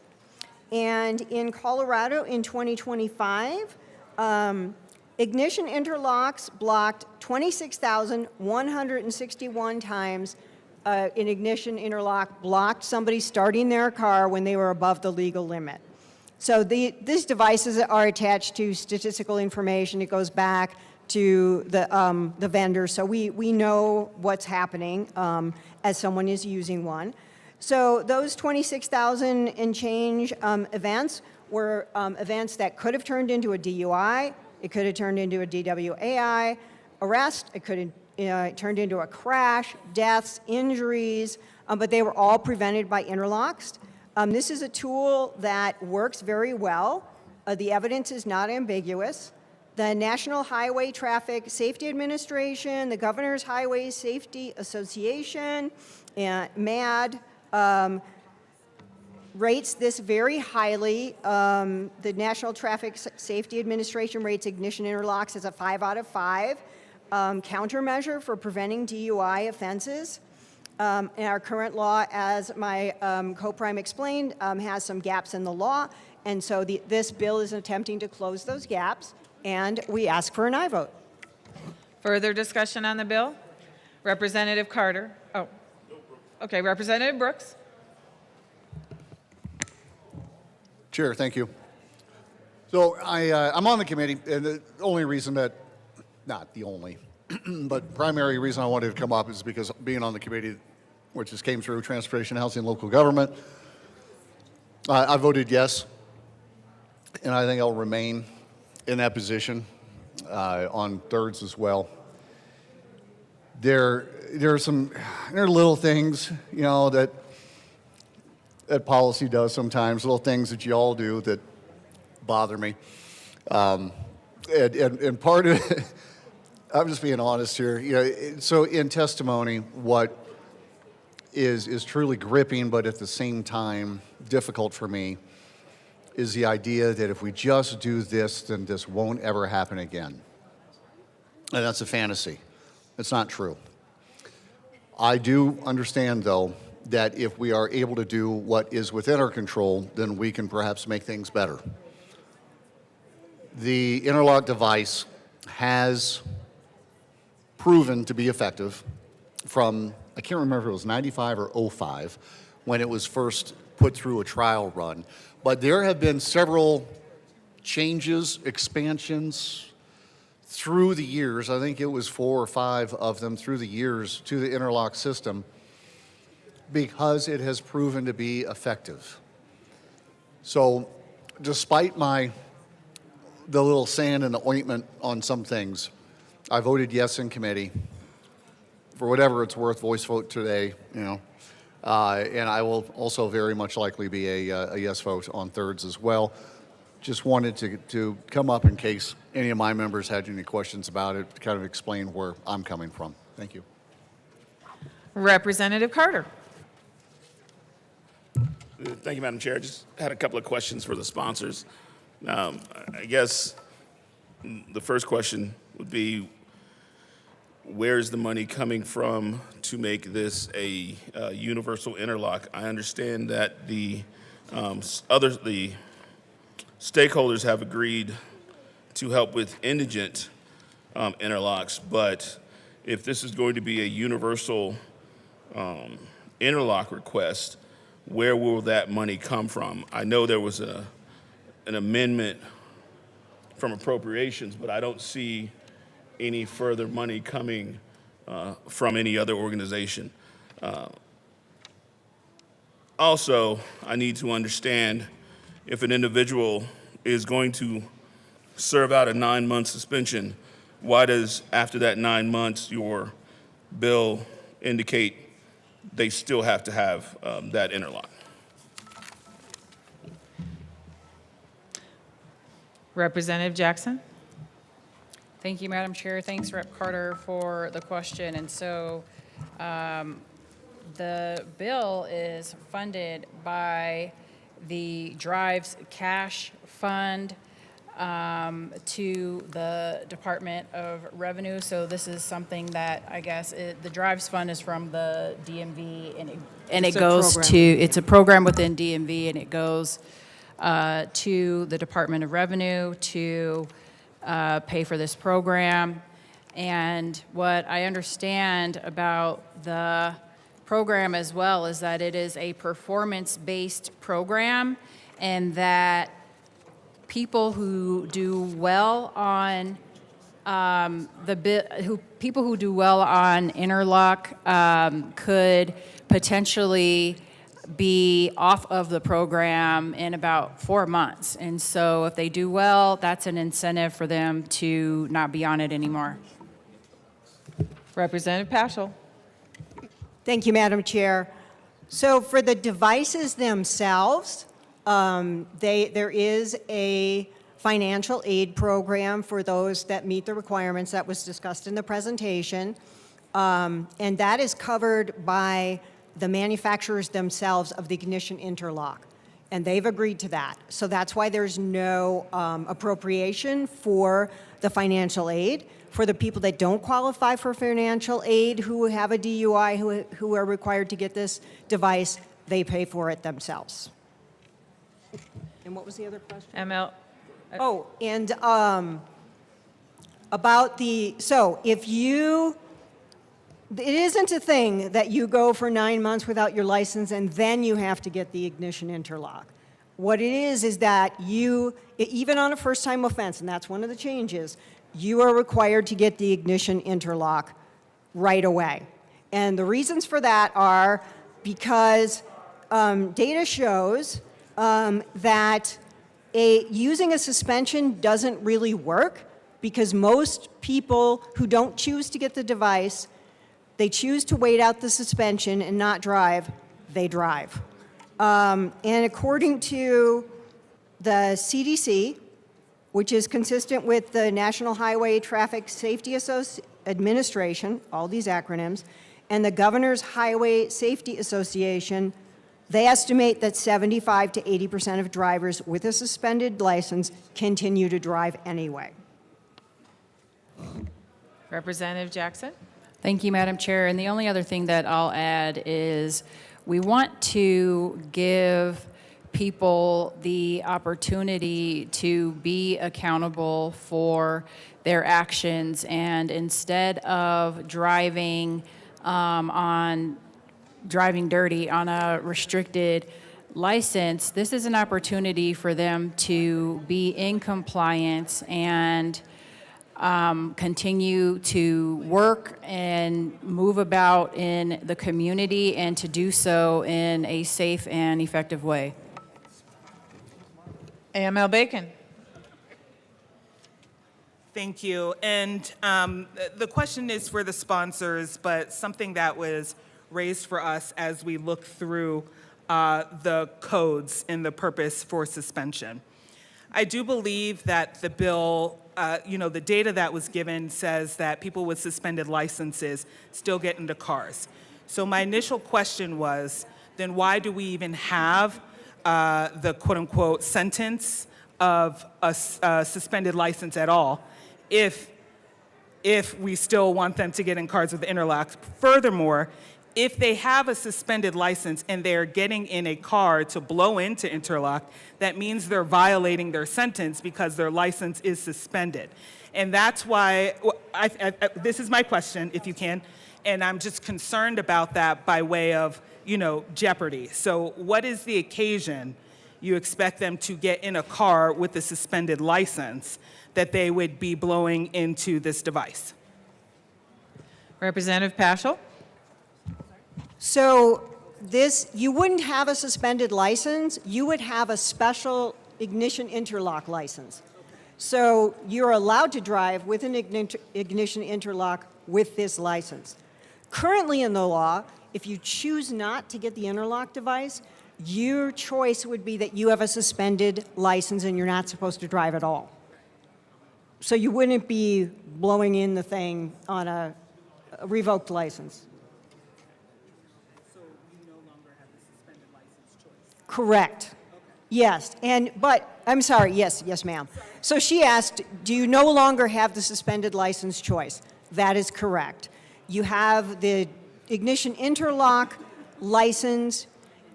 And in Colorado in 2025, ignition interlocks blocked 26,161 times. An ignition interlock blocked somebody starting their car when they were above the legal limit. So these devices are attached to statistical information. It goes back to the vendor, so we know what's happening as someone is using one. So those 26,000 and change events were events that could have turned into a DUI. It could have turned into a DWAI arrest. It could have turned into a crash, deaths, injuries, but they were all prevented by interlocks. This is a tool that works very well. The evidence is not ambiguous. The National Highway Traffic Safety Administration, the Governor's Highway Safety Association, MAD, rates this very highly. The National Traffic Safety Administration rates ignition interlocks as a 5 out of 5. Countermeasure for preventing DUI offenses. And our current law, as my co-prime explained, has some gaps in the law, and so this bill is attempting to close those gaps, and we ask for an aye vote. Further discussion on the bill? Representative Carter. Oh, okay, Representative Brooks. Chair, thank you. So I'm on the committee, and the only reason that, not the only, but primary reason I wanted to come up is because being on the committee, which just came through Transportation, Housing, and Local Government, I voted yes, and I think I'll remain in that position on thirds as well. There are little things, you know, that policy does sometimes, little things that you all do that bother me. And part of it, I'm just being honest here. You know, so in testimony, what is truly gripping, but at the same time difficult for me, is the idea that if we just do this, then this won't ever happen again. And that's a fantasy. It's not true. I do understand, though, that if we are able to do what is within our control, then we can perhaps make things better. The interlock device has proven to be effective from, I can't remember if it was 95 or 05, when it was first put through a trial run. But there have been several changes, expansions, through the years, I think it was 4 or 5 of them through the years to the interlock system because it has proven to be effective. So despite the little sand in the ointment on some things, I voted yes in committee. For whatever it's worth, voice vote today, you know. And I will also very much likely be a yes vote on thirds as well. Just wanted to come up in case any of my members had any questions about it, to kind of explain where I'm coming from. Thank you. Representative Carter. Thank you, Madam Chair. I just had a couple of questions for the sponsors. I guess the first question would be, where's the money coming from to make this a universal interlock? I understand that the stakeholders have agreed to help with indigent interlocks, but if this is going to be a universal interlock request, where will that money come from? I know there was an amendment from appropriations, but I don't see any further money coming from any other organization. Also, I need to understand if an individual is going to serve out a 9-month suspension, why does, after that 9 months, your bill indicate they still have to have that interlock? Representative Jackson. Thank you, Madam Chair. Thanks, Rep. Carter, for the question. And so the bill is funded by the Drives Cash Fund to the Department of Revenue. So this is something that I guess the Drives Fund is from the DMV, and it goes to, it's a program within DMV, and it goes to the Department of Revenue to pay for this program. And what I understand about the program as well is that it is a performance-based program, and that people who do well on people who do well on interlock could potentially be off of the program in about 4 months. And so if they do well, that's an incentive for them to not be on it anymore. Representative Paschal. Thank you, Madam Chair. So for the devices themselves, there is a financial aid program for those that meet the requirements that was discussed in the presentation. And that is covered by the manufacturers themselves of the ignition interlock. And they've agreed to that. So that's why there's no appropriation for the financial aid. For the people that don't qualify for financial aid, who have a DUI, who are required to get this device, they pay for it themselves. And what was the other question? ML. Oh, and about so if you, it isn't a thing that you go for 9 months without your license and then you have to get the ignition interlock. What it is that you, even on a first-time offense, and that's one of the changes, you are required to get the ignition interlock right away. And the reasons for that are because data shows that using a suspension doesn't really work, because most people who don't choose to get the device, they choose to wait out the suspension and not drive, they drive. And according to the CDC, which is consistent with the National Highway Traffic Safety Administration, all these acronyms, and the Governor's Highway Safety Association, they estimate that 75 to 80% of drivers with a suspended license continue to drive anyway. Representative Jackson. Thank you, Madam Chair. And the only other thing that I'll add is we want to give people the opportunity to be accountable for their actions, and instead of driving driving dirty on a restricted license, this is an opportunity for them to be in compliance and continue to work and move about in the community and to do so in a safe and effective way. AML Bacon. Thank you. And the question is for the sponsors, but something that was raised for us as we look through the codes and the purpose for suspension. I do believe that the bill, the data that was given says that people with suspended licenses still get into cars. So my initial question was, then why do we even have the quote-unquote sentence of a suspended license at all if we still want them to get in cars with interlocks? Furthermore, if they have a suspended license and they're getting in a car to blow into interlock, that means they're violating their sentence because their license is suspended. And that's why, this is my question, if you can, and I'm just concerned about that by way of, jeopardy. So what is the occasion you expect them to get in a car with a suspended license that they would be blowing into this device? Representative Paschal. So you wouldn't have a suspended license, you would have a special ignition interlock license. So you're allowed to drive with an ignition interlock with this license. Currently in the law, if you choose not to get the interlock device, your choice would be that you have a suspended license and you're not supposed to drive at all. So you wouldn't be blowing in the thing on a revoked license. Correct. Yes, but I'm sorry, yes, ma'am. So she asked, do you no longer have the suspended license choice? That is correct. You have the ignition interlock license,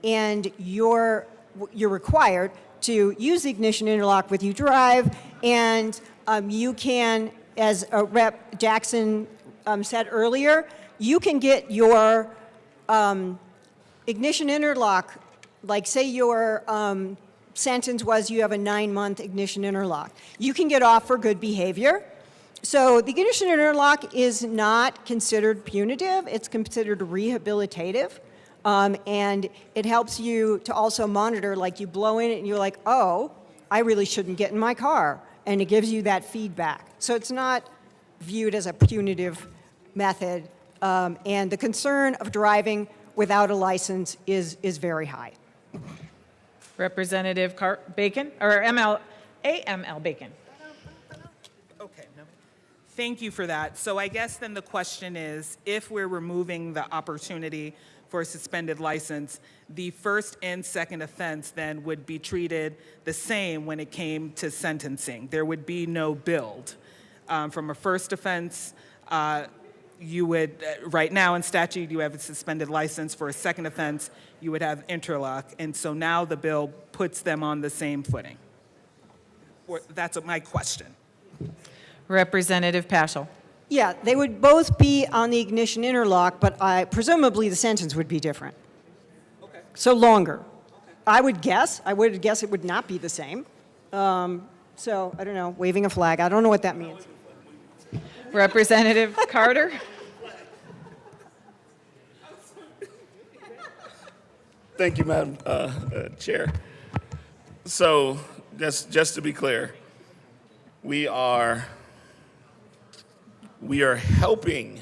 and you're required to use the ignition interlock with you drive, and you can, as Rep. Jackson said earlier, you can get your ignition interlock. Like, say your sentence was you have a 9-month ignition interlock. You can get off for good behavior. So the ignition interlock is not considered punitive. It's considered rehabilitative. And it helps you to also monitor, like you blow in it and you're like, oh, I really shouldn't get in my car. And it gives you that feedback. So it's not viewed as a punitive method. And the concern of driving without a license is very high. Representative Bacon, or AML Bacon. Okay, no. Thank you for that. So I guess then the question is, if we're removing the opportunity for a suspended license, the first and second offense then would be treated the same when it came to sentencing. There would be no build. From a first offense, you would, right now in statute, you have a suspended license. For a second offense, you would have interlock. And so now the bill puts them on the same footing. That's my question. Representative Paschal. Yeah, they would both be on the ignition interlock, but presumably the sentence would be different. Okay. So longer. Okay. I would guess it would not be the same. So, I don't know, waving a flag, I don't know what that means. Representative Carter. Thank you, Madam Chair. So, just to be clear, we are helping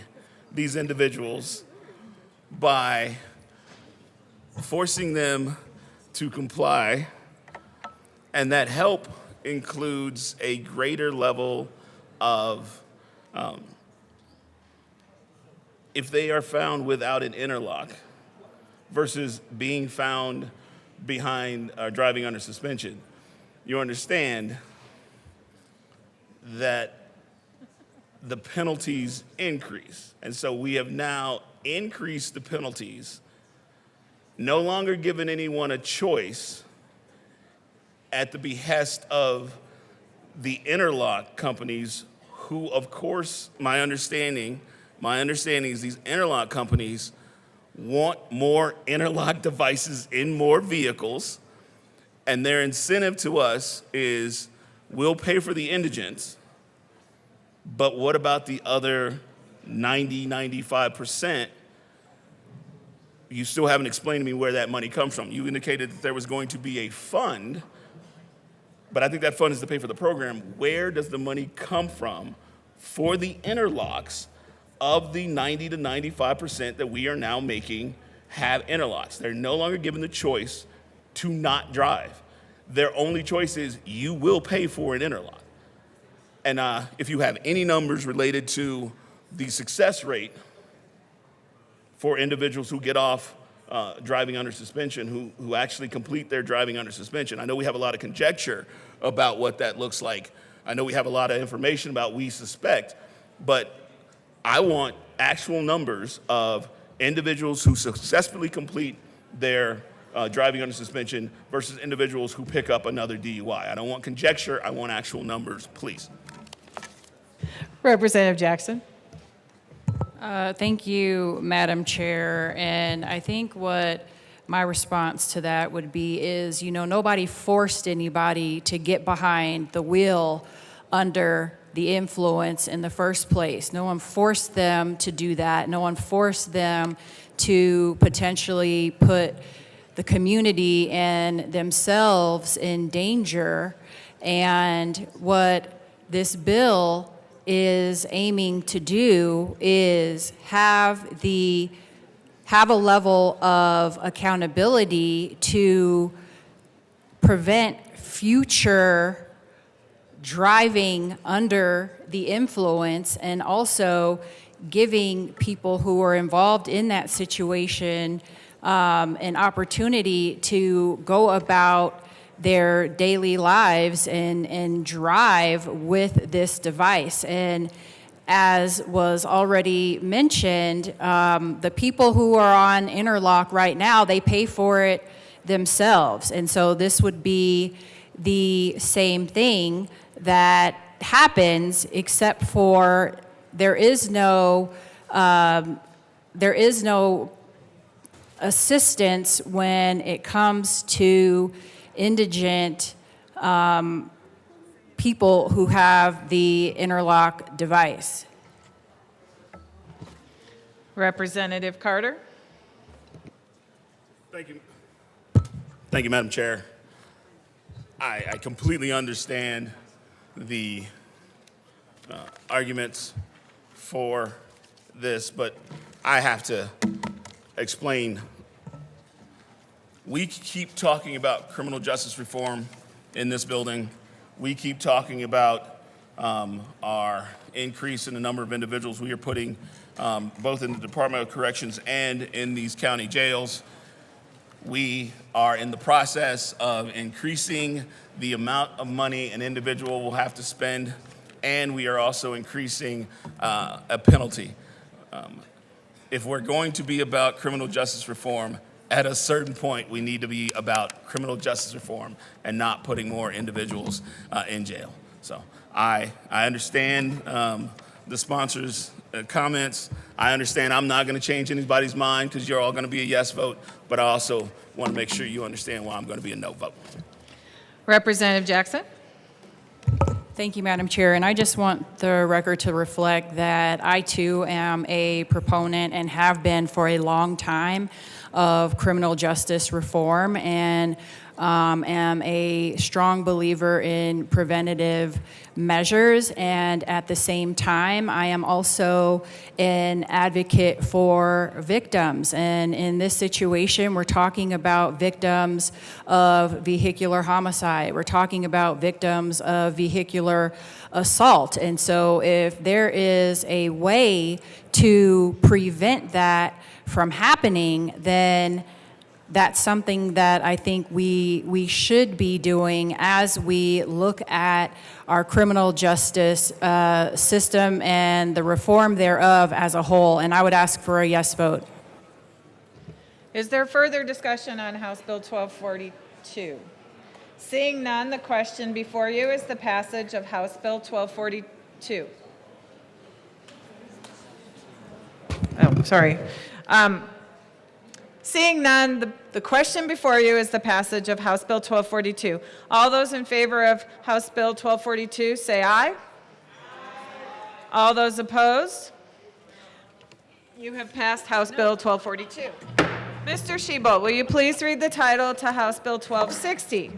these individuals by forcing them to comply, and that help includes a greater level of if they are found without an interlock versus being found behind driving under suspension, you understand that the penalties increase. And so we have now increased the penalties, no longer giving anyone a choice at the behest of the interlock companies who, of course, my understanding is these interlock companies want more interlock devices in more vehicles, and their incentive to us is we'll pay for the indigents, But what about the other 95%? You still haven't explained to me where that money comes from. You indicated that there was going to be a fund, but I think that fund is to pay for the program. Where does the money come from for the interlocks of the 90 to 95% that we are now making have interlocks? They're no longer given the choice to not drive. Their only choice is you will pay for an interlock. And if you have any numbers related to the success rate for individuals who get off driving under suspension, who actually complete their driving under suspension. I know we have a lot of conjecture about what that looks like. I know we have a lot of information about we suspect, but I want actual numbers of individuals who successfully complete their driving under suspension versus individuals who pick up another DUI. I don't want conjecture, I want actual numbers, please. Representative Jackson. Thank you, Madam Chair. And I think what my response to that would be is, nobody forced anybody to get behind the wheel under the influence in the first place. No one forced them to do that. No one forced them to potentially put the community and themselves in danger. And what this bill is aiming to do is have a level of accountability to prevent future driving under the influence, and also giving people who are involved in that situation an opportunity to go about their daily lives and drive with this device. And as was already mentioned, the people who are on interlock right now, they pay for it themselves. And so this would be the same thing that happens, except for there is no assistance when it comes to indigent people who have the interlock device. Representative Carter. Thank you. Thank you, Madam Chair. I completely understand the arguments for this, but I have to explain. We keep talking about criminal justice reform in this building. We keep talking about our increase in the number of individuals we are putting both in the Department of Corrections and in these county jails. We are in the process of increasing the amount of money an individual will have to spend, and we are also increasing a penalty. If we're going to be about criminal justice reform, at a certain point, we need to be about criminal justice reform and not putting more individuals in jail. So I understand the sponsors' comments. I understand I'm not going to change anybody's mind because you're all going to be a yes vote, but I also want to make sure you understand why I'm going to be a no vote. Representative Jackson. Thank you, Madam Chair. And I just want the record to reflect that I too am a proponent and have been for a long time of criminal justice reform, and am a strong believer in preventative measures. And at the same time, I am also an advocate for victims. And in this situation, we're talking about victims of vehicular homicide. We're talking about victims of vehicular assault. And so if there is a way to prevent that from happening, then that's something that I think we should be doing as we look at our criminal justice system and the reform thereof as a whole. And I would ask for a yes vote. Is there further discussion on House Bill 1242? Seeing none, the question before you is the passage of House Bill 1242. Oh, sorry. Seeing none, the question before you is the passage of House Bill 1242. All those in favor of House Bill 1242, say aye. All those opposed? You have passed House Bill 1242. Mr. Shebold, will you please read the title to House Bill 1260?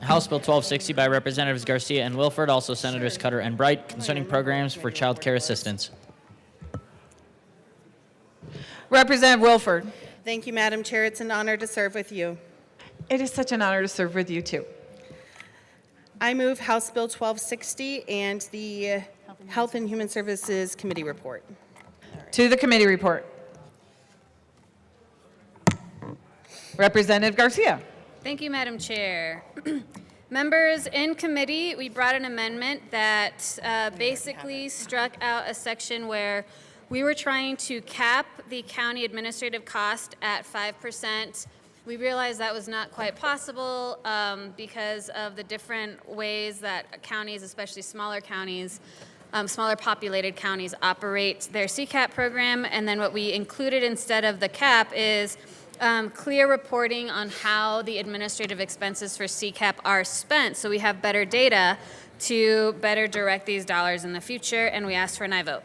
House Bill 1260 by Representatives Garcia and Wilford, also Senators Cutter and Bright, concerning programs for child care assistance. Representative Wilford. Thank you, Madam Chair. It's an honor to serve with you. It is such an honor to serve with you, too. I move House Bill 1260 and the Health and Human Services Committee report. To the committee report. Representative Garcia. Thank you, Madam Chair. Members, in committee, we brought an amendment that basically struck out a section where we were trying to cap the county administrative cost at 5%. We realized that was not quite possible because of the different ways that counties, especially smaller counties, smaller populated counties, operate their CCAP program. And then what we included instead of the cap is clear reporting on how the administrative expenses for CCAP are spent, so we have better data to better direct these dollars in the future, and we ask for an aye vote.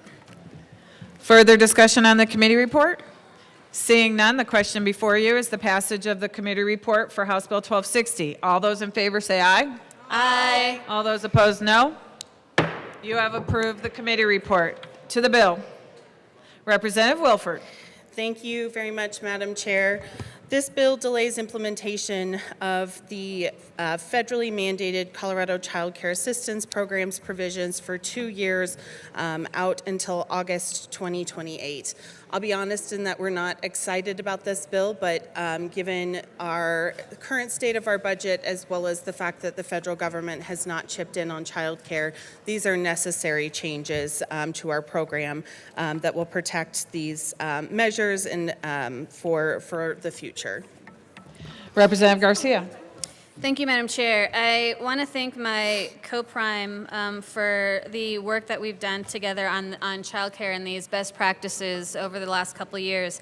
Further discussion on the committee report? Seeing none, the question before you is the passage of the committee report for House Bill 1260. All those in favor say aye. Aye. All those opposed, no. You have approved the committee report. To the bill. Representative Wilford. Thank you very much, Madam Chair. This bill delays implementation of the federally mandated Colorado Child Care Assistance Programs provisions for 2 years out until August 2028. I'll be honest in that we're not excited about this bill, but given our current state of our budget, as well as the fact that the federal government has not chipped in on child care, these are necessary changes to our program that will protect these measures and for the future. Representative Garcia. Thank you, Madam Chair. I want to thank my co-prime for the work that we've done together on childcare and these best practices over the last couple of years.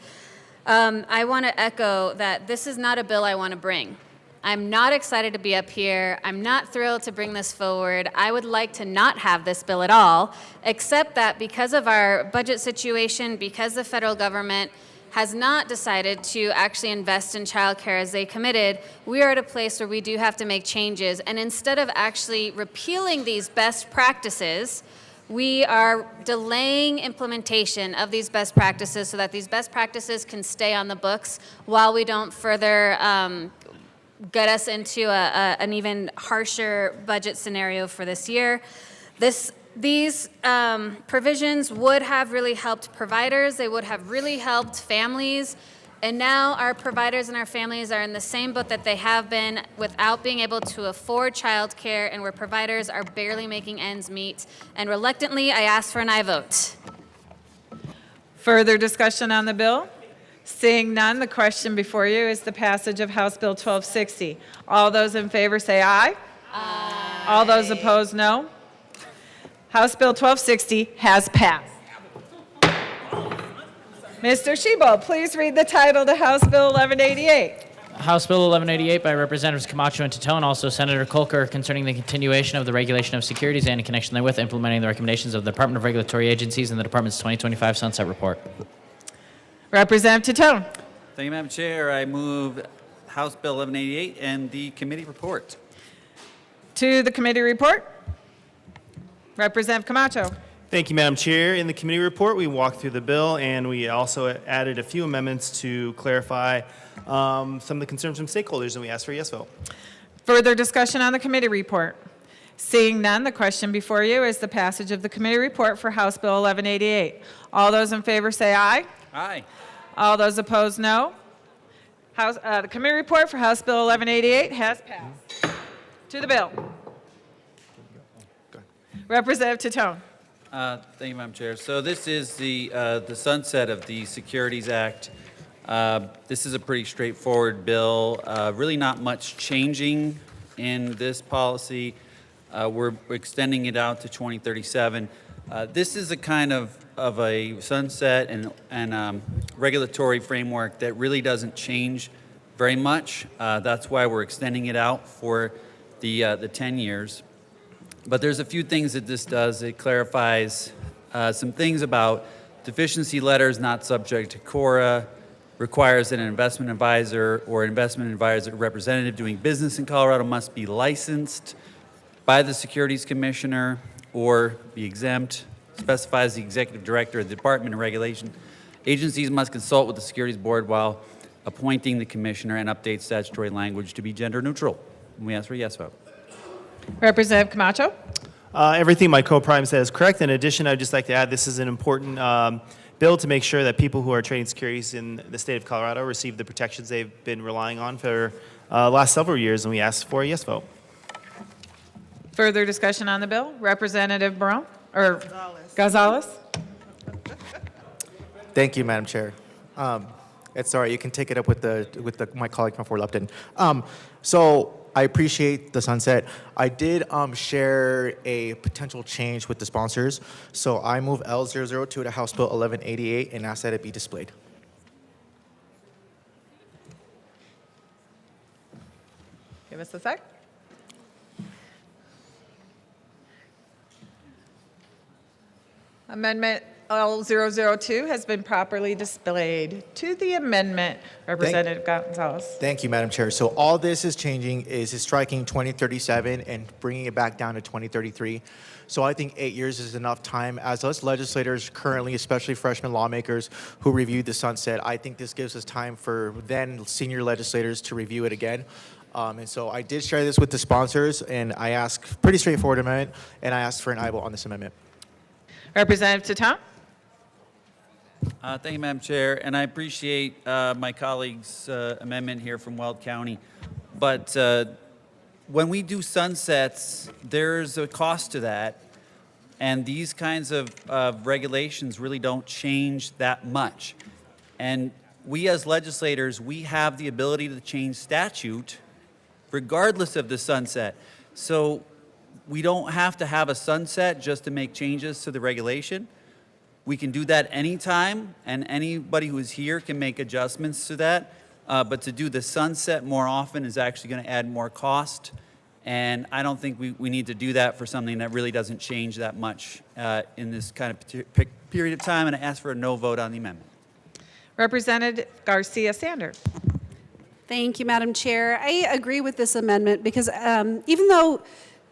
I want to echo that this is not a bill I want to bring. I'm not excited to be up here. I'm not thrilled to bring this forward. I would like to not have this bill at all, except that because of our budget situation, because the federal government has not decided to actually invest in childcare as they committed, we are at a place where we do have to make changes. And instead of actually repealing these best practices, we are delaying implementation of these best practices so that these best practices can stay on the books while we don't further get us into an even harsher budget scenario for this year. These provisions would have really helped providers. They would have really helped families. And now our providers and our families are in the same boat that they have been without being able to afford child care, and where providers are barely making ends meet. And reluctantly, I ask for an aye vote. Further discussion on the bill? Seeing none, the question before you is the passage of House Bill 1260. All those in favor say aye. Aye. All those opposed, no. House Bill 1260 has passed. Mr. Shebold, please read the title to House Bill 1188. House Bill 1188 by Representatives Camacho and Titone, also Senator Kolker, concerning the continuation of the regulation of securities and in connection therewith implementing the recommendations of the Department of Regulatory Agencies and the Department's 2025 Sunset Report. Representative Titone. Thank you, Madam Chair. I move House Bill 1188 and the committee report. To the committee report. Representative Camacho. Thank you, Madam Chair. In the committee report, we walked through the bill, and we also added a few amendments to clarify some of the concerns from stakeholders, and we asked for a yes vote. Further discussion on the committee report? Seeing none, the question before you is the passage of the committee report for House Bill 1188. All those in favor say aye. Aye. All those opposed, no. The committee report for House Bill 1188 has passed. To the bill. Representative Titone. Thank you, Madam Chair. So this is the sunset of the Securities Act. This is a pretty straightforward bill. Really not much changing in this policy. We're extending it out to 2037. This is a kind of a sunset and regulatory framework that really doesn't change very much. That's why we're extending it out for the 10 years. But there's a few things that this does. It clarifies some things about deficiency letters not subject to CORA, requires that an investment advisor or investment advisor representative doing business in Colorado must be licensed by the Securities Commissioner or be exempt, specifies the executive director of the Department of Regulation. Agencies must consult with the Securities Board while appointing the commissioner and update statutory language to be gender neutral. And we ask for a yes vote. Representative Camacho? Everything my co-prime said is correct. In addition, I'd just like to add this is an important bill to make sure that people who are trading securities in the state of Colorado receive the protections they've been relying on for last several years, and we ask for a yes vote. Further discussion on the bill? Representative Barone, or Gonzalez? Thank you, Madam Chair. It's all right. You can take it up with my colleague from Fort Lupton. So I appreciate the sunset. I did share a potential change with the sponsors. So I move L002 to House Bill 1188 and ask that it be displayed. Give us a sec. Amendment L002 has been properly displayed. To the amendment, Representative Gonzalez. Thank you, Madam Chair. So all this is changing is striking 2037 and bringing it back down to 2033. So I think 8 years is enough time. As us legislators currently, especially freshman lawmakers who reviewed the sunset, I think this gives us time for then senior legislators to review it again. And so I did share this with the sponsors, and I asked pretty straightforward amendment, and I asked for an aye vote on this amendment. Representative Taton? Thank you, Madam Chair, and I appreciate my colleague's amendment here from Weld County. But when we do sunsets, there's a cost to that, and these kinds of regulations really don't change that much. And we as legislators, we have the ability to change statute regardless of the sunset. So we don't have to have a sunset just to make changes to the regulation. We can do that anytime, and anybody who is here can make adjustments to that. But to do the sunset more often is actually going to add more cost. And I don't think we need to do that for something that really doesn't change that much in this kind of period of time. And I ask for a no vote on the amendment. Representative Garcia Sanders. Thank you, Madam Chair. I agree with this amendment because even though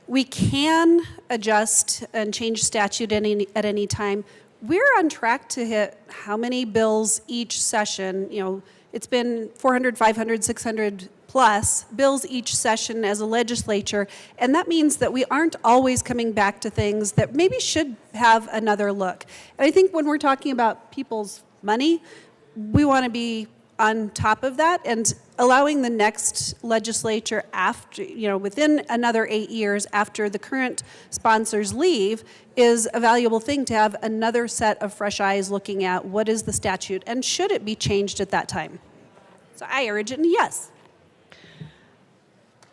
we can adjust and change statute at any time, we're on track to hit how many bills each session. You know, it's been 400, 500, 600 plus bills each session as a legislature, and that means that we aren't always coming back to things that maybe should have another look. And I think when we're talking about people's money, we want to be on top of that, and allowing the next legislature after, within another 8 years after the current sponsors leave is a valuable thing to have another set of fresh eyes looking at what is the statute and should it be changed at that time. So I urge it, and yes.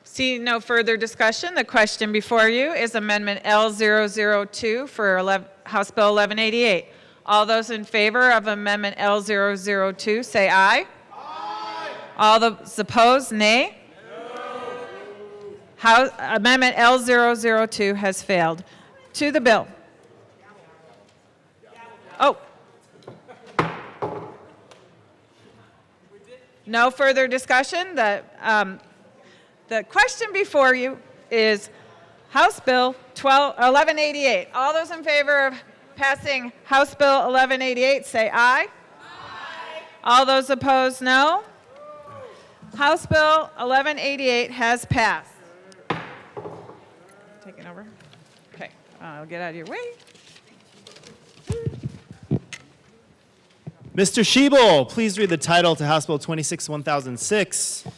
See no further discussion. The question before you is Amendment L002 for House Bill 1188. All those in favor of Amendment L002 say aye. Aye. All those opposed, nay. No. Amendment L002 has failed. To the bill. Oh. No further discussion. The question before you is House Bill 1188. All those in favor of passing House Bill 1188 say aye. Aye. All those opposed, no. House Bill 1188 has passed. Taking over. Okay, I'll get out of your way. Mr. Schiebel, please read the title to House Bill 26-1006.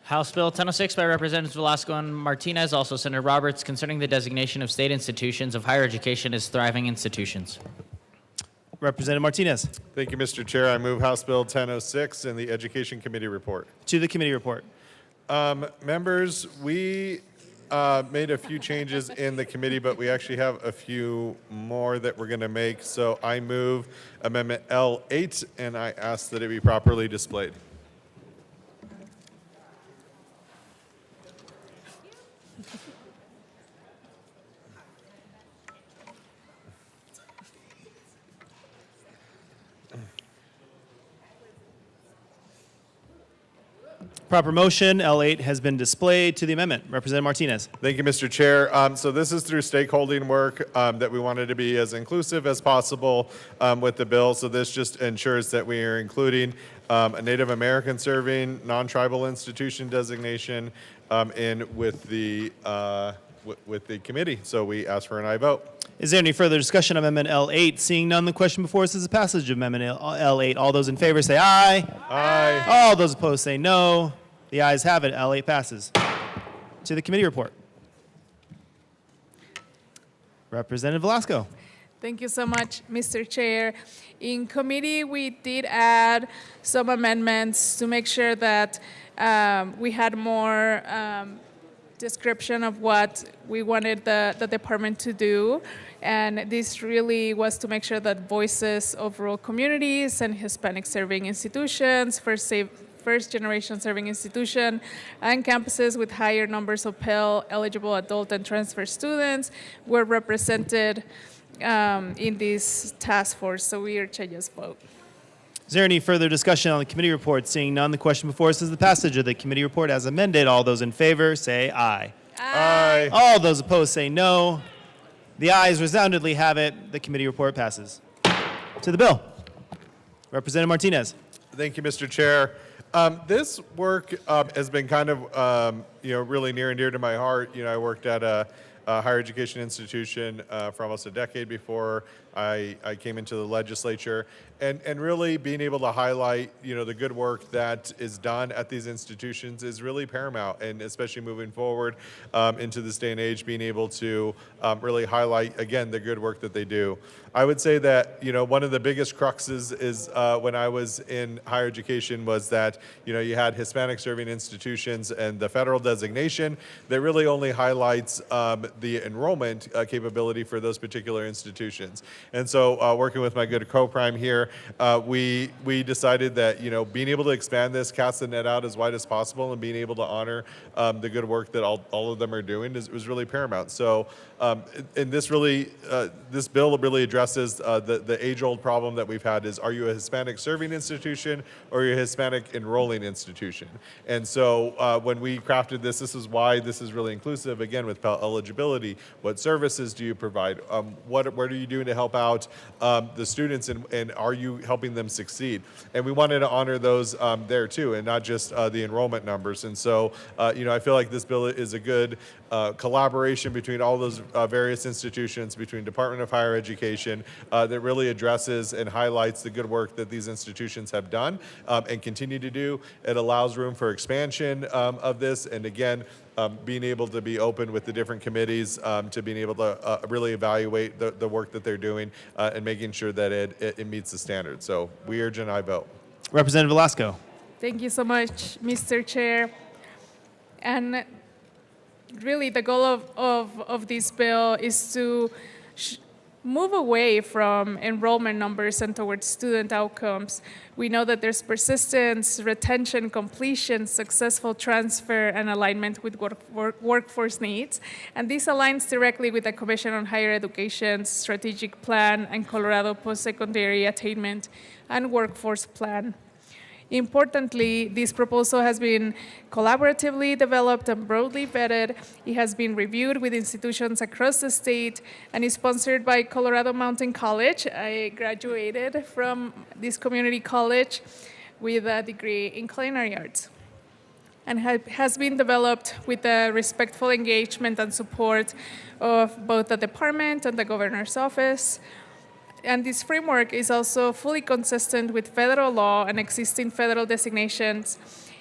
House Bill 1006 by Representatives Velasco and Martinez, also Senator Roberts, concerning the designation of state institutions of higher education as thriving institutions. Representative Martinez. Thank you, Mr. Chair. I move House Bill 1006 in the Education Committee report. To the committee report. Members, we made a few changes in the committee, but we actually have a few more that we're going to make. So I move Amendment L8, and I ask that it be properly displayed. Proper motion, L8 has been displayed to the amendment. Representative Martinez. Thank you, Mr. Chair. So this is through stakeholding work that we wanted to be as inclusive as possible with the bill. So this just ensures that we are including a Native American serving, non-tribal institution designation in with the committee. So we ask for an aye vote. Is there any further discussion on Amendment L8? Seeing none, the question before us is the passage of Amendment L8. All those in favor say aye. Aye. All those opposed say no. The ayes have it. L8 passes. To the committee report. Representative Velasco. Thank you so much, Mr. Chair. In committee, we did add some amendments to make sure that we had more description of what we wanted the department to do. And this really was to make sure that voices of rural communities and Hispanic serving institutions, first-generation serving institution, and campuses with higher numbers of Pell eligible adult and transfer students were represented in this task force. So we urge a yes vote. Is there any further discussion on the committee report? Seeing none, the question before us is the passage of the committee report as amended. All those in favor say aye. Aye. All those opposed say no. The ayes resoundingly have it. The committee report passes. To the bill. Representative Martinez. Thank you, Mr. Chair. This work has been kind of, really near and dear to my heart. I worked at a higher education institution for almost a decade before I came into the legislature, and really being able to highlight, the good work that is done at these institutions is really paramount, and especially moving forward into this day and age, being able to really highlight, again, the good work that they do. I would say that, one of the biggest cruxes is when I was in higher education was that, you had Hispanic serving institutions and the federal designation that really only highlights the enrollment capability for those particular institutions. And so working with my good co-prime here, we decided that, being able to expand this, cast the net out as wide as possible, and being able to honor the good work that all of them are doing was really paramount. So, and this bill really addresses the age-old problem that we've had is, are you a Hispanic serving institution or are you a Hispanic enrolling institution? And so when we crafted this is why this is really inclusive, again, with Pell eligibility. What services do you provide? What are you doing to help out the students, and are you helping them succeed? And we wanted to honor those there too, and not just the enrollment numbers. And so, I feel like this bill is a good collaboration between all those various institutions, between Department of Higher Education, that really addresses and highlights the good work that these institutions have done and continue to do. It allows room for expansion of this, and again, being able to be open with the different committees to being able to really evaluate the work that they're doing and making sure that it meets the standards. So we urge an aye vote. Representative Velasco. Thank you so much, Mr. Chair. And really, the goal of this bill is to move away from enrollment numbers and towards student outcomes. We know that there's persistence, retention, completion, successful transfer, and alignment with workforce needs. And this aligns directly with the Commission on Higher Education's strategic plan and Colorado Post-Secondary Attainment and Workforce Plan. Importantly, this proposal has been collaboratively developed and broadly vetted. It has been reviewed with institutions across the state and is sponsored by Colorado Mountain College. I graduated from this community college with a degree in culinary arts, and has been developed with the respectful engagement and support of both the department and the governor's office. And this framework is also fully consistent with federal law and existing federal designations.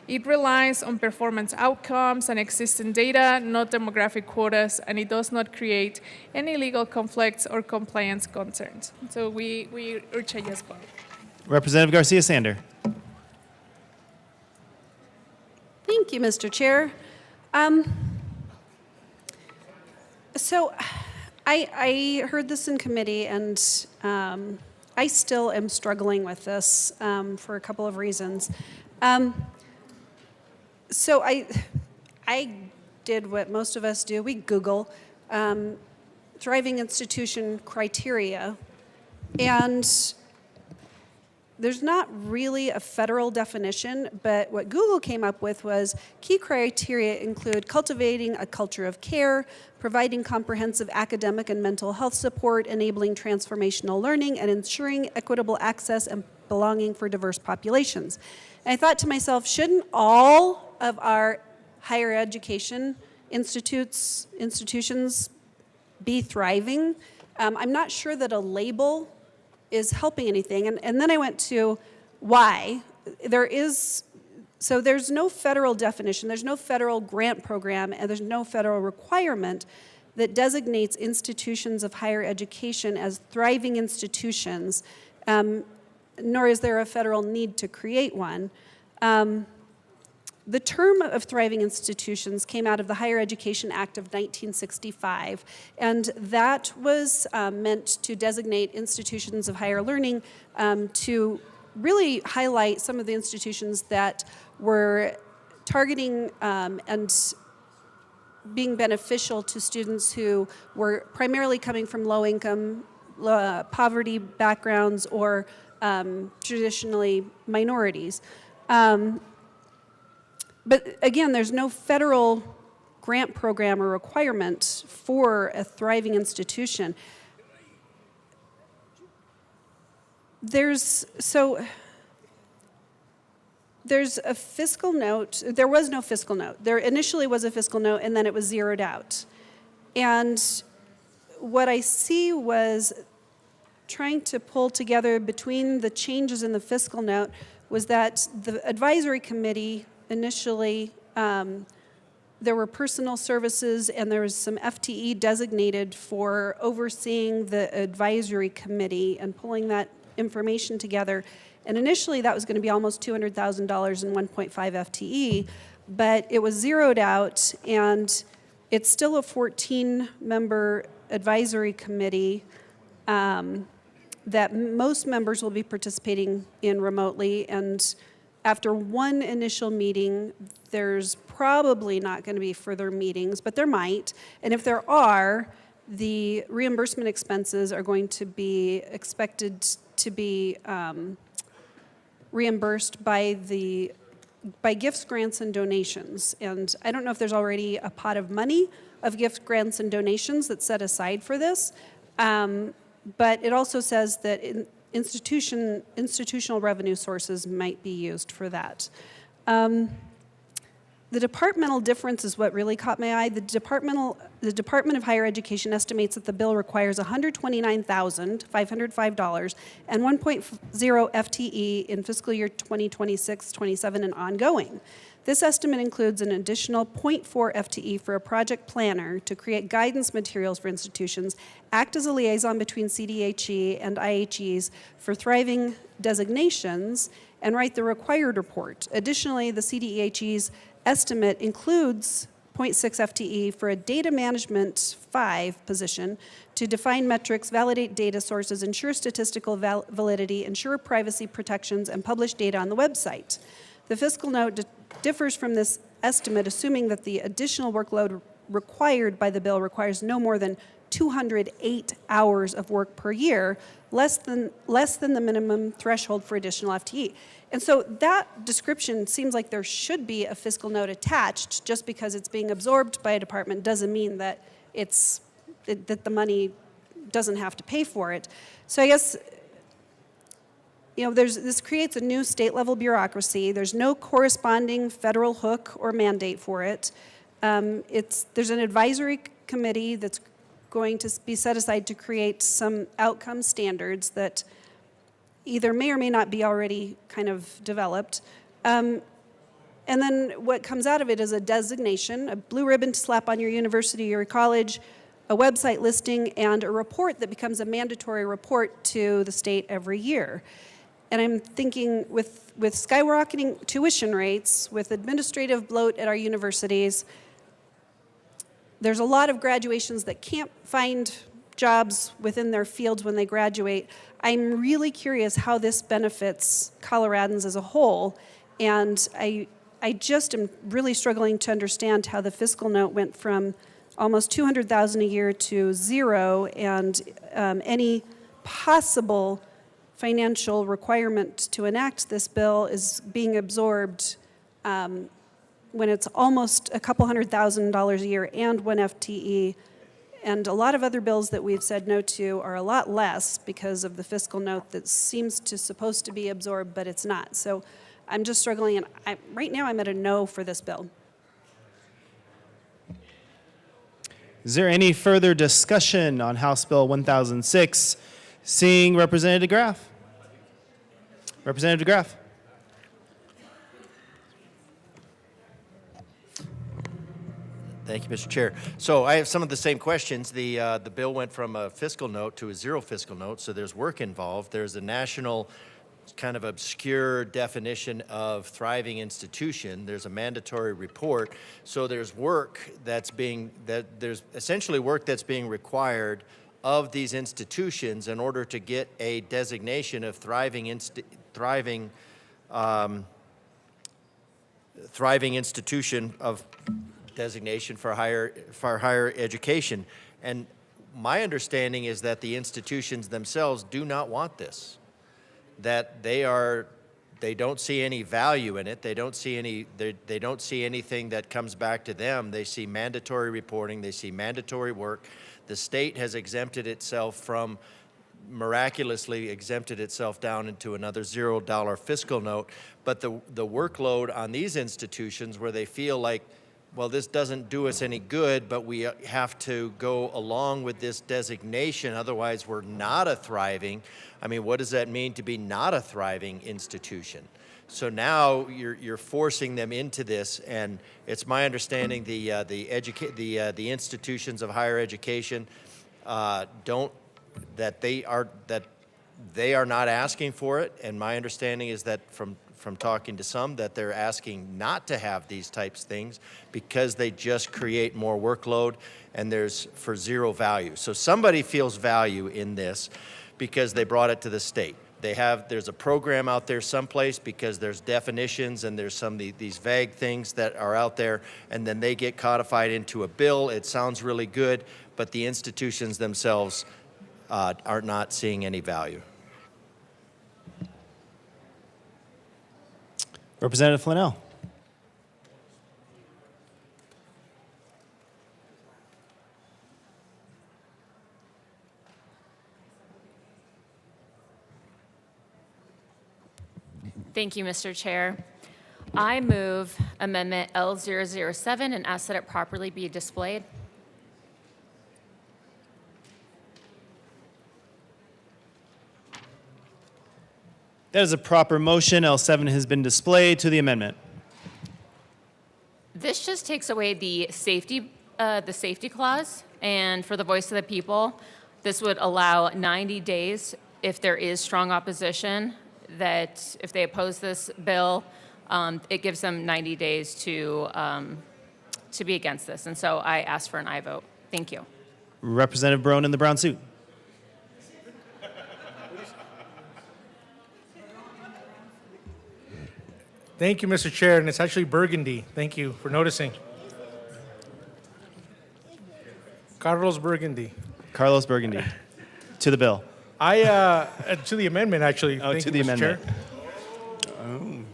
It relies on performance outcomes and existing data, not demographic quotas, and it does not create any legal conflicts or compliance concerns. So we urge a yes vote. Representative Garcia Sander. Thank you, Mr. Chair. So I heard this in committee, and I still am struggling with this for a couple of reasons. So I did what most of us do. We Google thriving institution criteria, and there's not really a federal definition, but what Google came up with was key criteria include cultivating a culture of care, providing comprehensive academic and mental health support, enabling transformational learning, and ensuring equitable access and belonging for diverse populations. And I thought to myself, shouldn't all of our higher education institutions be thriving? I'm not sure that a label is helping anything. And then I went to why. There's no federal definition, there's no federal grant program, and there's no federal requirement that designates institutions of higher education as thriving institutions, nor is there a federal need to create one. The term of thriving institutions came out of the Higher Education Act of 1965, and that was meant to designate institutions of higher learning to really highlight some of the institutions that were targeting and being beneficial to students who were primarily coming from low-income, poverty backgrounds, or traditionally minorities. But again, there's no federal grant program or requirement for a thriving institution. There's a fiscal note. There was no fiscal note. There initially was a fiscal note, and then it was zeroed out. And what I see was trying to pull together between the changes in the fiscal note was that the advisory committee initially, there were personal services and there was some FTE designated for overseeing the advisory committee and pulling that information together. And initially that was going to be almost $200,000 and 1.5 FTE, but it was zeroed out, and it's still a 14-member advisory committee that most members will be participating in remotely. And after one initial meeting, there's probably not going to be further meetings, but there might. And if there are, the reimbursement expenses are going to be expected to be reimbursed by gifts, grants, and donations. And I don't know if there's already a pot of money of gifts, grants, and donations that's set aside for this, but it also says that institutional revenue sources might be used for that. The departmental difference is what really caught my eye. The Department of Higher Education estimates that the bill requires $129,505 and 1.0 FTE in fiscal year 2026-27 and ongoing. This estimate includes an additional 0.4 FTE for a project planner to create guidance materials for institutions, act as a liaison between CDHE and IHEs for thriving designations, and write the required report. Additionally, the CDHE's estimate includes 0.6 FTE for a data management 5 position to define metrics, validate data sources, ensure statistical validity, ensure privacy protections, and publish data on the website. The fiscal note differs from this estimate, assuming that the additional workload required by the bill requires no more than 208 hours of work per year, less than the minimum threshold for additional FTE. And so that description seems like there should be a fiscal note attached. Just because it's being absorbed by a department doesn't mean that that the money doesn't have to pay for it. So I guess, this creates a new state-level bureaucracy. There's no corresponding federal hook or mandate for it. There's an advisory committee that's going to be set aside to create some outcome standards that either may or may not be already kind of developed. And then what comes out of it is a designation, a blue ribbon to slap on your university or your college, a website listing, and a report that becomes a mandatory report to the state every year. And I'm thinking with skyrocketing tuition rates, with administrative bloat at our universities, there's a lot of graduations that can't find jobs within their fields when they graduate. I'm really curious how this benefits Coloradans as a whole, and I just am really struggling to understand how the fiscal note went from almost $200,000 a year to zero, and any possible financial requirement to enact this bill is being absorbed when it's almost a couple $100,000 a year and 1 FTE. And a lot of other bills that we've said no to are a lot less because of the fiscal note that seems to supposed to be absorbed, but it's not. So I'm just struggling, and right now I'm at a no for this bill. Is there any further discussion on House Bill 1006? Seeing Representative DeGraff. Representative DeGraff. Thank you, Mr. Chair. So I have some of the same questions. The bill went from a fiscal note to a zero fiscal note, so there's work involved. There's a national kind of obscure definition of thriving institution. There's a mandatory report. So there's work there's essentially work that's being required of these institutions in order to get a designation of thriving institution of designation for higher education. And my understanding is that the institutions themselves do not want this, that they don't see any value in it. They don't see anything that comes back to them. They see mandatory reporting. They see mandatory work. The state has miraculously exempted itself down into another $0 fiscal note. But the workload on these institutions where they feel like, well, this doesn't do us any good, but we have to go along with this designation, otherwise we're not a thriving. I mean, what does that mean to be not a thriving institution? So now you're forcing them into this, and it's my understanding the institutions of higher education that they are not asking for it, and my understanding is that from talking to some that they're asking not to have these types of things because they just create more workload and there's for zero value. So somebody feels value in this because they brought it to the state. There's a program out there someplace because there's definitions and there's some of these vague things that are out there, and then they get codified into a bill. It sounds really good, but the institutions themselves are not seeing any value. Representative Flannel. Thank you, Mr. Chair. I move Amendment L007 and ask that it properly be displayed. That is a proper motion. L7 has been displayed to the amendment. This just takes away the safety clause, and for the voice of the people, this would allow 90 days if there is strong opposition, that if they oppose this bill, it gives them 90 days to be against this. And so I ask for an aye vote. Thank you. Representative Brown in the brown suit. Thank you, Mr. Chair, and it's actually burgundy. Thank you for noticing. Carlos Burgundy. Carlos Burgundy. To the bill. To the amendment, actually. Oh, Thank to you, the Mr. Chair. amendment.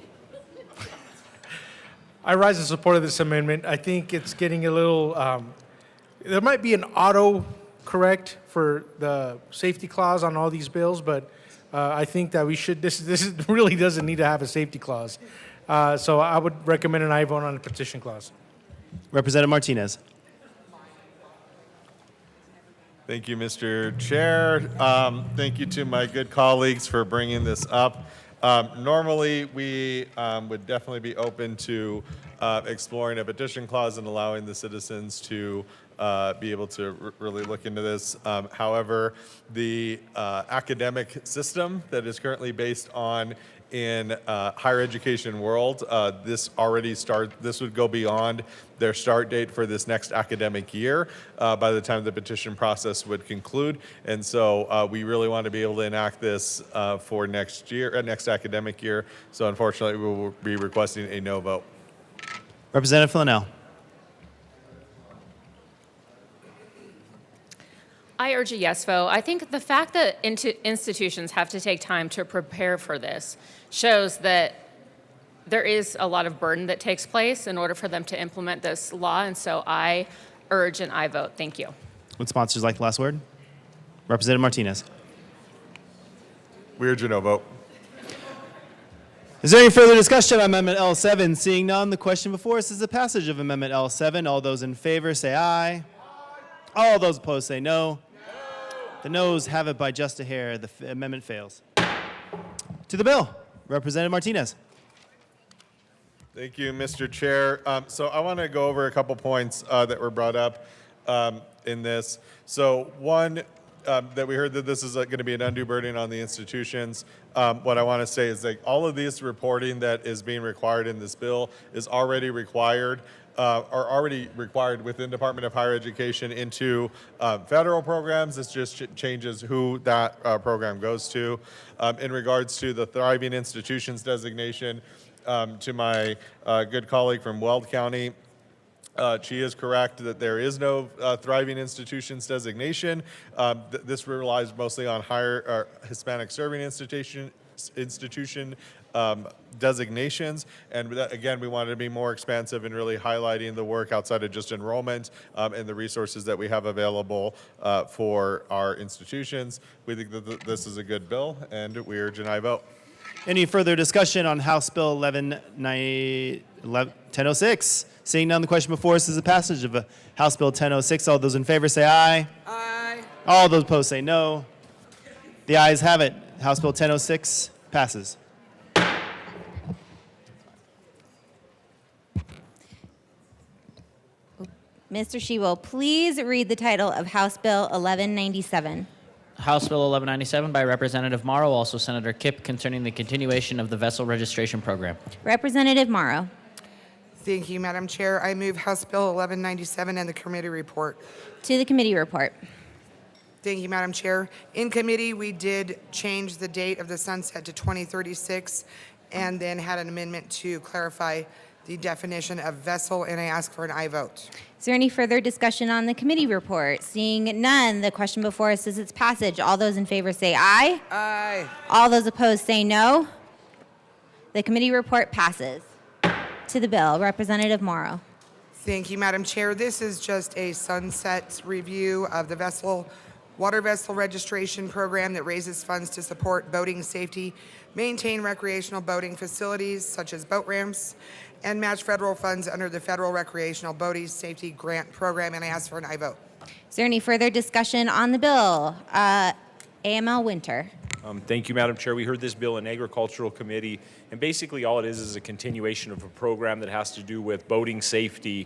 I rise in support of this amendment. I think it's getting a little, there might be an auto correct for the safety clause on all these bills, but I think that we should, this really doesn't need to have a safety clause. So I would recommend an aye vote on the petition clause. Representative Martinez. Thank you, Mr. Chair. Thank you to my good colleagues for bringing this up. Normally, we would definitely be open to exploring a petition clause and allowing the citizens to be able to really look into this. However, the academic system that is currently based on in higher education world, this would go beyond their start date for this next academic year by the time the petition process would conclude. And so we really want to be able to enact this for next academic year. So unfortunately, we will be requesting a no vote. Representative Flannel. I urge a yes vote. I think the fact that institutions have to take time to prepare for this shows that there is a lot of burden that takes place in order for them to implement this law, and so I urge an I vote. Thank you. Would sponsors like the last word? Representative Martinez. We urge a no vote. Is there any further discussion on Amendment L7? Seeing none, the question before us is the passage of Amendment L7. All those in favor say aye. All those opposed say no. The noes have it by just a hair. The amendment fails. To the bill, Representative Martinez. Thank you, Mr. Chair. So I want to go over a couple points that were brought up in this. So one, that we heard that this is going to be an undue burden on the institutions. What I want to say is that all of this reporting that is being required in this bill is already required within Department of Higher Education into federal programs. This just changes who that program goes to. In regards to the Thriving Institutions designation, to my good colleague from Weld County, she is correct that there is no Thriving Institutions designation. This relies mostly on Hispanic serving institution designations. And again, we wanted to be more expansive in really highlighting the work outside of just enrollment and the resources that we have available for our institutions. We think that this is a good bill, and we urge an aye vote. Any further discussion on House Bill 1006? Seeing none, the question before us is the passage of House Bill 1006. All those in favor say aye. Aye. All those opposed say no. The ayes have it. House Bill 1006 passes. Mr. Shebo, please read the title of House Bill 1197. House Bill 1197 by Representative Morrow, also Senator Kipp, concerning the continuation of the vessel registration program. Representative Morrow. Thank you, Madam Chair. I move House Bill 1197 and the committee report. To the committee report. Thank you, Madam Chair. In committee, we did change the date of the sunset to 2036 and then had an amendment to clarify the definition of vessel, and I ask for an aye vote. Is there any further discussion on the committee report? Seeing none, the question before us is its passage. All those in favor say aye. Aye. All those opposed say no. The committee report passes. To the bill, Representative Morrow. Thank you, Madam Chair. This is just a sunset review of the water vessel registration program that raises funds to support boating safety, maintain recreational boating facilities such as boat ramps, and match federal funds under the Federal Recreational Boating Safety Grant Program, and I ask for an aye vote. Is there any further discussion on the bill? AML Winter. Thank you, Madam Chair. We heard this bill in Agricultural Committee, and basically all it is a continuation of a program that has to do with boating safety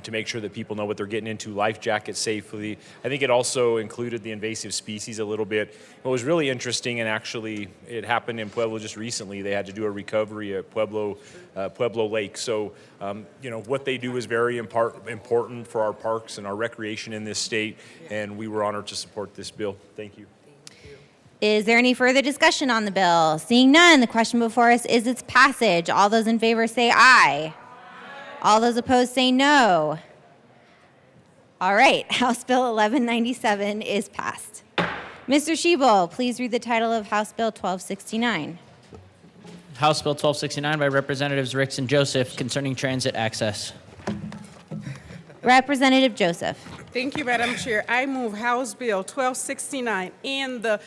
to make sure that people know what they're getting into, life jackets safely. I think it also included the invasive species a little bit. What was really interesting, and actually it happened in Pueblo just recently, they had to do a recovery at Pueblo Lake. So, what they do is very important for our parks and our recreation in this state, and we were honored to support this bill. Thank you. Is there any further discussion on the bill? Seeing none, the question before us is its passage. All those in favor say aye. All those opposed say no. All right, House Bill 1197 is passed. Mr. Shebo, please read the title of House Bill 1269. House Bill 1269 by Representatives Ricks and Joseph, concerning transit access. Representative Joseph. Thank you, Madam Chair. I move House Bill 1269 and the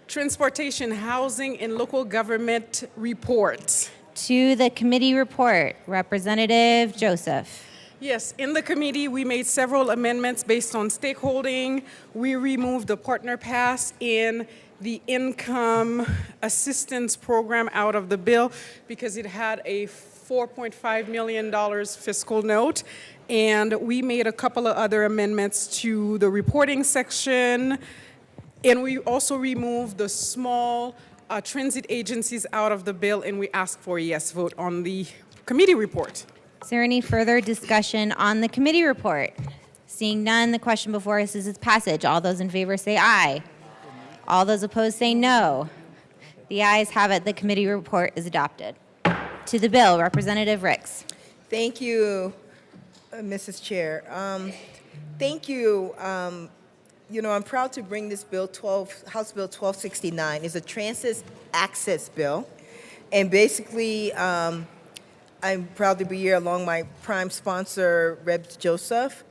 Transportation, Housing, and Local Government report. To the committee report, Representative Joseph. Yes, in the committee, we made several amendments based on stakeholding. We removed the partner pass in the income assistance program out of the bill because it had a $4.5 million fiscal note. And we made a couple of other amendments to the reporting section. And we also removed the small transit agencies out of the bill, and we asked for a yes vote on the committee report. Is there any further discussion on the committee report? Seeing none, the question before us is its passage. All those in favor say aye. All those opposed say no. The ayes have it. The committee report is adopted. To the bill, Representative Ricks. Thank you, Mrs. Chair. Thank you, I'm proud to bring this bill, House Bill 1269. It's a transit access bill. And basically, I'm proud to be here along my prime sponsor, Reb Joseph.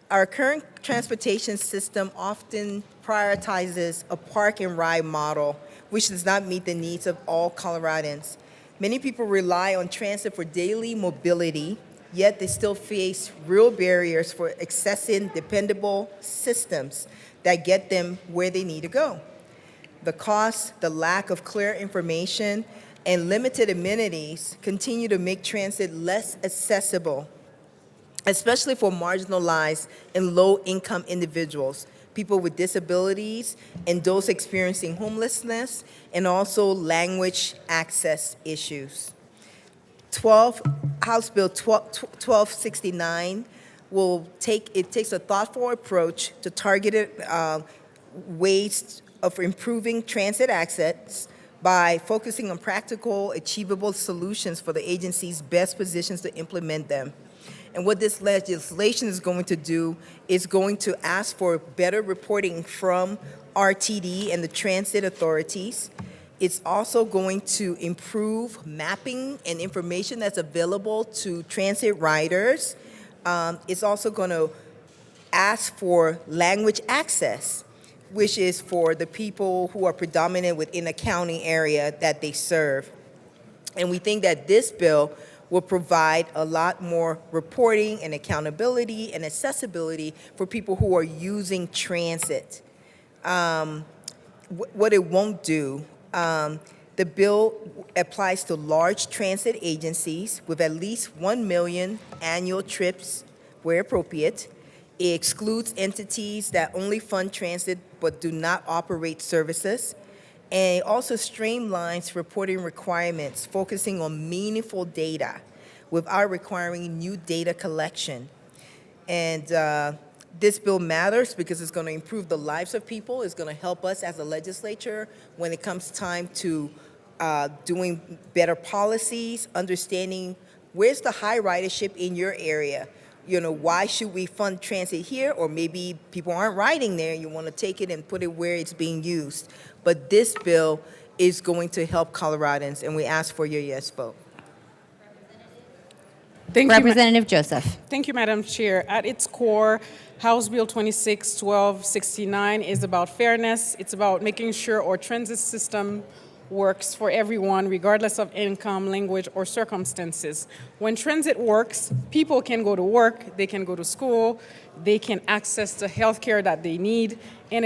Our current transportation system often prioritizes a park and ride model, which does not meet the needs of all Coloradans. Many people rely on transit for daily mobility, yet they still face real barriers for accessing dependable systems that get them where they need to go. The cost, the lack of clear information, and limited amenities continue to make transit less accessible, especially for marginalized and low-income individuals, people with disabilities, and those experiencing homelessness, and also language access issues. House Bill 1269 takes a thoughtful approach to targeted ways of improving transit access by focusing on practical, achievable solutions for the agencies best positioned to implement them. And what this legislation is going to do is going to ask for better reporting from RTD and the transit authorities. It's also going to improve mapping and information that's available to transit riders. It's also going to ask for language access, which is for the people who are predominant within a county area that they serve. And we think that this bill will provide a lot more reporting and accountability and accessibility for people who are using transit. What it won't do, the bill applies to large transit agencies with at least 1 million annual trips where appropriate. It excludes entities that only fund transit but do not operate services. And it also streamlines reporting requirements, focusing on meaningful data without requiring new data collection. And this bill matters because it's going to improve the lives of people. It's going to help us as a legislature when it comes time to doing better policies, understanding where's the high ridership in your area. Why should we fund transit here? Or maybe people aren't riding there. You want to take it and put it where it's being used. But this bill is going to help Coloradans, and we ask for your yes vote. Representative Joseph. Thank you, Madam Chair. At its core, House Bill 26-1269 is about fairness. It's about making sure our transit system works for everyone, regardless of income, language, or circumstances. When transit works, people can go to work, they can go to school, they can access the health care that they need, and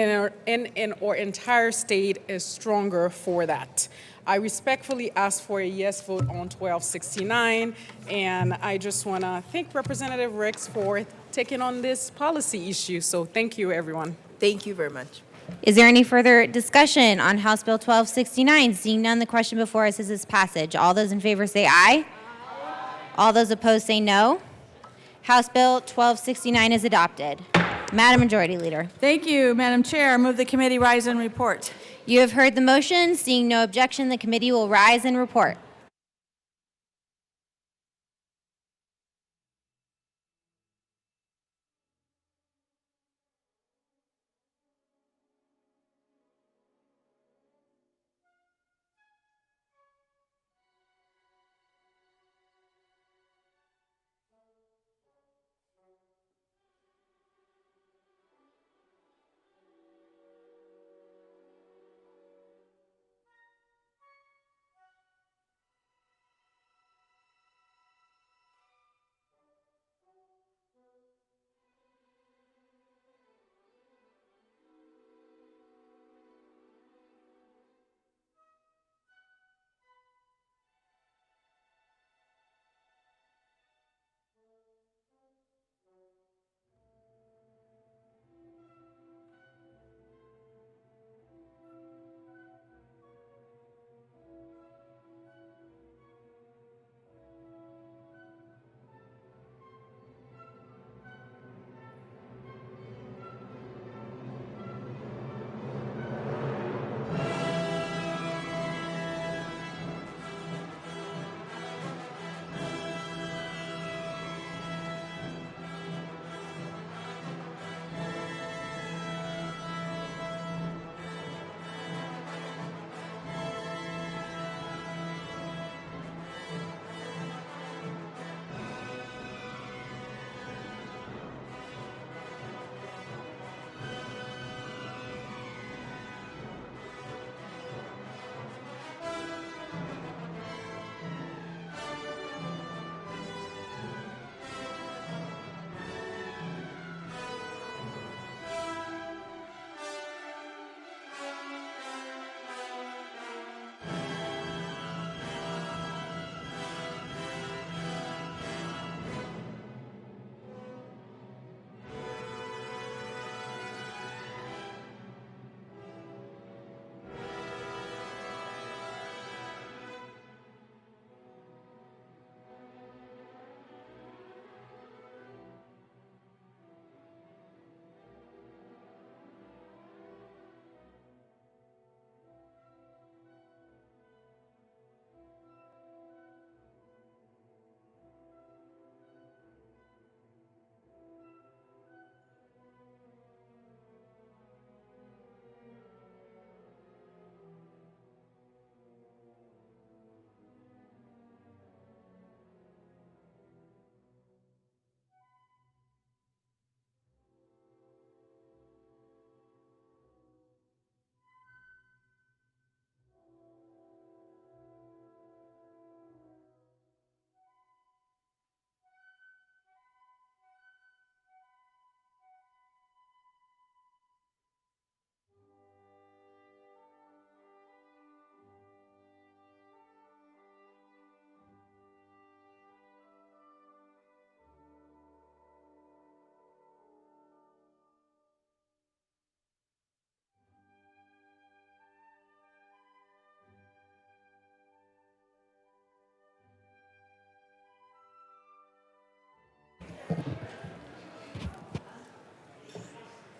our entire state is stronger for that. I respectfully ask for a yes vote on 1269, and I just want to thank Representative Rex for taking on this policy issue. So thank you, everyone. Thank you very much. Is there any further discussion on House Bill 1269? Seeing none, the question before us is its passage. All those in favor say aye. All those opposed say no. House Bill 1269 is adopted. Madam Majority Leader. Thank you, Madam Chair. I move the committee rise and report. You have heard the motion. Seeing no objection, the committee will rise and report.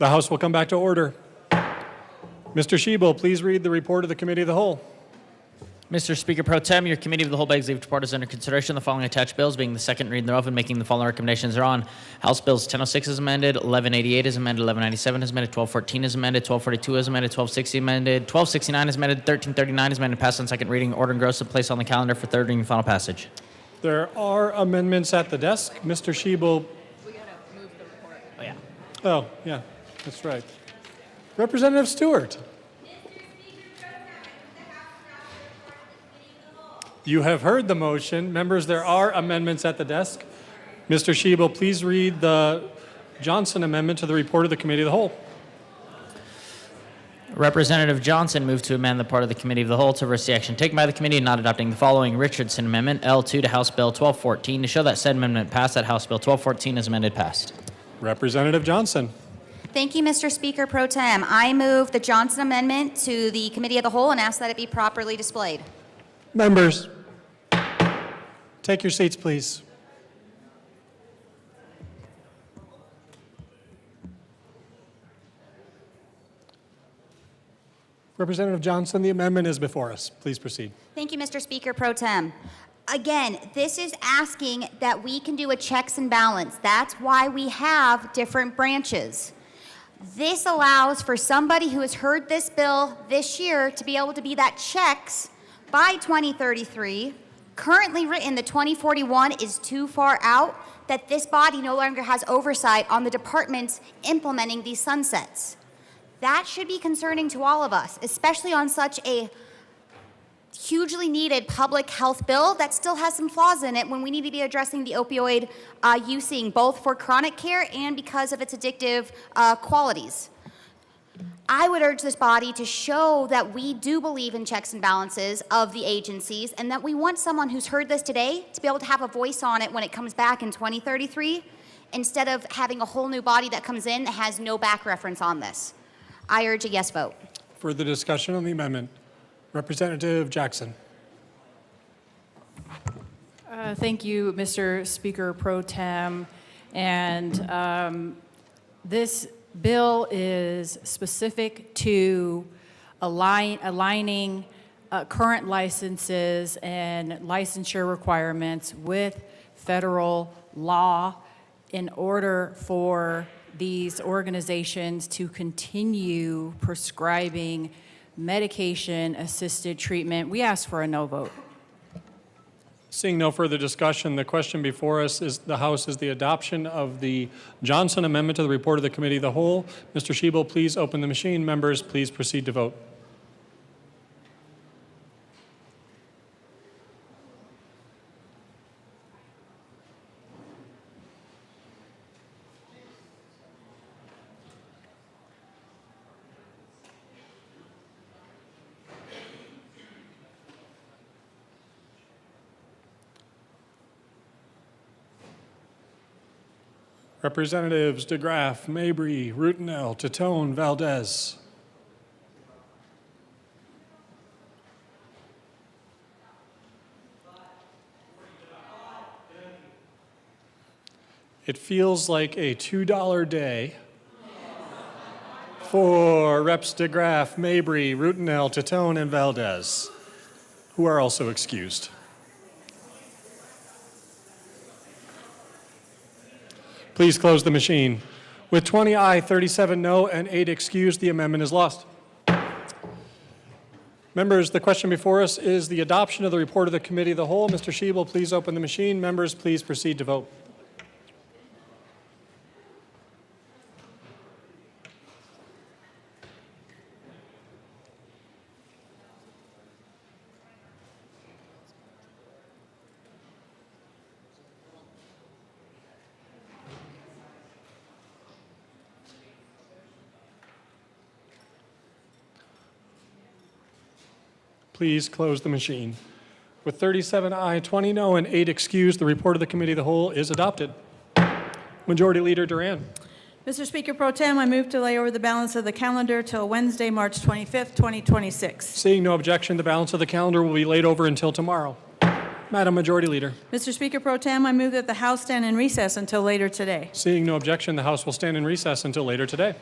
The House will come back to order. Mr. Shebel, please read the report of the Committee of the Whole. Mr. Speaker Pro Tem, your Committee of the Whole begs leave to report as under consideration the following attached bills, being the second reading thereof and making the following recommendations thereon. House Bills 1006 is amended, 1188 is amended, 1197 is amended, 1214 is amended, 1242 is amended, 1260 amended, 1269 is amended, 1339 is amended, passed on second reading, order engrossed and placed on the calendar for third reading and final passage. There are amendments at the desk. Mr. Shebel. Oh, yeah. Oh, yeah, that's right. Representative Stewart. You have heard the motion. Members, there are amendments at the desk. Mr. Shebel, please read the Johnson amendment to the report of the Committee of the Whole. Representative Johnson moved to amend the part of the Committee of the Whole to reverse the action taken by the committee in not adopting the following Richardson Amendment, L2 to House Bill 1214, to show that said amendment passed, that House Bill 1214 is amended passed. Representative Johnson. Thank you, Mr. Speaker Pro Tem. I move the Johnson Amendment to the Committee of the Whole and ask that it be properly displayed. Members, take your seats, please. Representative Johnson, the amendment is before us. Please proceed. Thank you, Mr. Speaker Pro Tem. Again, this is asking that we can do a checks and balance. That's why we have different branches. This allows for somebody who has heard this bill this year to be able to be that checks by 2033. Currently written, the 2041 is too far out, that this body no longer has oversight on the departments implementing these sunsets. That should be concerning to all of us, especially on such a hugely needed public health bill that still has some flaws in it when we need to be addressing the opioid using, both for chronic care and because of its addictive qualities. I would urge this body to show that we do believe in checks and balances of the agencies and that we want someone who's heard this today to be able to have a voice on it when it comes back in 2033 instead of having a whole new body that comes in that has no back reference on this. I urge a yes vote. Further discussion on the amendment. Representative Jackson. Thank you, Mr. Speaker Pro Tem. And this bill is specific to aligning current licenses and licensure requirements with federal law in order for these organizations to continue prescribing medication-assisted treatment. We ask for a no vote. Seeing no further discussion, the question before us is the House is the adoption of the Johnson Amendment to the report of the Committee of the Whole. Mr. Shebel, please open the machine. Members, please proceed to vote. Representatives DeGraff, Mabry, Rutinel, Titone, Valdez. It feels like a $2 day for Reps DeGraff, Mabry, Rutinel, Titone, and Valdez, who are also excused. Please close the machine. With 20 aye, 37 no, and 8 excused, the amendment is lost. Members, the question before us is the adoption of the report of the Committee of the Whole. Mr. Shebel, please open the machine. Members, please proceed to vote. Please close the machine. With 37 aye, 20 no, and 8 excused, the report of the Committee of the Whole is adopted. Majority Leader Duran. Mr. Speaker Pro Tem, I move to lay over the balance of the calendar till Wednesday, March 25th, 2026. Seeing no objection, the balance of the calendar will be laid over until tomorrow. Madam Majority Leader. Mr. Speaker Pro Tem, I move that the House stand in recess until later today. Seeing no objection, the House will stand in recess until later today.